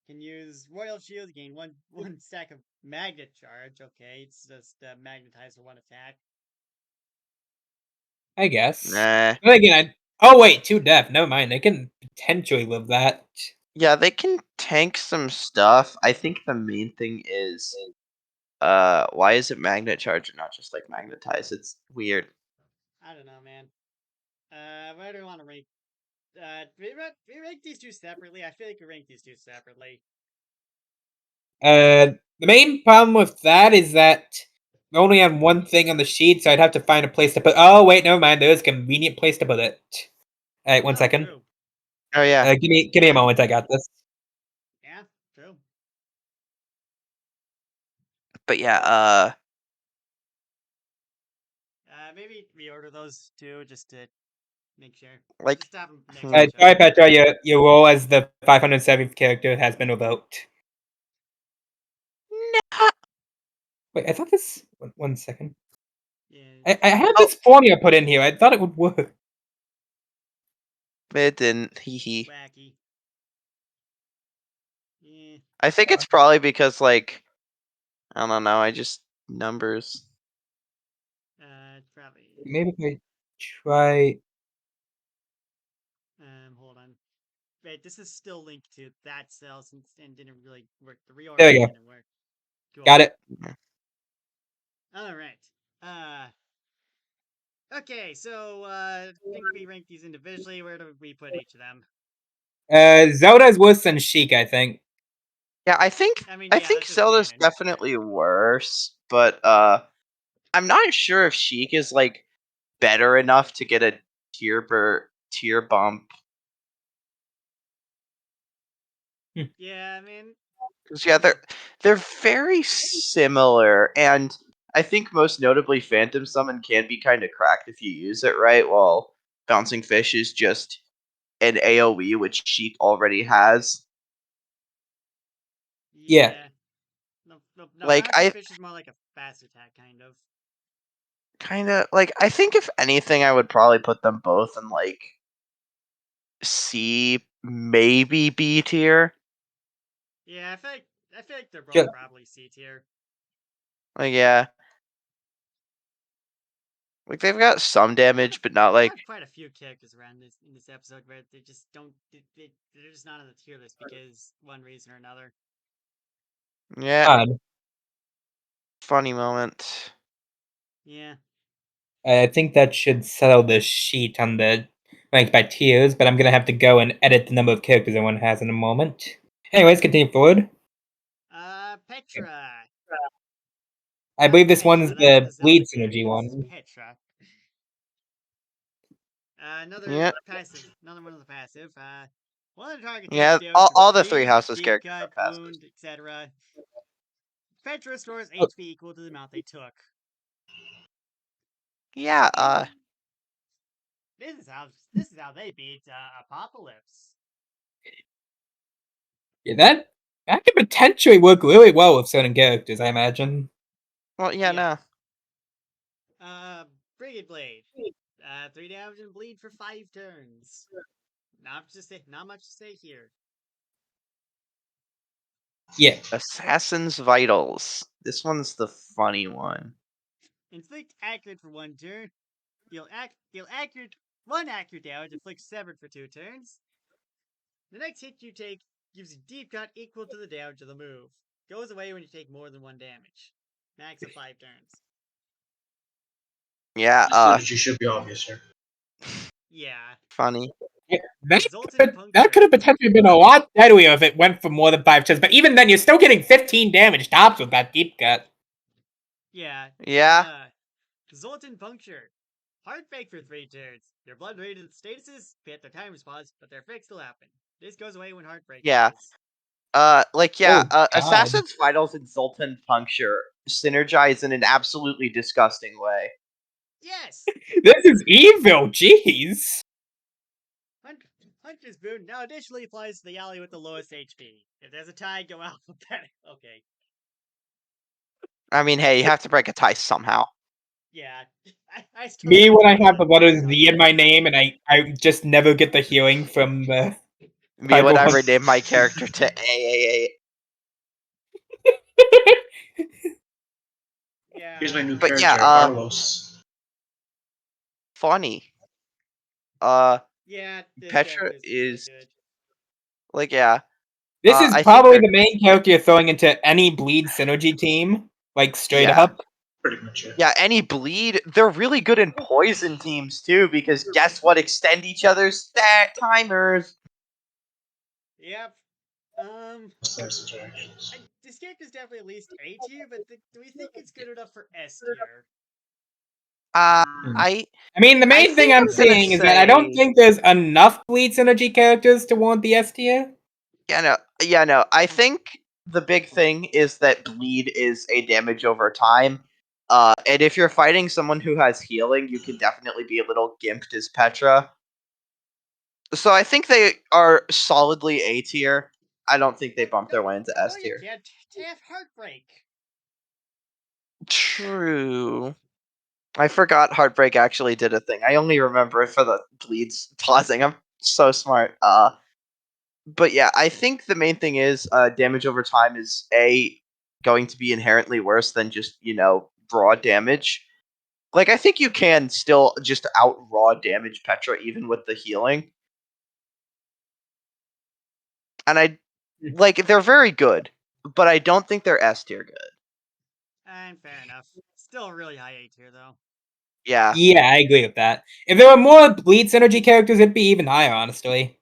Can use Royal Shield, gain one stack of Magnet Charge. Okay, it's just magnetize for 1 attack. I guess. Nah. But again, oh wait, 2 def. Never mind. They can potentially live that. Yeah, they can tank some stuff. I think the main thing is why is it magnet charge and not just like magnetize? It's weird. I don't know, man. Where do we want to rank? We rank these two separately. I feel like we rank these two separately. The main problem with that is that we only have one thing on the sheet, so I'd have to find a place to put. Oh wait, never mind. There is a convenient place to put it. All right, 1 second. True. Oh yeah. Give me a moment. I got this. Yeah, true. But yeah, Maybe reorder those two just to make sure. like Just have them next Hmm. to each Sorry, other. Petra. Your role as the 507th character has been revoked. Wait, I thought this. 1 second. Yeah. I had this formula put in here. I thought it would work. it didn't. Hee hee. Wacky. Yeah. I think it's probably because like I don't know. I just numbers. Probably. Maybe if I try. Hold on. Wait, this is still linked to that cell since and didn't really work. The reorder There we go. didn't work. Cool. Got it. All right. Okay, so I think we rank these individually. Where do we put each of them? Zelda's worse than Sheik, I think. Yeah, I think I mean, I yeah, think that's just Zelda's canon. definitely worse, but I'm not sure if Sheik is like better enough to get a tier bump. Yeah, I mean, 'Cause, yeah, they're very similar, and I think most notably, Phantom Summon can be kind of cracked if you use it right. While Bouncing Fish is just an AOE, which Sheik already has. Yeah. No, Like, Bouncing Fish is more like a fast attack, kind of. I think if anything, I would probably put them both in like C, maybe B tier. Yeah, I feel like they're both Sure. probably C tier. Like, yeah. Like, they've got some damage, but not like. I have quite a few characters around in this episode where they just don't. They're just not on the tier list because one reason or another. Yeah, Odd. funny moment. Yeah. I think that should settle the sheet on the ranked by tiers, but I'm gonna have to go and edit the number of characters everyone has in a moment. Anyways, continue forward. Petra. I believe this Okay, one's so that's the Zelda bleed character. synergy This is one. Petra. Another Yeah. passive. Another one of the passive. One of the target Yeah, takes damage from all the Three bleed, Houses deep characters cut, are passive. wound, etc. Petra restores Oh. HP equal to the amount they took. Yeah, This is how they beat Apocalypse. Yeah, that could potentially work really well with certain characters, I imagine. well, yeah, Yeah. no. Brigade Blade. 3 damage and bleed for 5 turns. Not much to say here. Yeah. Assassin's Vitals. This one's the funny one. Inflict accurate for 1 turn. Deal accurate 1 accurate damage. Inflict severed for 2 turns. The next hit you take gives you deep cut equal to the damage of the move. Goes away when you take more than 1 damage. Max of 5 turns. Yeah, Synergy should be obvious here. Yeah. funny. That could have potentially been a lot deadlier if it went for more than 5 turns, but even then, you're still getting 15 damage tops with that deep cut. Yeah. Yeah. Zoltan Puncture. Heartbreak for 3 turns. Your blood rated statuses hit their time response, but their effects still happen. This goes away when Heartbreak Yeah. dies. Oh, God. Assassin's Vitals and Zoltan Puncture synergize in an absolutely disgusting way. Yes! This is evil, jeez! Hunter's Boon now additionally applies to the ally with the lowest HP. If there's a tie, go alphabetic. Okay. I mean, hey, you have to break a tie somehow. Yeah. I still Me, when I think have the letter it's Z in my name and I just never get the healing from the... Me when I Cyborg. rename my character to AAA. Yeah. Here's my new But character, yeah, Carlos. Funny. Yeah, this Petra character really is good. like, yeah. This is I think probably they're- the main character you're throwing into any bleed synergy team. Like, straight Yeah. up. Pretty much it. Yeah, any bleed. They're really good in poison teams too, because guess what? Extend each other's timers. Yep. Most nice interactions. This character's definitely at least A tier, but do we think it's good enough for S tier? I I mean, the main thing think I'm I'm gonna seeing is that I don't say- think there's enough bleed synergy characters to warrant the S tier. yeah, no. I think the big thing is that bleed is a damage over time. And if you're fighting someone who has healing, you can definitely be a little gimped as Petra. So I think they are solidly A tier. I don't think they bump their way into S No, you tier. can't. They have Heartbreak. True. I forgot Heartbreak actually did a thing. I only remember it for the bleeds pausing. I'm so smart. But yeah, I think the main thing is damage over time is going to be inherently worse than just, raw damage. Like, I think you can still just out raw damage Petra even with the healing. And they're very good, but I don't think they're S tier good. And fair enough. Still really high A tier though. Yeah. Yeah, I agree with that. If there were more bleed synergy characters, it'd be even higher, honestly.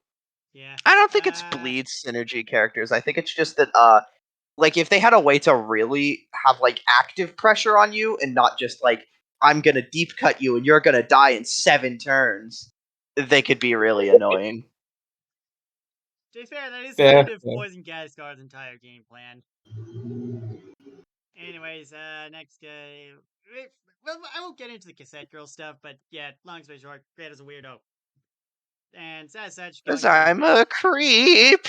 Yeah. I don't think it's bleed synergy characters. I think it's just that if they had a way to really have active pressure on you and not just I'm gonna deep cut you and you're gonna die in 7 turns, they could be really annoying. To be fair, that is Fair, kind of fair. Poison Gaskar's entire game plan. Anyways, next guy. Well, I won't get into the cassette girl stuff, but yeah, long story short, Great as a weirdo. And as such, going Because to I'm a creep.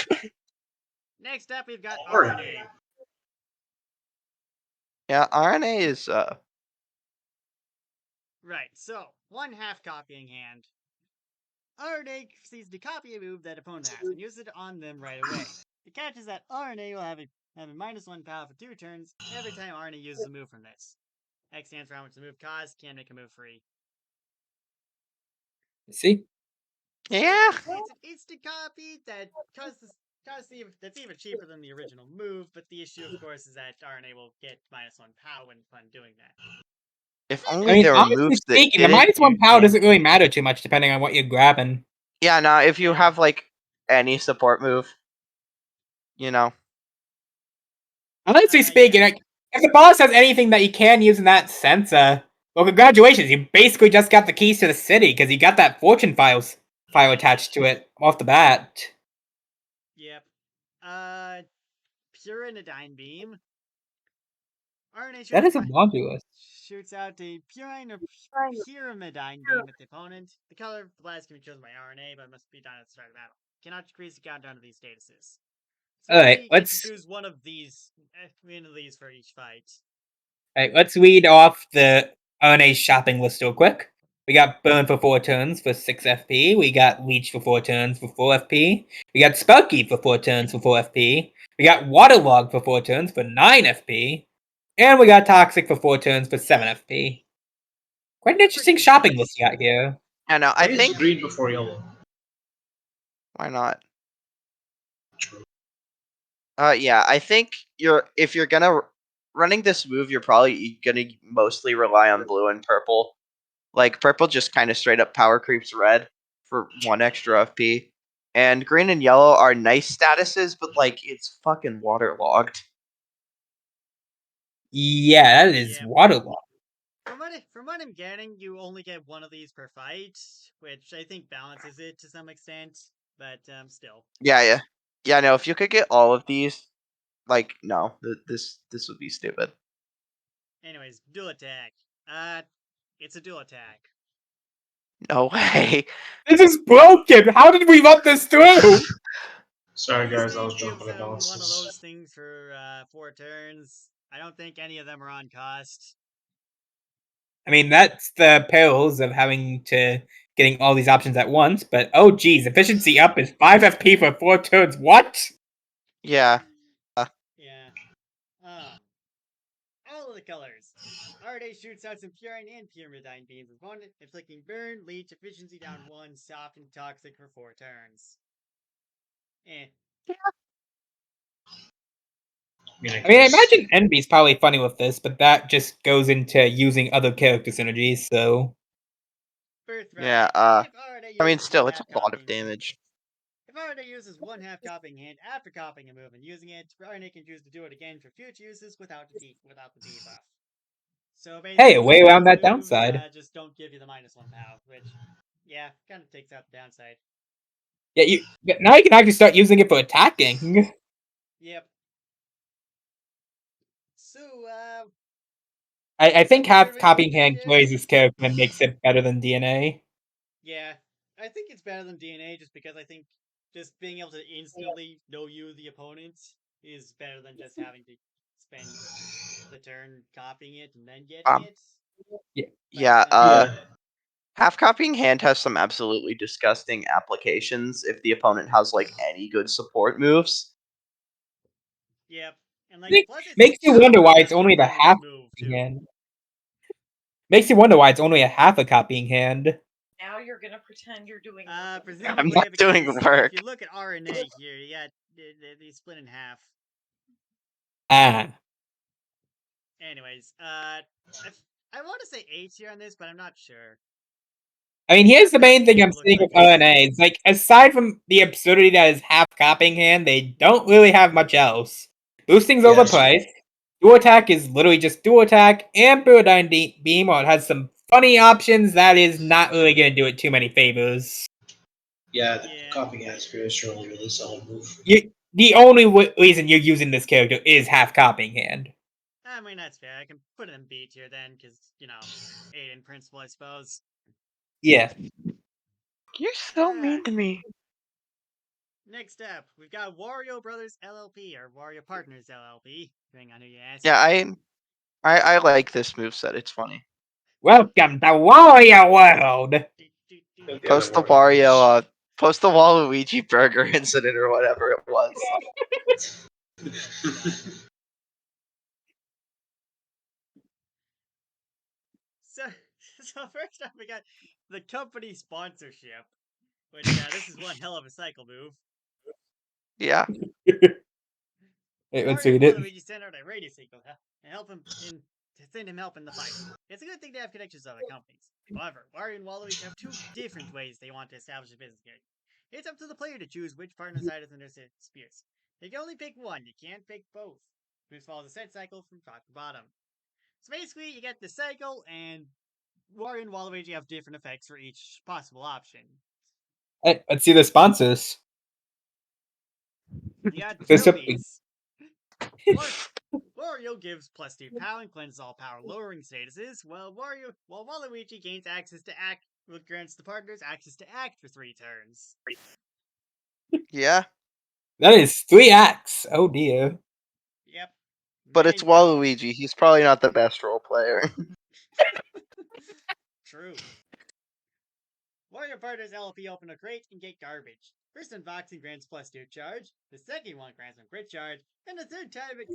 next up, we've got Alright. RNA. Yeah, RNA is Right, so, 1/2 copying hand. RNA proceeds to copy a move that opponent has and uses it on them right away. The catch is that RNA will have a -1 power for 2 turns every time RNA uses a move from this. X stands for how much the move costs, can't make a move free. See? yeah. It's an instant copy that that's even cheaper than the original move, but the issue, of course, is that RNA will get -1 power when doing that. If I only mean, there were honestly moves that speaking, the didn't -1 do power doesn't damage. really matter too much depending on what you're grabbing. Yeah, no, if you have like any support move, you know. Honestly Yeah. speaking, like, if the boss has anything that you can use in that sense, well, congratulations, you basically just got the keys to the city because you got that fortune file attached to it off the bat. Yep. Pyranidine Beam. RNA That shoots, is a modulus. shoots out a Purine or Pyramidine Beam at the opponent. The color of the blast can be chosen by RNA, but must be done at the start of battle. Cannot decrease the countdown of these statuses. So Alright, we get let's to choose one of these for each fight. let's read off the RNA shopping list real quick. We got Burn for 4 turns for 6 FP. We got Leech for 4 turns for 4 FP. We got Sparky for 4 turns for 4 FP. We got Waterlog for 4 turns for 9 FP. And we got Toxic for 4 turns for 7 FP. Quite an interesting Pretty shopping nice. list you got here. I know. I I use think green before yellow. why not? True. Yeah, I think if you're gonna running this move, you're probably gonna mostly rely on blue and purple. Like purple just kind of straight up power creeps red for 1 extra FP, and green and yellow are nice statuses, but like it's fucking waterlogged. Yeah, that is Yep. Waterlog. From what I'm getting, you only get one of these per fight, which I think balances it to some extent. But still. Yeah. No, if you could get all of these, like no, this would be stupid. Anyways, dual attack. It's a dual attack. No way. This is broken! How did we run this through? Sorry This guys, I was thing jumping gives the one of balances. those things for 4 turns. I don't think any of them are on cost. I mean, that's the perils of having to getting all these options at once, but oh geez, efficiency up is 5 FP for 4 turns. What? Yeah. Yeah. All of the colors. RNA shoots out some Purine and Pyramidine beams. Opponent inflicting burn, leech, efficiency down 1, soft, and toxic for 4 turns. Eh. I mean, I imagine Envy's probably funny with this, but that just goes into using other character synergies, so. Birthright. Yeah. If RNA I mean, uses still, one it's half a lot of copying- damage. If RNA uses 1/2 copying hand after copying a move and using it, RNA can choose to do it again for future uses without the debuff. So basically, Hey, a way around that moves, downside. just don't give you the -1 power, which, yeah, kind of takes out the downside. Yeah, now you can actually start using it for attacking. Yep. So, I think half Everybody copying knows hand it. carries this character and makes it better than DNA. yeah, I think it's better than DNA just because I think just being able to instantly know you, the opponent, is better than just having to spend the turn copying it and then getting it. Yeah. But, Half copying hand has some absolutely disgusting applications if the opponent has like any good support moves. Yep. And like, Makes- plus it's makes you super wonder why it's heavy only the bonus half move copying too. hand. Makes you wonder why it's only a half a copying hand. Now you're gonna pretend you're doing. Presumably I'm not doing because work. if you look at RNA here, you got they split in half. Ah. Anyways, I want to say 8 here on this, but I'm not sure. I mean, here's the main thing I'm Looks seeing like with RNA. It's like, aside from the absurdity that is half copying hand, they don't really have much else. Boosting's Yes. overpriced. Dual attack is literally just dual attack, and Pyramidine Beam, while it has some funny options, that is not really going to do it too many favors. Yeah, the Yeah. copying hand is really, really solid move. The only reason you're using this character is half copying hand. I mean, that's fair. I can put it in B tier then, because, 8 in principle, I suppose. Yeah. You're so Alright. mean to me. Next up, we've got Wario Brothers LLP, or Wario Partners LLP, depending on who you ask. Yeah, I like this moveset. It's funny. Welcome to Wario World! Post the Wario, post the Waluigi burger incident or whatever it was. So first up, we got the company sponsorship, which this is one hell of a cycle move. Yeah. Wait, let's Mario read it. and Waluigi send out a radio signal and help him in to send him help in the fight. It's a good thing to have connections to other companies. However, Wario and Waluigi have two different ways they want to establish a business connection. It's up to the player to choose which partner side is in their disputes. You can only pick one, you can't pick both. This follows a set cycle from top to bottom. So basically, you get the cycle, and Wario and Waluigi have different effects for each possible option. Hey, let's see the sponsors. You got There's Trillies. Wario gives +2 power and cleanses all power lowering statuses, while Waluigi gains access to act, which grants the partners access to act for 3 turns. Yeah, That is 3 acts. Oh dear. Yep. but it's Mind blown. Waluigi. He's probably not the best role player. True. Wario partners LP open a crate and get garbage. First unboxing grants +2 charge, the second one grants 1 crit charge, and the third time it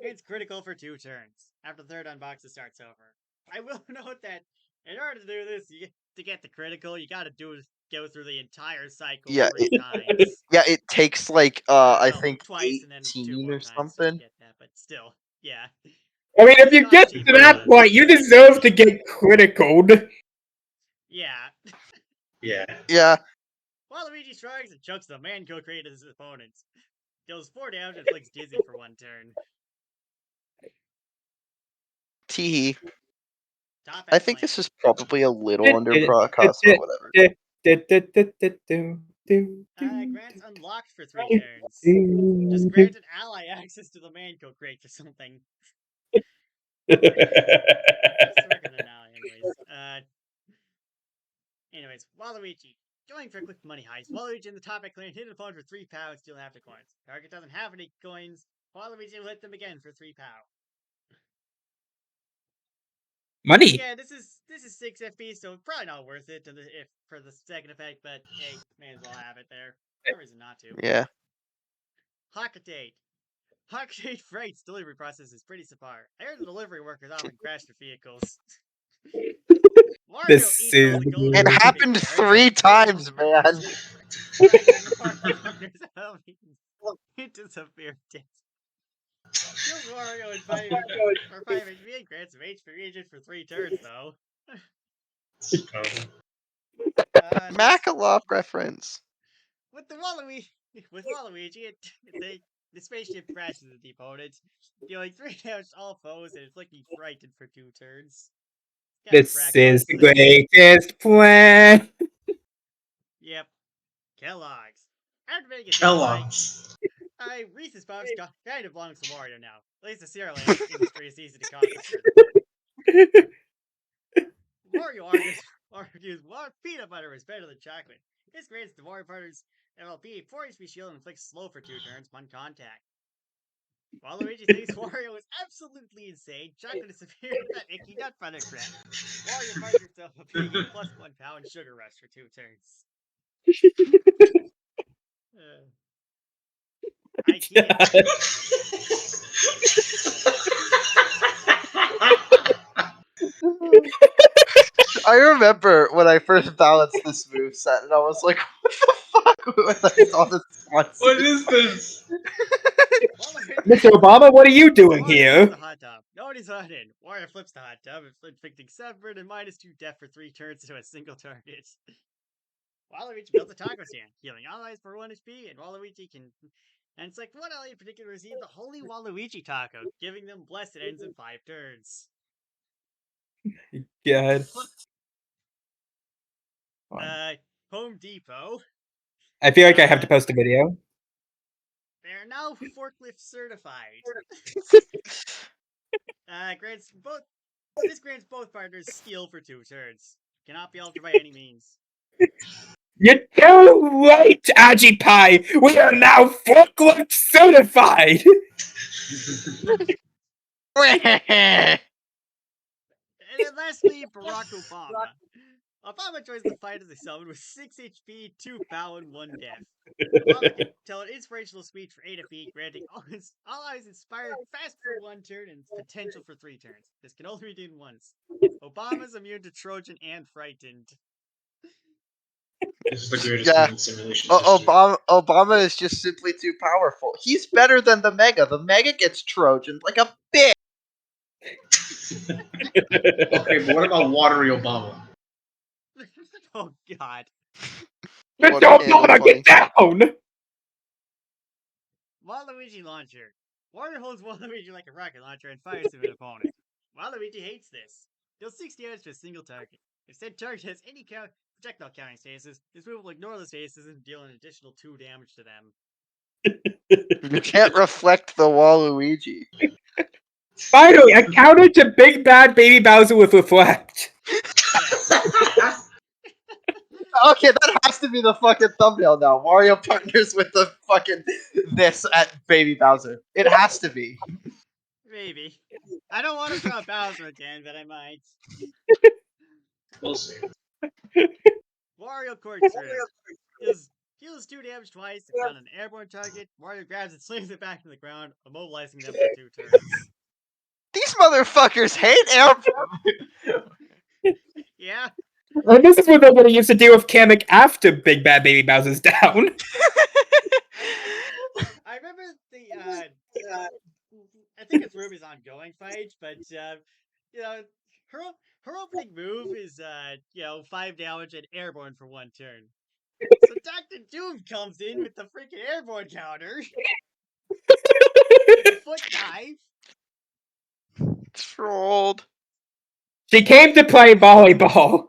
grants critical for 2 turns. After the third unbox, it starts over. I will note that in order to do this, to get the critical, you gotta go through the entire cycle Yeah, 3 times. Yeah, it takes like I No, think twice and then 2 18 more or times to something. get that, but still, yeah. I mean, if you Not get cheap to that enough. point, you deserve to get criticaled. Yeah. Yeah. Yeah, Waluigi strikes and chokes the Manco crate at his opponents. Deals 4 damage and inflicts dizzy for 1 turn. teehee. Top I Hat think Clan. this is probably a little under cost, but whatever. Grants unlocked for 3 turns. Just grant an ally access to the Manco crate for something. Just working it now, anyways. Waluigi. Going for a quick money heist. Waluigi in the top hat clan hit an opponent for 3 power and steal half the coins. Target doesn't have any coins. Waluigi will hit them again for 3 power. Money. Yeah, this is 6 FP, so probably not worth it for the second effect, but hey, may as well have it there. No reason not to. Yeah. Hawkatate. Hawkatate Freight's delivery process is pretty subpar. I heard the delivery workers often crash their vehicles. Mario This eats all is the gold It coins happened he carries 3 and times, man. dragging Mario partners out into severe death. Kills Wario in 5 HP and grants him HP region for 3 turns, though. Makalov reference. With Waluigi, the spaceship crashes at the opponent, dealing 3 damage to all foes and inflicting frightened for 2 turns. This is the greatest plan. Yep. Kellogg's. After making a Kellogg's. Reese's Puffs kind of belongs to Wario now. At least the cereal industry is easy to conquer. Wario argues peanut butter is better than chocolate. This grants the Wario partners MLP 4 HP shield and inflicts slow for 2 turns, 1 contact. Waluigi thinks Wario is absolutely insane. Chocolate is severe that icky nut butter crap. Wario finds himself a pig +1 pound sugar rush for 2 turns. I remember when I first balanced this moveset, and I was like, what the fuck? When I saw this sponsor. What is this? Mr. Obama, what are you doing Wario here? The hot tub. Nobody's on in. Wario flips the hot tub, inflicting 7 and -2 death for 3 turns to a single target. Waluigi builds a taco stand, healing allies for 1 HP, and Waluigi can... And it's like, one ally in particular received the Holy Waluigi Taco, giving them blessed ends in 5 turns. God. Home Depot. I feel like I have to post a video. They're now forklift certified. This grants both partners skill for 2 turns. Cannot be altered by any means. You're too right, Agi Pie! We are now forklift certified! And then lastly, Barack Obama. Obama joins the fight as a summon with 6 HP, 2 power, and 1 death. Obama can tell an inspirational speech for 8 FP, granting all allies inspired fast for 1 turn and potential for 3 turns. This can only be done once. Obama's immune to Trojan and Frightened. This is the greatest Yeah. simulation. Obama is just simply too powerful. He's better than the Mega. The Mega gets Trojan like a bitch. Okay, but what about Watery Obama? Oh god. But What don't a handle bother, get down! Waluigi launcher. Warrior holds Waluigi like a rocket launcher and fires him at an opponent. Waluigi hates this. Deals 6 damage to a single target. If said target has any projectile counting stasis, this move will ignore the stasis and deal an additional 2 damage to them. You can't reflect the Waluigi. Finally, a counter to Big Bad Baby Bowser with Reflect. Okay, that has to be the fucking thumbnail now. Wario partners with the fucking this at Baby Bowser. It has to be. Maybe. I don't want to draw Bowser again, but I might. We'll see. Wario Corkscrew. Heals 2 damage twice if on an airborne target. Wario grabs and slings it back to the ground, immobilizing them for 2 turns. These motherfuckers hate air. Yeah. And this is what they're gonna use to deal with Kamek after Big Bad Baby Bowser's down. I remember I think it's Ruby's ongoing fight, but you know, her opening move is 5 damage and airborne for 1 turn. So Dr. Doom comes in with the freaking airborne counter. With the foot dive. Trolled. She came to play volleyball.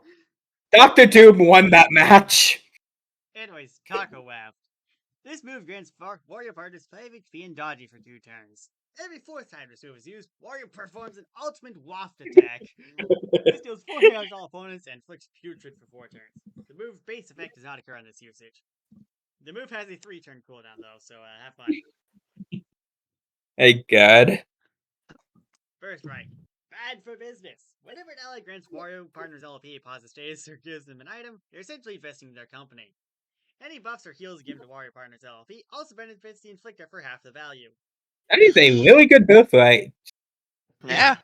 Dr. Doom won that match. Anyways, Kako Waft. This move grants Wario partners 5 HP and dodgy for 2 turns. Every 4th time this move is used, Wario performs an ultimate waft attack. This deals 4 damage to all opponents and inflicts putrid for 4 turns. The move's base effect does not occur on this usage. The move has a 3-turn cooldown though, so have fun. Hey, God. First right. Bad for business. Whenever an ally grants Wario partners LP a positive status or gives them an item, they're essentially investing in their company. Any buffs or heals given to Wario partners LP also benefits the inflictor for half the value. That is a really good birthright. Yeah.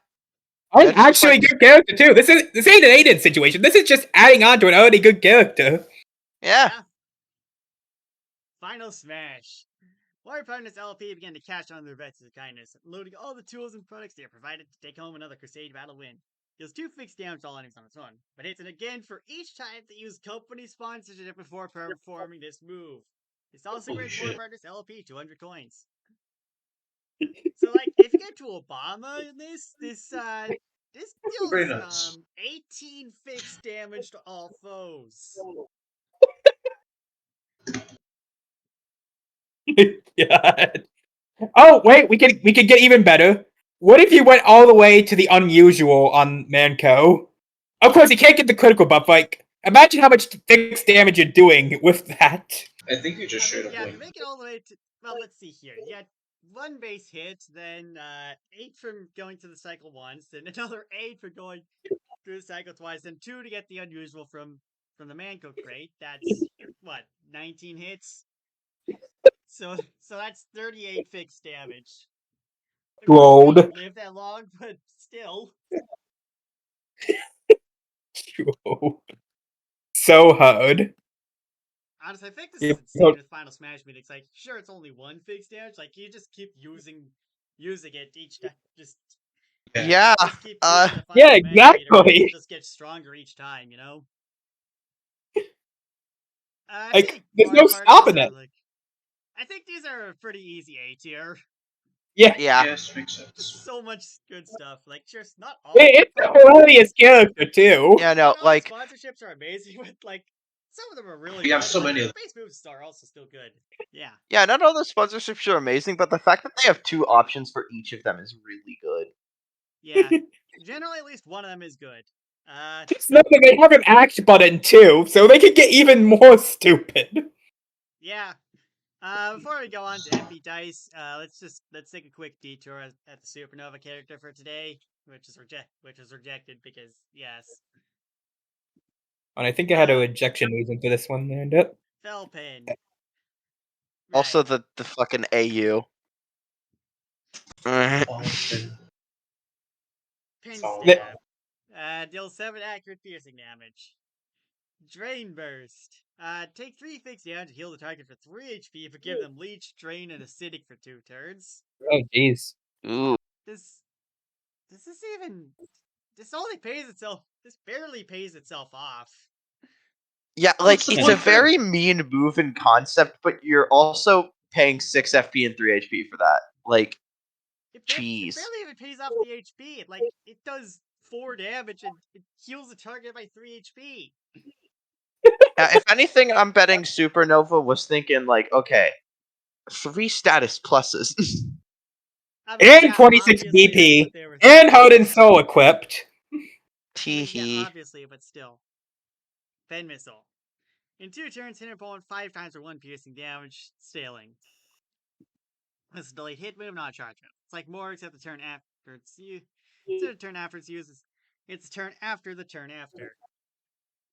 I'm That's just actually like- a good character too. This ain't an Aiden situation. This is just adding on to an already good character. Yeah. Final smash. Wario partners LP began to cash on their bets of kindness, loading all the tools and products they are provided to take home another Crusade battle win. Deals 2 fixed damage to all enemies on its own, but hits it again for each time they use company sponsorship before performing this move. This also Holy grants Wario shit. partners LP 200 coins. So, like, if you get to Obama in this Very deals nice. 18 fixed damage to all foes. God. Oh wait, we could get even better. What if you went all the way to the unusual on Manco? Of course, you can't get the critical buff. Like, imagine how much fixed damage you're doing with that. I think you just I straight mean, up yeah, win. to make it all the way to let's see here. You got 1 base hit, then 8 from going to the cycle once, then another 8 for going through the cycle twice, then 2 to get the unusual from the Manco crate. That's what, 19 hits. So that's 38 fixed damage. I mean, Trolled. they don't live that long, but still. So hard. Honestly, I think this Yeah, is insane with Final Smash mean. It's like, sure, it's only 1 fixed damage. Like, you just keep using it each time. Just Yeah. keep using the Final Yeah, Smash meter, and exactly. it'll just get stronger each time, you know? I Like, think there's Mario no Partners stopping are, it. like, I think these are a pretty easy A tier. Yeah, Yeah. Yes, makes sense. So much good stuff. Like, just not all. it's a hilarious character too. Yeah, no, not all the like sponsorships are amazing, but like some of them are really. We have good. so Like, many the of base moves are also still good. Yeah. yeah, not all the sponsorships are amazing, but the fact that they have 2 options for each of them is really good. Yeah. Generally, at least one of them is good. Just know that they have an act button too, so they could get even more stupid. Yeah. Before we go on to MP Dice, let's take a quick detour at the Supernova character for today, which is rejected because yes, And I think I had a rejection reason for this one, and Felpin. Also Right. the fucking AU. Often. Pin Oh. stab. Deals 7 accurate piercing damage. Drain burst. Take 3 fixed damage to heal the target for 3 HP, but give them leech, drain, and acidic for 2 turns. oh jeez. Ooh. This Does this even? This only pays itself. This barely pays itself off. Yeah, What's like the it's a point then? very mean move in concept, but you're also paying 6 FP and 3 HP for that. Like, It jeez. barely even pays off the HP. It does 4 damage and it heals the target by 3 HP. If anything, I'm betting Supernova was thinking like, okay, 3 status pluses. I mean, And yeah, 26 obviously that's BP. what they were And thinking. Hodin Soul equipped. I mean, yeah, Teehee. obviously, but still. Fen Missile. In 2 turns, hit an opponent 5 times for 1 piercing damage, sailing. This is a delayed hit move, not a charge move. It's like more, except the turn after it's used. Instead of turn after it's used, it's the turn after the turn after.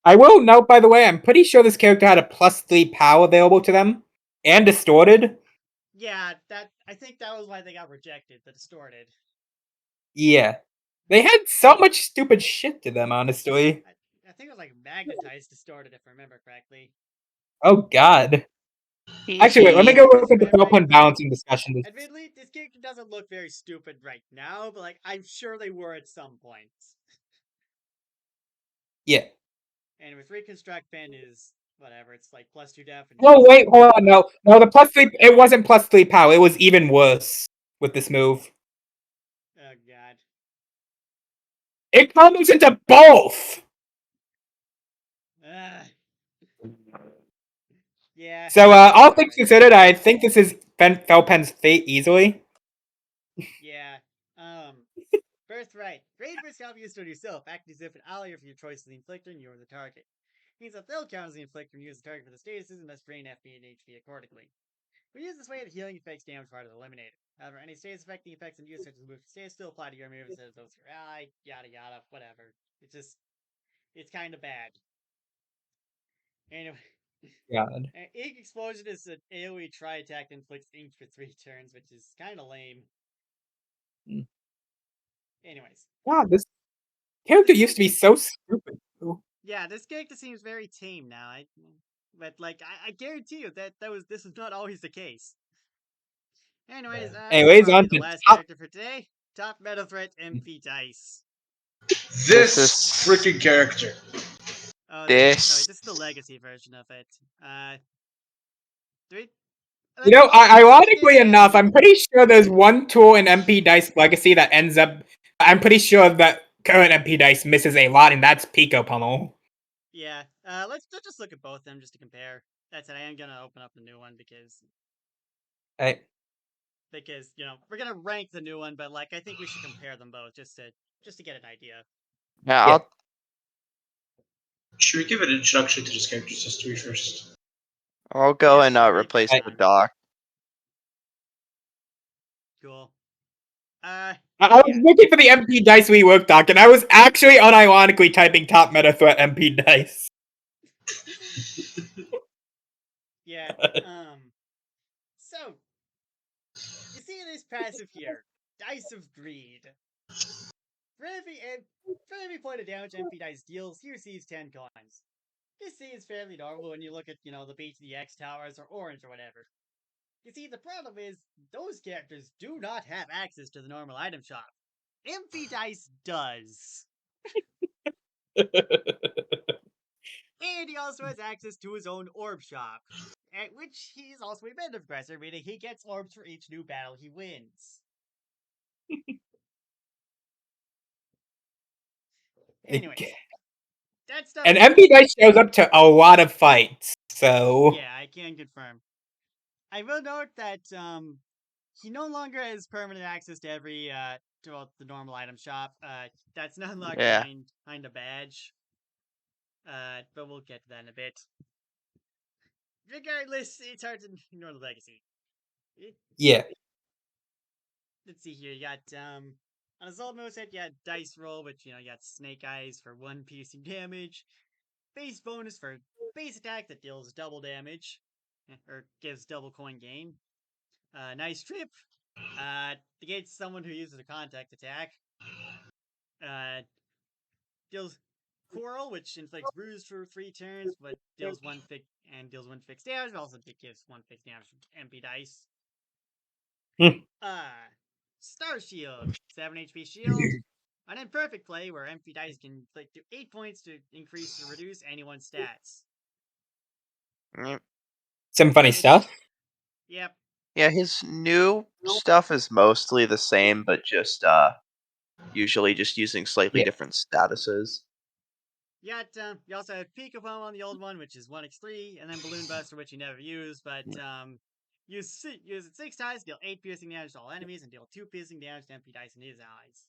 I will note, by the way, I'm pretty sure this character had a +3 power available to them. And distorted. Yeah, I think that was why they got rejected, the distorted. Yeah. They had so much stupid shit to them, honestly. I think it was like magnetized distorted, if I remember correctly. Oh god. Actually, wait, let me Teehee. go look at the Remembering Felpun it balancing discussion. Admittedly, this character doesn't look very stupid right now, but like I'm sure they were at some point. Yeah. And with Reconstruct Fen is whatever, it's like +2 def. And Oh wait, hold on, no. No, the +3, it wasn't +3 power, it was even worse with this move. Oh god. It combos into both! Ugh. Yeah. So, all things Right. considered, I think this is Felpen's fate easily. Yeah. Birthright. Raid risk help you stone yourself. Act as if an ally of your choice is the inflictor and you're the target. Means that they'll count as the inflictor and use the target for the statuses and must drain FP and HP accordingly. We use this way that healing effects damage part is eliminated. However, any status affecting effects and use such as move status still apply to your move instead of those of your ally, yada yada, whatever. It's kinda bad. Anyway. God. Ink Explosion is an AoE tri-attack that inflicts ink for 3 turns, which is kinda lame. Anyways. God, this character used to be so stupid. Yeah, this character seems very tame now. But like I guarantee you that this is not always the case. Anyways, Anyways, on the to last top. character for today. Top meta threat MP Dice. This is- freaking character. Oh, This- this is the legacy version of it. You know, ironically enough, I'm pretty sure there's one tool in MP Dice Legacy that ends up. I'm pretty sure that current MP Dice misses a lot, and that's Pico Pummel. Yeah. Let's just look at both of them just to compare. That's it. I am gonna open up the new one because you know we're gonna rank the new one, but like I think we should compare them both just to get an idea. Yeah, Should we give an introduction to this character's history first? I'll go Yeah, and sure, make replace that the fun. doc. Cool. I was looking for the MP Dice rework doc, and I was actually unironically typing top meta threat MP Dice. Yeah. So you see this passive here, Dice of Greed. For every point of damage MP Dice deals, he receives 10 coins. This seems fairly normal when you look at, you know, the BTX towers or Orange or whatever. You see, the problem is, those characters do not have access to the normal item shop. MP Dice does. And he also has access to his own orb shop, at which he's also a meta progressor, meaning he gets orbs for each new battle he wins. Anyways, that stuff. And MP Dice shows up to a lot of fights, so Yeah, I can confirm. I will note that he no longer has permanent access to every to the normal item shop. That's not unlocked Yeah. behind a badge. But we'll get to that in a bit. Regardless, it's hard to ignore the legacy. yeah. Let's see here. You got on Assault moveset, you got Dice Roll, which you got Snake Eyes for 1 piercing damage. Base bonus for base attack that deals double damage, or gives double coin gain. Nice Trip. Negates someone who uses a contact attack. Deals Quarrel, which inflicts bruise for 3 turns, but deals 1 fixed damage. Also, it gives 1 fixed damage from MP Dice. Star Shield, 7 HP shield. An imperfect play where empty dice can do 8 points to increase or reduce anyone's stats. Mm. Some funny It's- stuff. Yep. Yeah, his new stuff is mostly the same, but just usually just using slightly Yeah. different statuses. You also have Peek of Home on the old one, which is 1x3, and then Balloon Buster, which you never use, but use it 6 times, deal 8 piercing damage to all enemies, and deal 2 piercing damage to empty dice and his allies.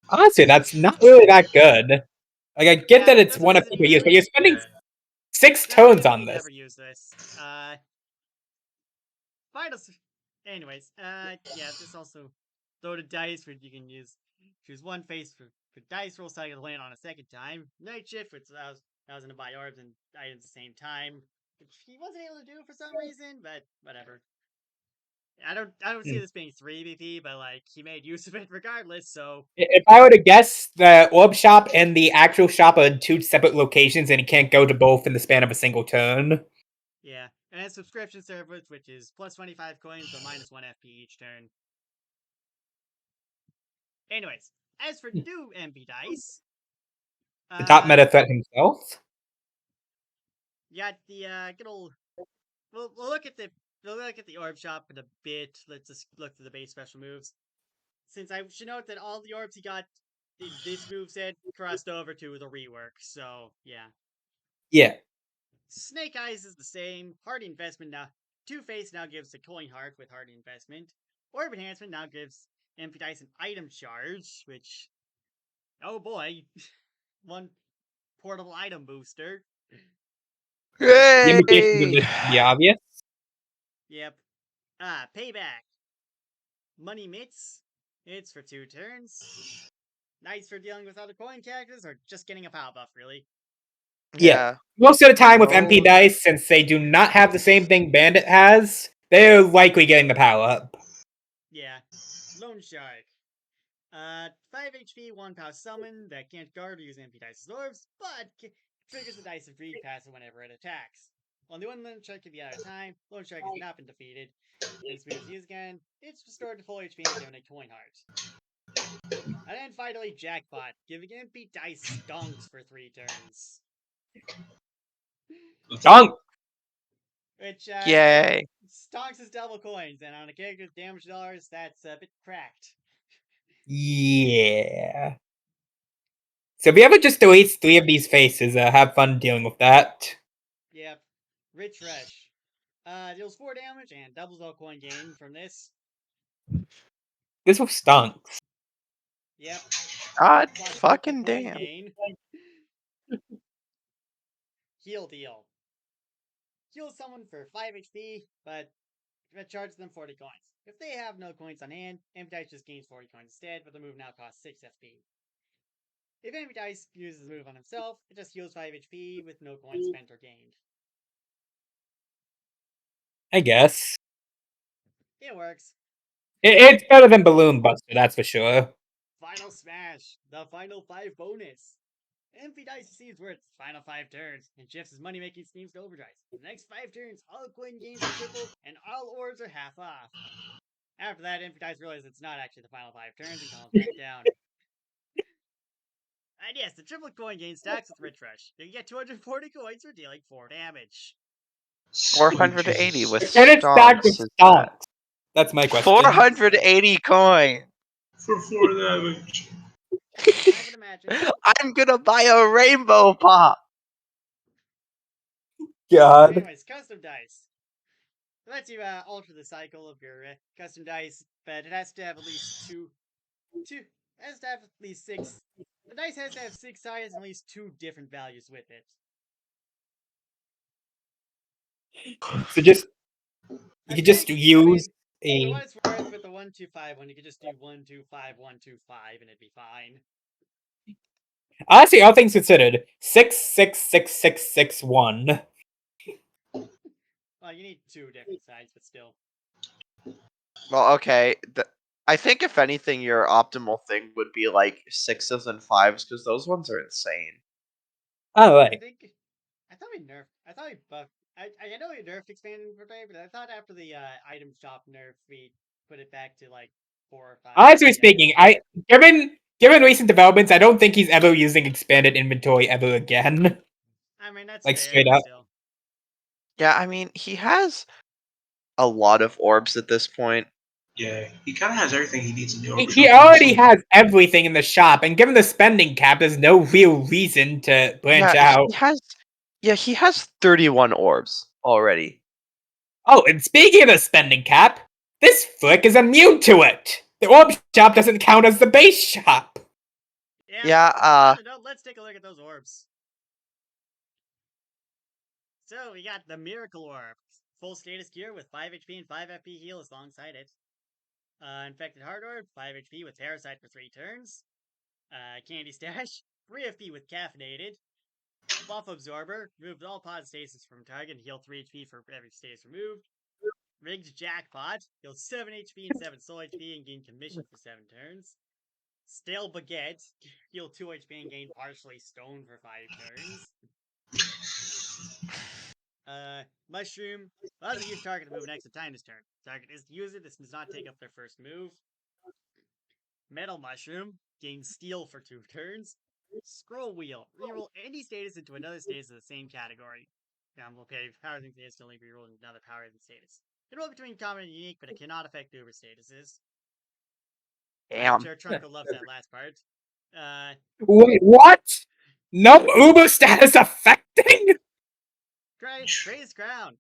Honestly, that's not really that good. Like, I get that it's that's what one of Resident people Evil use, but you're is. spending 6 Resident turns Evil on will this. never use this. Anyways, yeah, this also throw the dice, where you can choose one face for dice roll cycle to land on a second time. Night Shift, which allows him to buy orbs and items at the same time, which he wasn't able to do for some reason, but whatever. I don't see this being 3BP, but like he made use of it regardless, so If I were to guess, the orb shop and the actual shop are in 2 separate locations, and he can't go to both in the span of a single turn. yeah. And then subscription service, which is plus 25 coins, but minus 1 FP each turn. Anyways, as for new MP dice, The top meta threat himself. you got the good old. We'll look at the orb shop in a bit. Let's just look through the base special moves. Since I should note that all the orbs he got in this moveset crossed over to the rework, so yeah. Yeah. Snake Eyes is the same. Hardy Investment now. Two-Face now gives a coin heart with Hardy Investment. Orb Enhancement now gives MP Dice an item charge, which, oh boy, one portable item booster. The implications of Yay! this should be obvious. Yep. Payback. Money Mitts. It's for 2 turns. Nice for dealing with other coin characters or just getting a power buff, really. Yeah. Most of the time with MP Oh. dice, since they do not have the same thing Bandit has, they're likely getting the power up. Yeah. Lone Shark. 5 HP, 1 power summon that can't guard or use MP Dice's orbs, but triggers the Dice of Greed passive whenever it attacks. Only one Lone Shark can be out of time. Lone Shark has not been defeated. And as moves used again, it's restored to full HP and given a coin heart. And then finally, Jackpot, giving MP Dice stonks for 3 turns. Dunk! Which, Yay! stonks is double coins, and on a character's damage dollars, that's a bit cracked. Yeah. So if you ever just deletes 3 of these faces, have fun dealing with that. Yep. Rich Rush. Deals 4 damage and doubles all coin gain from this. This was stunks. Yep. God Plus fucking coin damn. gain. Heal deal. Heal someone for 5 HP, but charges them 40 coins. If they have no coins on hand, Empty Dice just gains 40 coins instead, but the move now costs 6 FP. If Empty Dice uses the move on himself, it just heals 5 HP with no coins spent or gained. I guess. It works. It's better than Balloon Buster, that's for sure. Final Smash, the final 5 bonus. MP Dice sees where its final 5 turns, and shifts his money-making schemes to overdrive. For the next 5 turns, all coin gains are tripled, and all orbs are half off. After that, MP Dice realizes it's not actually the final 5 turns and calms back down. And yes, the triple coin gain stacks with Rich Rush. You can get 240 coins for dealing 4 damage. 480 with And it's stacked with stonks. stonks. That's my question. 480 coins. For 4 damage. I would imagine. I'm gonna buy a rainbow pop. God. Anyways, custom dice. It lets you alter the cycle of your custom dice, but it has to have at least it has to have at least 6. The dice has to have 6 sides and at least 2 different values with it. So just you I could just think- use For a what it's worth, with the 125 one, you could just do 125 125 and it'd be fine. honestly, all things considered, 6666661. Well, you need 2 different sides, but still. Well, okay. I think if anything, your optimal thing would be like 6s and 5s because those ones are insane. Oh, I right. think I thought we nerfed. I thought we buffed. I know we nerfed expanding for play, but I thought after the item shop nerf, we put it back to like 4 or 5. Honestly Yeah. speaking, given recent developments, I don't think he's ever using expanded inventory ever again. I mean, that's Like, fair, straight but up. still. Yeah, I mean, he has a lot of orbs at this point. Yeah, he kind of has everything he needs in the orb He shop, already honestly. has everything in the shop, and given the spending cap, there's no real reason to branch Yeah, out. he has 31 orbs already. Oh, and speaking of the spending cap, this flick is immune to it. The orb shop doesn't count as the base shop. Yeah, on the note, let's take a look at those orbs. So we got the Miracle Orb, full status gear with 5 HP and 5 FP heals alongside it. Infected Heart Orb, 5 HP with Parasite for 3 turns. Candy Stash, 3 FP with Caffeinated. Buff Absorber, removed all pod stasis from target and heal 3 HP for every status removed. Rigged Jackpot, heal 7 HP and 7 soul HP and gain commission for 7 turns. Stale Baguette, heal 2 HP and gain partially stone for 5 turns. Mushroom, allows the used target to move next time this turn. Target is to use it, this does not take up their first move. Metal Mushroom, gains steel for 2 turns. Scroll Wheel, reroll any status into another status of the same category. Okay, power thing status can only be rerolled into another power than status. Can roll between common and unique, but it cannot affect uber statuses. I'm Damn. sure Trunko loves that last part. Wait, what? No Uber status affecting? Praise Crown.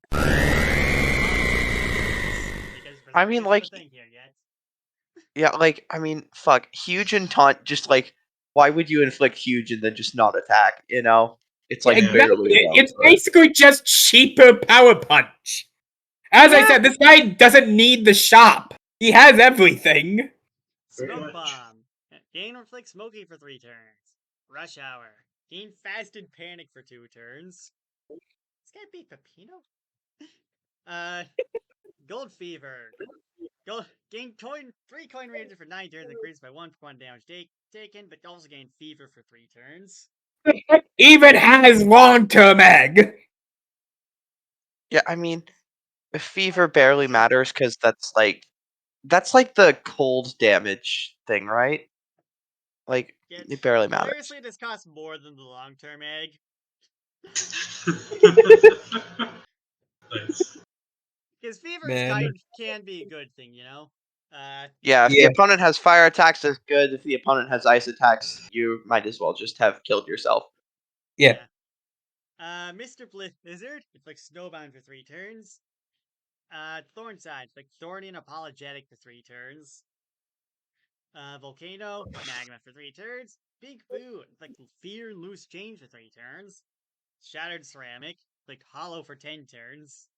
I mean, like, thing here yet. yeah, like, I mean, fuck, huge and taunt, just like, why would you inflict huge and then just not attack, you know? It's like Yeah. barely It's enough, but- basically just cheaper power punch. As I said, this guy doesn't need the shop. He has everything. Pretty Smoke much. Bomb. Gain Reflect Smoky for 3 turns. Rush Hour. Gain Fasted Panic for 2 turns. This guy beat Pepino? Gold Fever. Gain 3 coin ranger for 9 turns, increased by 1 damage taken, but also gain Fever for 3 turns. Even has long-term egg. Yeah, I mean, the fever barely matters because that's like the cold damage thing, right? Like, it barely matters. Hilariously, this costs more than the long-term egg. Nice. Because Fever Man. can be a good thing, you know? Yeah, if the Yeah. opponent has fire attacks, that's good. If the opponent has ice attacks, you might as well just have killed yourself. Yeah. Mr. Blizzard inflicts Snowbound for 3 turns. Thornside inflicts Thorny and Apologetic for 3 turns. Volcano, Magma for 3 turns. Big Boo inflicts Fear and Loose Change for 3 turns. Shattered Ceramic, inflict Hollow for 10 turns.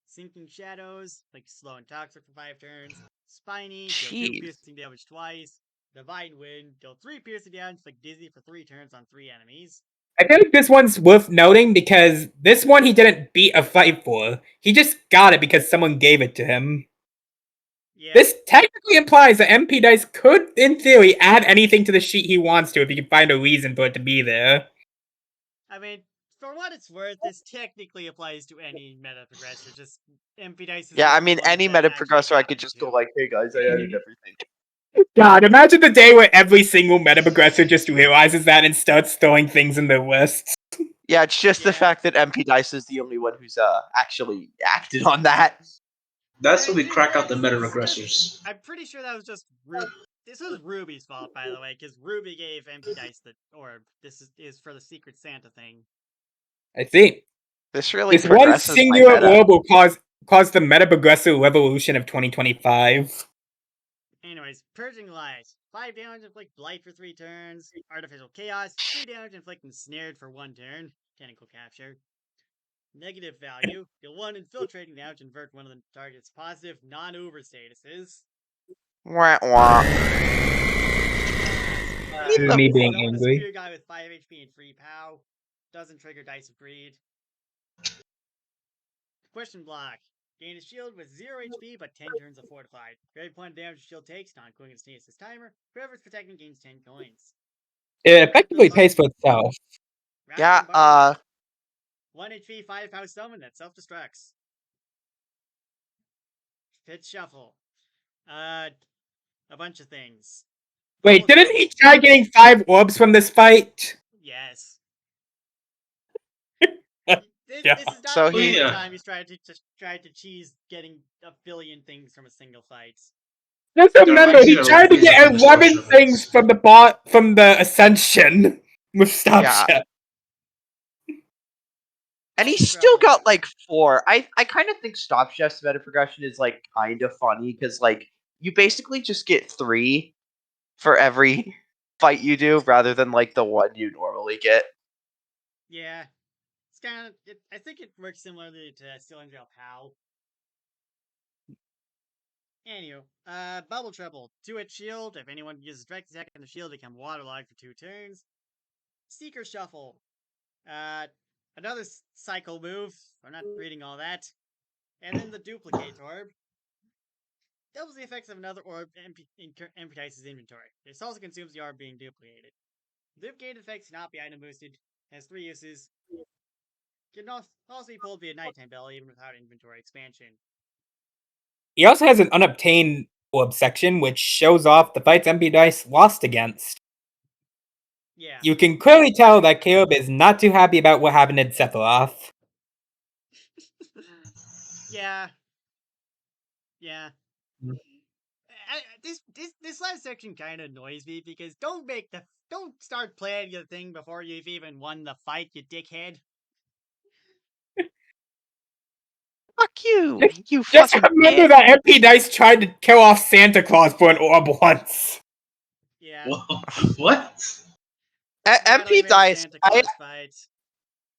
Sinking Shadows, inflict Slow and Toxic for 5 turns. Spiny, deal 2 Jeez. piercing damage twice. Divine Wind, deal 3 piercing damage, inflict Dizzy for 3 turns on 3 enemies. I feel like this one's worth noting because this one he didn't beat a fight for. He just got it because someone gave it to him. Yeah. This technically implies that MP Dice could, in theory, add anything to the sheet he wants to if he can find a reason for it to be there. I mean, for what it's worth, this technically applies to any meta progressor. Just MP Dice is Yeah, one I of the mean, ones any that meta actually progressor, I got could them just go too. like, hey guys, I added everything. God, imagine the day where every single meta progressor just realizes that and starts throwing things in their lists. Yeah, it's just the Yeah. fact that MP Dice is the only one who's actually acted on that. That's when we Dude, crack out the this meta is regressors. I'm pretty sure that was just This was Ruby's fault, by the way, because Ruby gave MP Dice the orb. This is for the Secret Santa thing. I see. This really This one progresses my singular meta. orb will cause the meta progressor revolution of 2025. Anyways, Purging Light. 5 damage, inflict Blight for 3 turns. Artificial Chaos. 3 damage, inflict Ensnared for 1 turn. Tentacle Capture. Negative value. Deal 1 infiltrating damage, invert one of the target's positive non-uber statuses. Wah, wah. Me being Summon a angry. Spear Guy with 5 HP and free POW. Doesn't trigger Dice of Greed. Question block. Gain a shield with 0 HP but 10 turns of fortified. For every point of damage the shield takes, non-quicking its status timer. Whoever's protecting gains 10 coins. It effectively pays for itself. Round Yeah, bombardment. 1 HP, 5 power summon that self-destructs. Pit Shuffle. a bunch of things. Wait, Double didn't he trouble. try getting 5 orbs from this fight? Yes. Yeah. This is not So the he- only time he's tried to cheese getting a billion things from a single fight. Just remember, reminds he me of tried to the get Star 11 Shepherds. things from the Ascension with Stop Yeah. Shep. And he Double still trouble. got like 4. I kind of think Stop Chef's meta progression is like kind of funny because like you basically just get 3 for every fight you do rather than like the 1 you normally get. Yeah. It's kind of. I think it works similarly to Steel Angel Pal. Anywho, Bubble Trouble. 2-hit shield. If anyone uses direct attack on the shield, they become waterlogged for 2 turns. Seeker Shuffle. Another cycle move. I'm not reading all that. And then the Duplicate Orb. Doubles the effects of another orb in Dice's inventory. This also consumes the orb being duplicated. Duplicated effects cannot be item boosted. Has 3 uses. Can also be pulled via Nighttime Bell even without inventory expansion. He also has an unobtained orb section, which shows off the fights MP Dice lost against. Yeah. You can clearly tell that Caleb is not too happy about what happened in Sephiroth. Yeah. Yeah. Mm. This last section kind of annoys me because don't start playing the thing before you've even won the fight, you dickhead. Fuck you, you Just fucking remember dick. that MP Dice tried to kill off Santa Claus for an orb once. Yeah. Whoa, what? MP Dice, Santa Claus fight.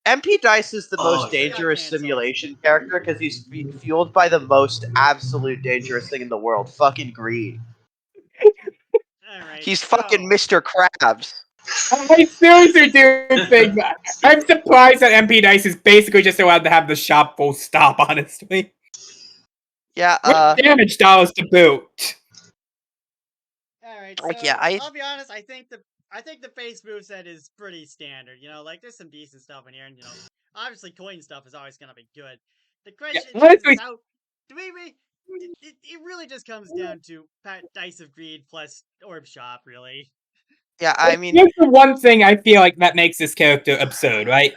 MP Dice is the Oh, most yeah. dangerous Got canceled. simulation character because he's fueled by the most absolute dangerous thing in the world, fucking greed. Alright. He's fucking Mr. Krabs. I seriously do think that. I'm surprised that MP Dice is basically just allowed to have the shop full stop, honestly. Yeah, With damage dollars to boot. Alright, Like, so yeah, I'll be honest, I think the base moveset is pretty standard. You know, like there's some decent stuff in here, and obviously coin stuff is always gonna be good. The question honestly- is how do we it really just comes down to Dice of Greed plus Orb Shop, really. yeah, I mean, Here's the one thing I feel like that makes this character absurd, right?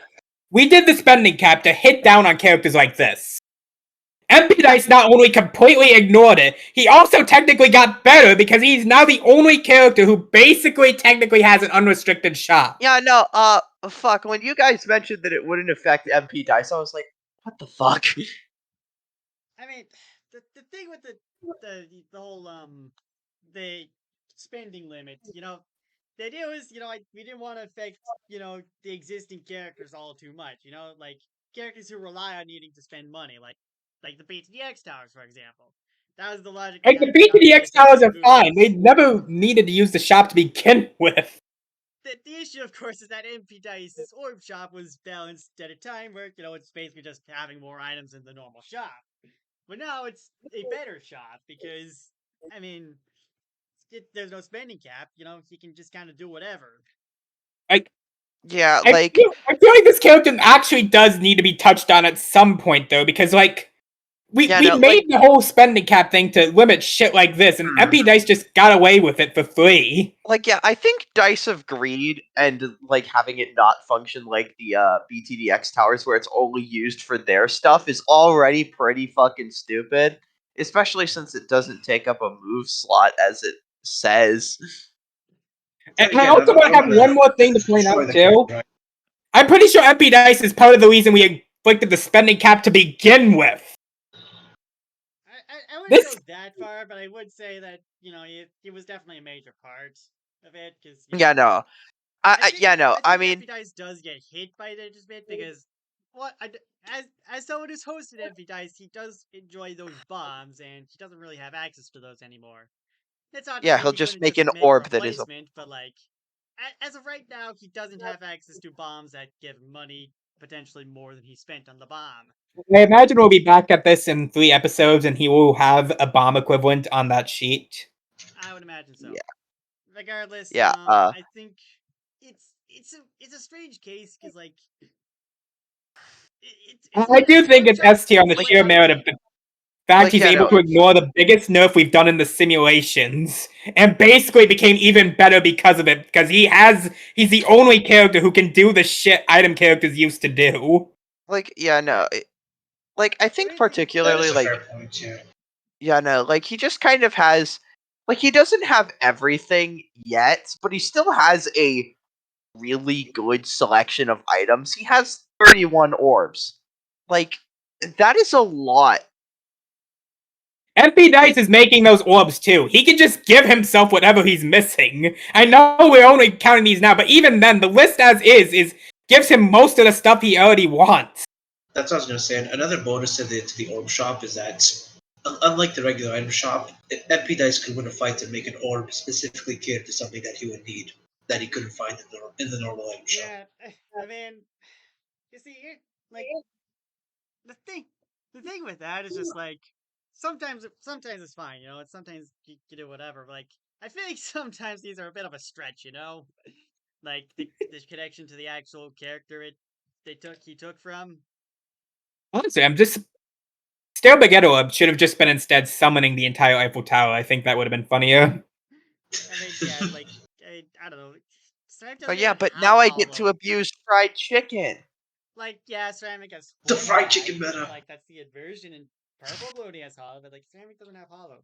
We did the spending cap to hit down on characters like this. MP Dice not only completely ignored it, he also technically got better because he's now the only character who basically technically has an unrestricted shop. yeah, no, fuck, when you guys mentioned that it wouldn't affect MP Dice, I was like, what the fuck? I mean, the thing with the whole the spending limit, the idea was, we didn't want to affect, the existing characters all too much, like characters who rely on needing to spend money, like the BTDX towers, for example. That was the logic. Like, the BTDX towers are fine. They never needed to use the shop to begin with. The issue, of course, is that MP Dice's Orb Shop was balanced at a time where, it's basically just having more items in the normal shop. But now it's a better shop because, I mean, there's no spending cap. He can just kind of do whatever. Yeah, I like, feel like this character actually does need to be touched on at some point, though, because, like, we made the whole spending cap thing to limit shit like this, and MP Dice just got away with it for free. like, yeah, I think Dice of Greed and, like, having it not function like the BTDX towers where it's only used for their stuff is already pretty fucking stupid. Especially since it doesn't take up a move slot as it says. And Again, I also want to have one more thing to point out, too. I'm pretty sure MP Dice is part of the reason we inflicted the spending cap to begin with. I wouldn't go that far, but I would say that, it was definitely a major part of it, because... Yeah, no. I mean... MP Dice does get hit by it just a bit, because... As someone who's hosted MP Dice, he does enjoy those bombs, and he doesn't really have access to those anymore. It's not to Yeah, say he'll he just couldn't make an a orb that is a... replacement, but, like... As of right now, he doesn't have access to bombs that give money potentially more than he spent on the bomb. I imagine we'll be back at this in 3 episodes, and he will have a bomb equivalent on that sheet. I would imagine so. Yeah. Regardless, Yeah, I think it's a strange case because like I do think it's S tier on the sheer merit of the fact, Like, he's yeah, able no. to ignore the biggest nerf we've done in the simulations, and basically became even better because of it. Because he's the only character who can do the shit item characters used to do. Like, yeah, no. Like, I think Really? That particularly, is a like, fair point, yeah. yeah, no, like, he just kind of has, like, he doesn't have everything yet, but he still has a really good selection of items. He has 31 orbs. Like, that is a lot. MP Dice is making those orbs too. He can just give himself whatever he's missing. I know we're only counting these now, but even then, the list as is gives him most of the stuff he already wants. That's what I was gonna say. Another bonus to the orb shop is that, unlike the regular item shop, MP Dice could win a fight and make an orb specifically catered to something that he would need that he couldn't find in the normal item shop. Yeah, I mean, you see, like the thing with that is just like sometimes it's fine, you know. And sometimes you do whatever. But like I feel like sometimes these are a bit of a stretch, you know. Like the connection to the actual character he took from. Honestly, I'm just Stale Baguette Orb should have just been instead summoning the entire Eiffel Tower. I think that would have been funnier. I mean, yeah, like I don't know. Ceramic Oh, doesn't yeah, even but have now I get to hollow. abuse fried chicken. Like, yeah, ceramic has The hollow, fried chicken right? meta. Like that's the inversion, and purple bloody has hollow, but like ceramic doesn't have hollow.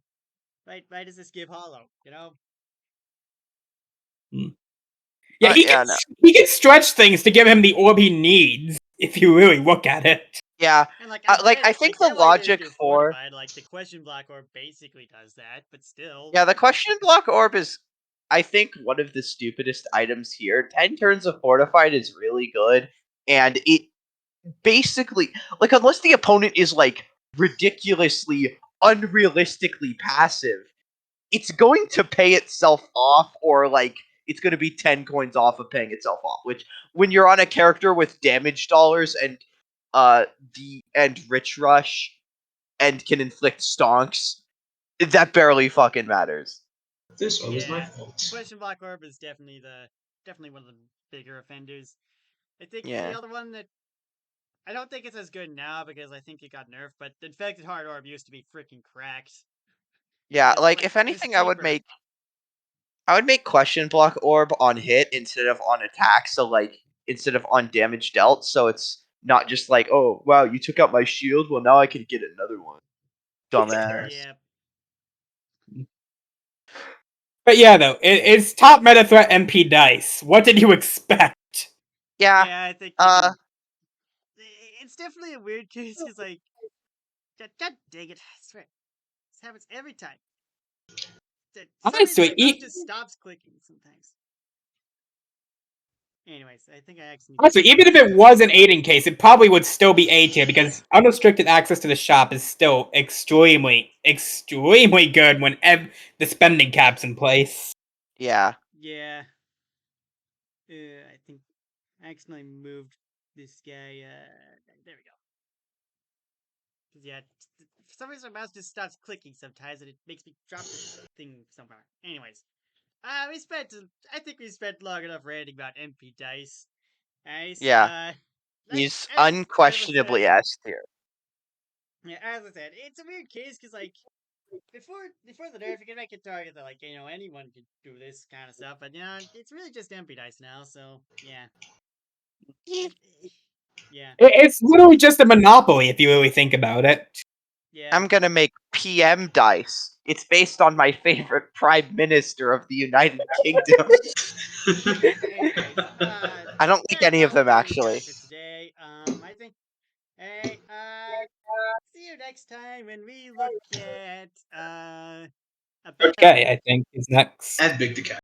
Right? Why does this give hollow? You know? Yeah, he Yeah, can no. he can stretch things to give him the orb he needs if you really look at it. Yeah, And like I think the get why they logic do for fortified. Like the question block orb basically does that, but still. yeah, the question block orb is, I think, one of the stupidest items here. 10 turns of fortified is really good, and it basically, like, unless the opponent is like ridiculously, unrealistically passive, it's going to pay itself off, or like it's going to be 10 coins off of paying itself off. Which, when you're on a character with damage dollars and rich rush and can inflict stonks, that barely fucking matters. This orb is my Yeah. fault. Question block orb is definitely one of the bigger offenders. I think the Yeah. other one that I don't think it's as good now because I think it got nerfed, but infected heart orb used to be freaking cracked. Yeah, It's like, like if it was anything, I would cheaper. make question block orb on hit instead of on attack. So, like, instead of on damage dealt, so it's not just like, oh wow, you took out my shield. Well, now I can get another one. Dumbass. Yeah. But yeah, though, it's top meta threat MP Dice. What did you expect? Yeah. Yeah, I think it's definitely a weird case because like God dang it, I swear. This happens every time. For some reason, Honestly, the mouse just stops clicking sometimes. Anyways, I think I actually. Honestly, even if it was an Aiden case, it probably would still be A tier because unrestricted access to the shop is still extremely, extremely good when the spending cap's in place. Yeah. Yeah. I think I accidentally moved this guy. There we go. Because yeah, for some reason my mouse just stops clicking sometimes, and it makes me drop the thing somewhere. Anyways, I think we spent long enough ranting about MP Dice. Nice. Yeah. Like, He's as I unquestionably said, S tier. yeah, as I said, it's a weird case because like before the nerf, you can make a target that like anyone could do this kind of stuff, but it's really just MP Dice now. So yeah, yeah, It's literally just a monopoly if you really think about it. yeah. I'm gonna make PM Dice. It's based on my favorite Prime Minister of the United Kingdom. Anyways, I don't like that's any of all them, we got actually. for today. I think. Hey, see you next time when we look at a better. Okay, I think is next. And Big the Cat.